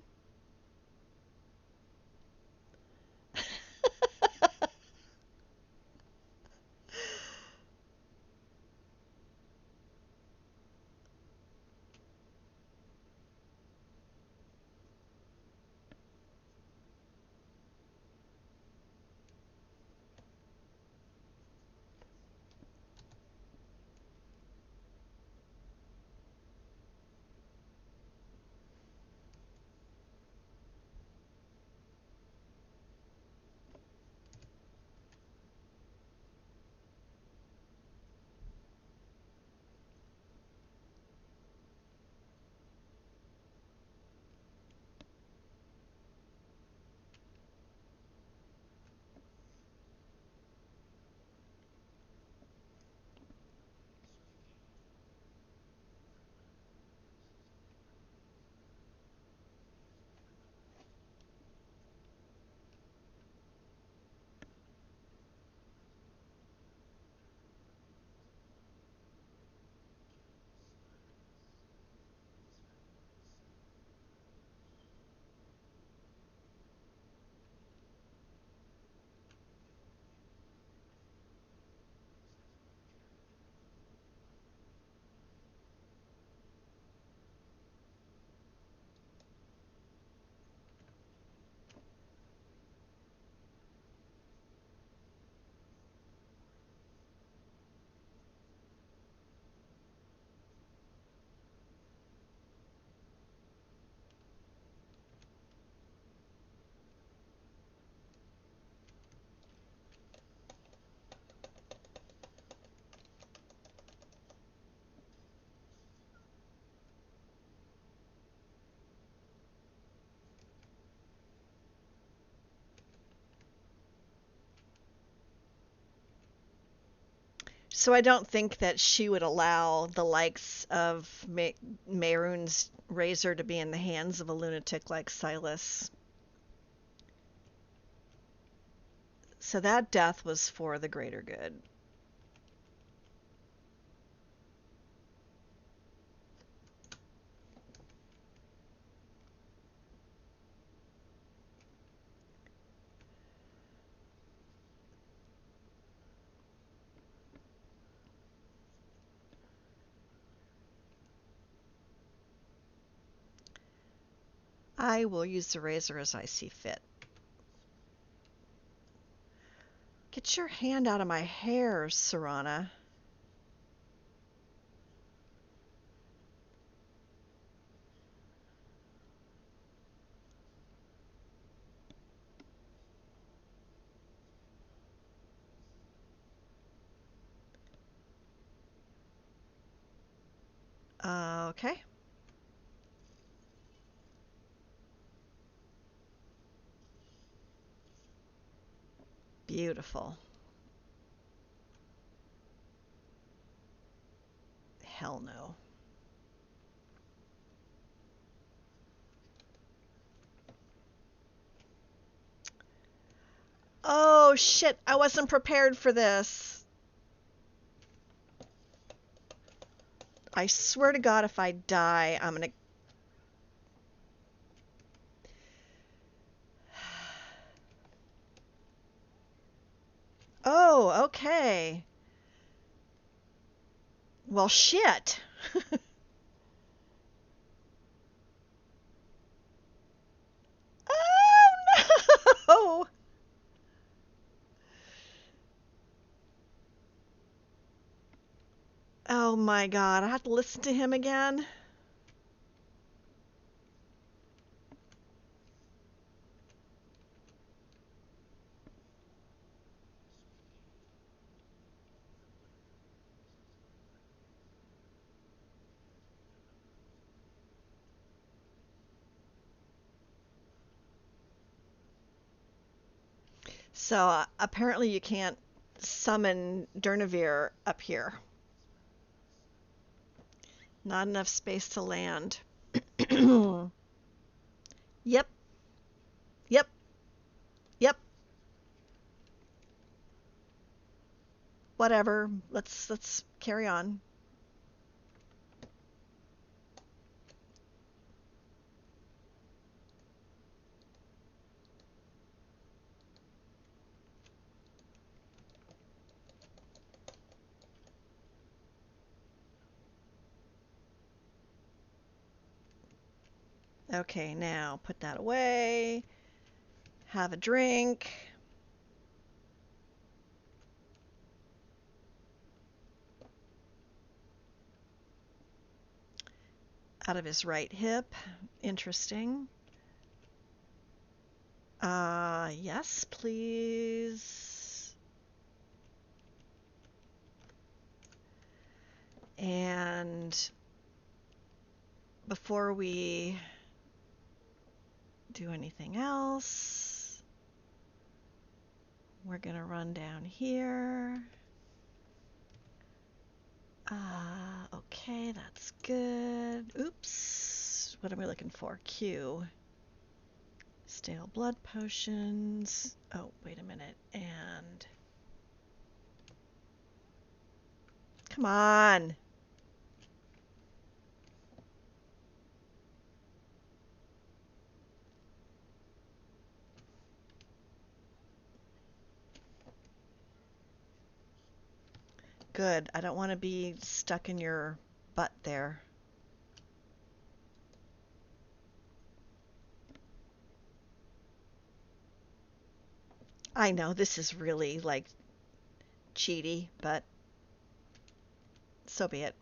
So I don't think that she would allow the likes of Mehrunes razor to be in the hands of a lunatic like Silas. So that death was for the greater good. I will use the razor as I see fit. Get your hand out of my hair, Serana. Okay. Beautiful. Hell no. Oh shit, I wasn't prepared for this. I swear to God, if I die, I'm gonna... Oh, okay. Well, shit. Oh, no! Oh my God, I have to listen to him again? So, apparently you can't summon Durnavir up here. Not enough space to land. Yep, yep, yep. Whatever. Let's carry on. Okay, now put that away. Have a drink. Out of his right hip. Interesting. Yes, please. And before we do anything else, we're going to run down here. Okay, that's good. Oops. What are we looking for? Q. Stale blood potions. Oh, wait a minute. And... come on. Good. I don't want to be stuck in your butt there. I know this is really like cheaty, but so be it.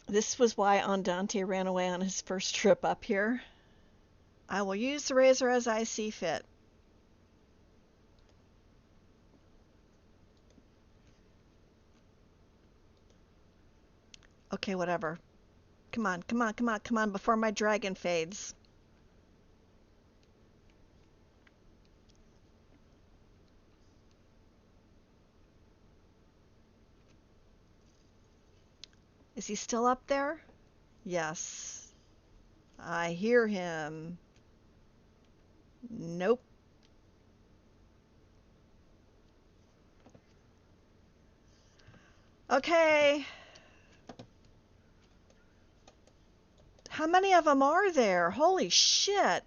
This was why Andante ran away on his first trip up here. I will use the razor as I see fit. Okay, whatever. Come on, come on, come on, come on, before my dragon fades. Is he still up there? Yes. I hear him. Nope. Okay. How many of them are there? Holy shit.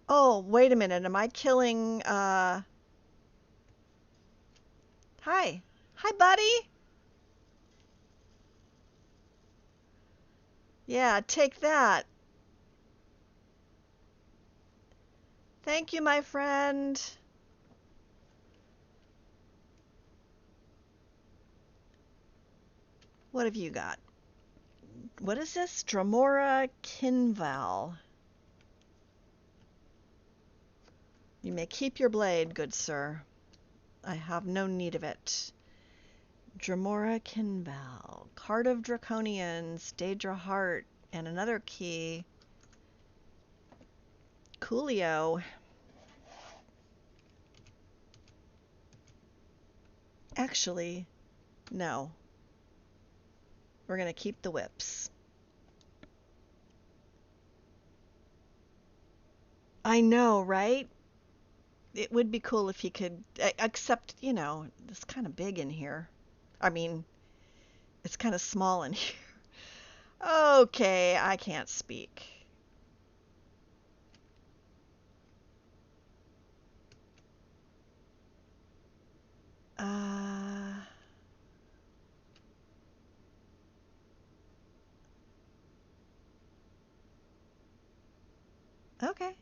Oh, wait a minute. Am I killing, Hi. Hi, buddy. Yeah, take that. Thank you, my friend. What have you got? What is this? Dramora Kinval. You may keep your blade, good sir. I have no need of it. Dramora Kinval. Card of Draconians. Daedra Heart. And another key. Coolio. Actually, no. We're going to keep the whips. I know, right? It would be cool if you could, except, you know, it's kind of big in here. I mean, it's kind of small in here. Okay, I can't speak. Uh, okay.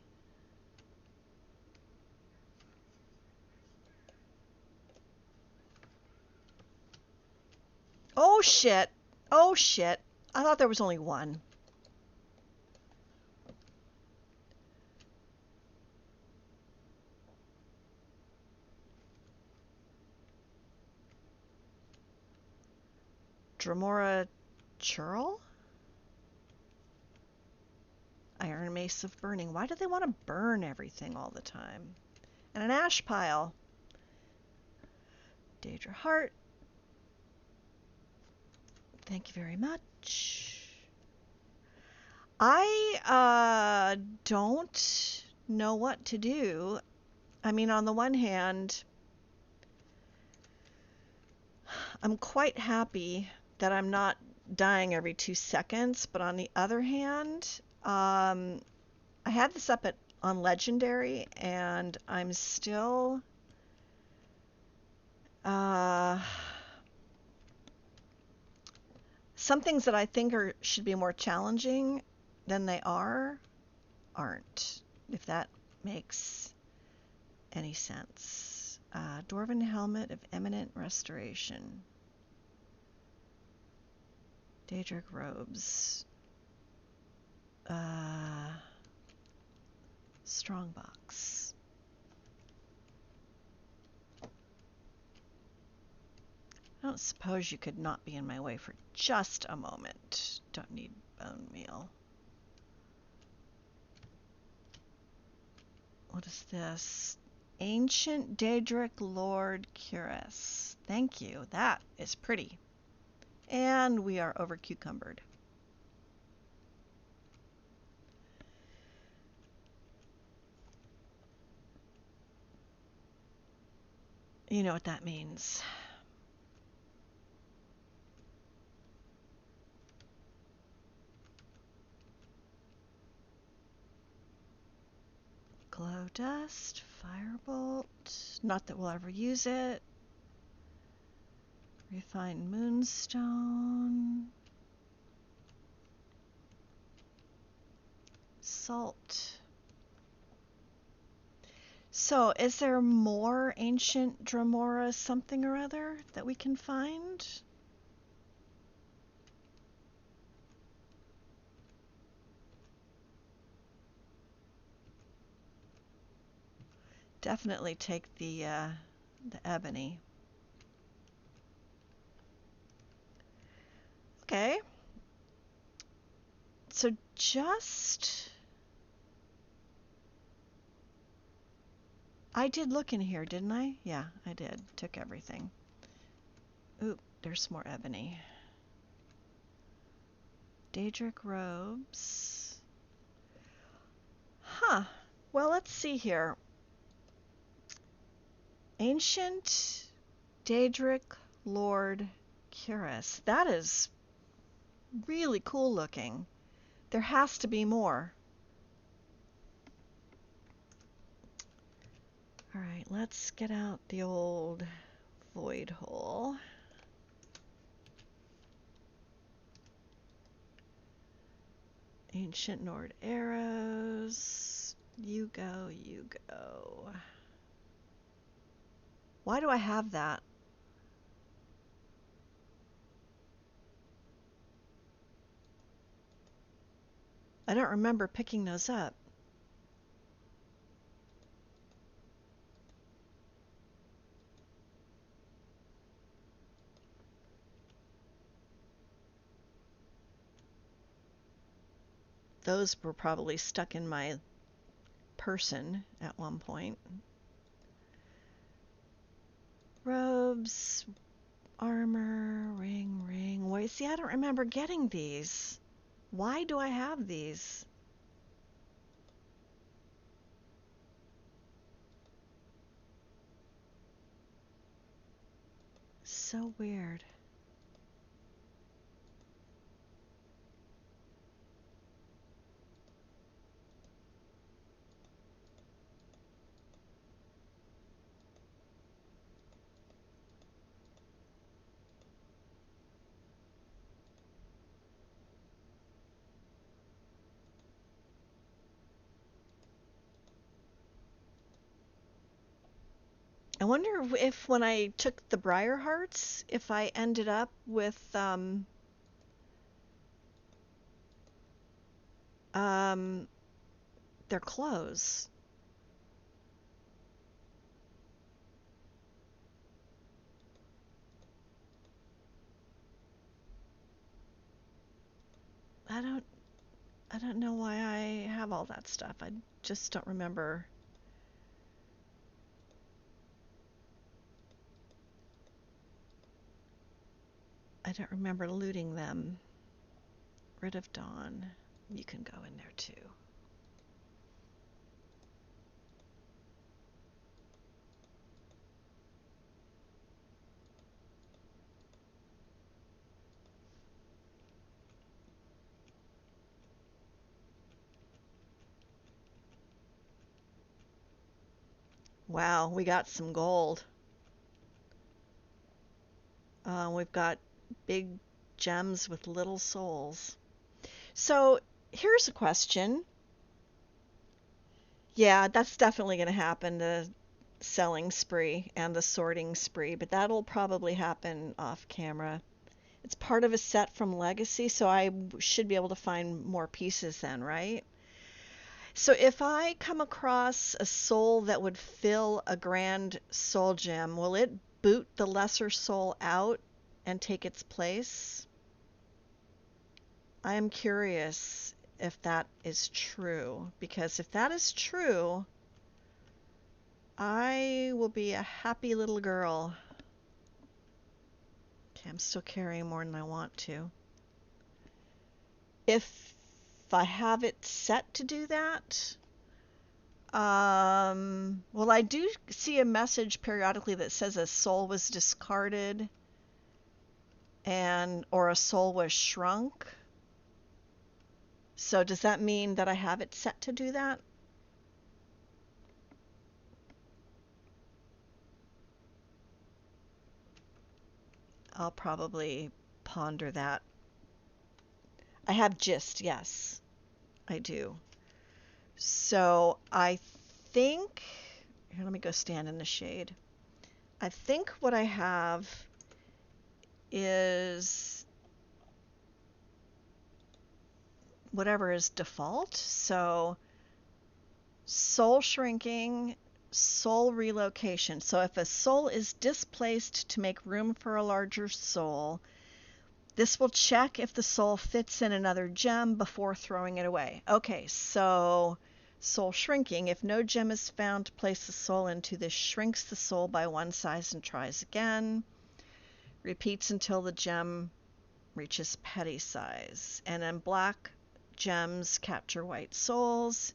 Oh shit. Oh shit. I thought there was only one. Dramora Churl? Iron Mace of Burning. Why do they want to burn everything all the time? And an ash pile. Daedra Heart. Thank you very much. I don't know what to do. I mean, on the one hand, I'm quite happy that I'm not dying every 2 seconds, but on the other hand, I had this up on Legendary, and I'm still some things that I think should be more challenging than they aren't, if that makes any sense. Dwarven Helmet of Eminent Restoration. Daedric Robes. Strongbox. I don't suppose you could not be in my way for just a moment. Don't need bone meal. What is this? Ancient Daedric Lord Cuirass. Thank you. That is pretty. And we are over cucumbered. You know what that means. Glow Dust, Firebolt. Not that we'll ever use it. Refined Moonstone. Salt. So, is there more ancient Dramora something or other that we can find? Definitely take the ebony. Okay. So just... I did look in here, didn't I? Yeah, I did. Took everything. Ooh, there's more ebony. Daedric robes. Huh. Well, let's see here. Ancient Daedric Lord Cuirass. That is really cool looking. There has to be more. Alright, let's get out the old void hole. Ancient Nord arrows. You go, you go. Why do I have that? I don't remember picking those up. Those were probably stuck in my person at one point. Robes, armor, ring. Wait, see, I don't remember getting these. Why do I have these? So weird. I wonder if when I took the Briar Hearts, if I ended up with their clothes. I don't I don't know why I have all that stuff. I just don't remember. I don't remember looting them. Rid of Dawn. You can go in there too. Wow, we got some gold. We've got big gems with little souls. So here's a question. Yeah, that's definitely going to happen, the selling spree and the sorting spree, but that'll probably happen off camera. It's part of a set from Legacy, so I should be able to find more pieces then, right? So if I come across a soul that would fill a grand soul gem, will it boot the lesser soul out and take its place? I am curious if that is true, because if that is true, I will be a happy little girl. Okay, I'm still carrying more than I want to. If I have it set to do that, well, I do see a message periodically that says a soul was discarded and or a soul was shrunk. So does that mean that I have it set to do that? I'll probably ponder that. I have gist, yes, I do. So I think, here, let me go stand in the shade. I think what I have is whatever is default. So soul shrinking, soul relocation. So if a soul is displaced to make room for a larger soul, This will check if the soul fits in another gem before throwing it away. Okay, so soul shrinking. If no gem is found to place the soul into, this shrinks the soul by one size and tries again. Repeats until the gem reaches petty size. And then black gems capture white souls.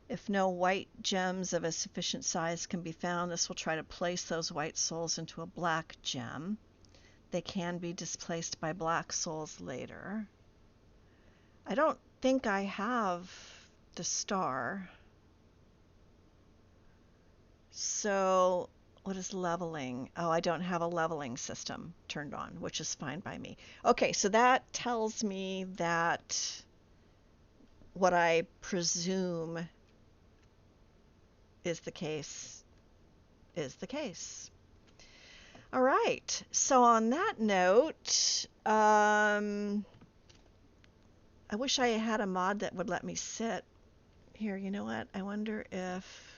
If no white gems of a sufficient size can be found, this will try to place those white souls into a black gem. They can be displaced by black souls later. I don't think I have the star. So what is leveling? Oh, I don't have a leveling system turned on, which is fine by me. Okay, so that tells me that what I presume is the case is the case. All right, so on that note, I wish I had a mod that would let me sit. Here, you know what? I wonder if...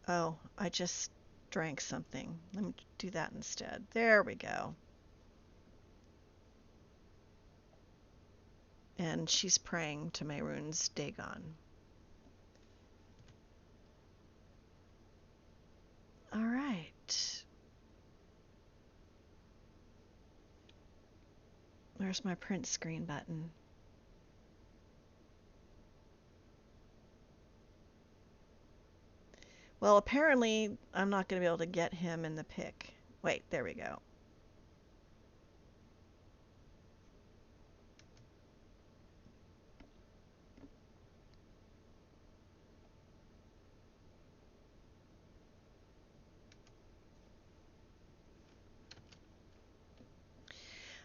Oh, I just drank something. Let me do that instead. There we go. And she's praying to Mehrunes Dagon. All right. Where's my print screen button? Well, apparently I'm not going to be able to get him in the pic. Wait, there we go.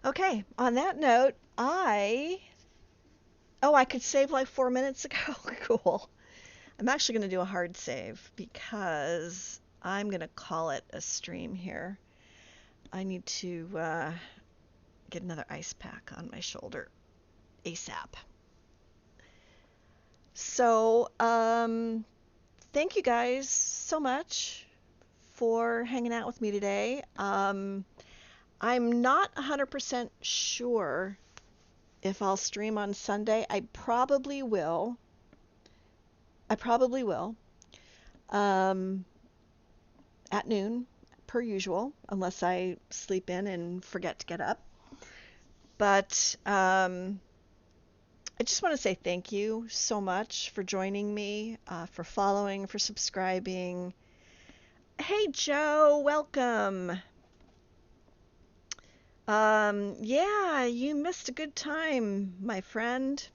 Okay, on that note, I could save like 4 minutes ago. Cool. I'm actually going to do a hard save because I'm going to call it a stream here. I need to get another ice pack on my shoulder ASAP. So, thank you guys so much for hanging out with me today. I'm not 100% sure if I'll stream on Sunday. I probably will. At noon, per usual, unless I sleep in and forget to get up. But I just want to say thank you so much for joining me, for following, for subscribing. Hey, Joe, welcome. Yeah, you missed a good time, my friend.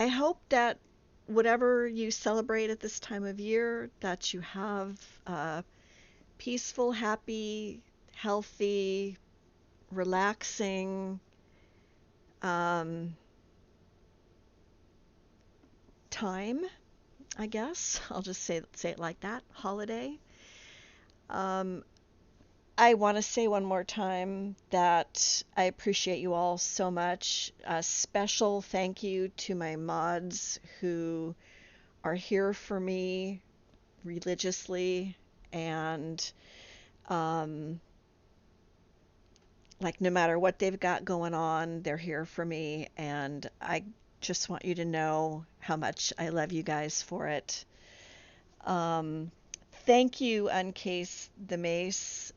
I hope that whatever you celebrate at this time of year, that you have peaceful, happy, healthy, relaxing time, I guess. I'll just say it like that, holiday. I want to say one more time that I appreciate you all so much. A special thank you to my mods who are here for me religiously and like no matter what they've got going on, they're here for me, and I just want you to know how much I love you guys for it. Thank you, Uncase the Mace.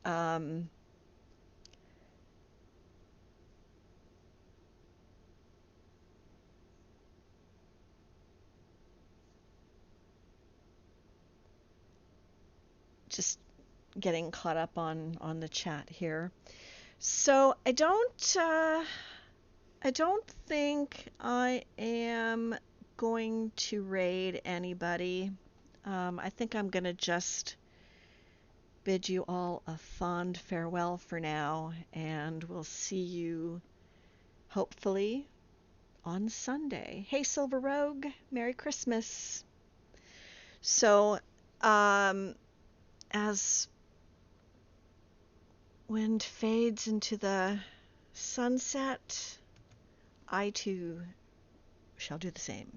Just getting caught up on the chat here. So I don't think I am going to raid anybody. I think I'm gonna just bid you all a fond farewell for now, and we'll see you hopefully on Sunday. Hey, Silver Rogue, Merry Christmas. So, as Wynd fades into the sunset, I too shall do the same.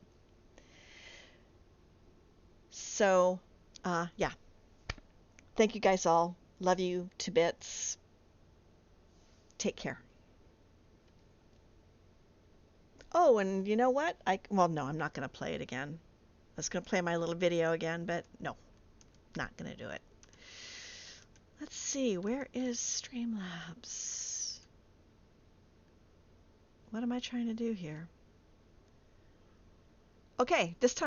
So, yeah. Thank you guys all. Love you to bits. Take care. Oh, and you know what? Well, no, I'm not going to play it again. I was going to play my little video again, but no, not going to do it. Let's see, where is Streamlabs? What am I trying to do here? Okay, this time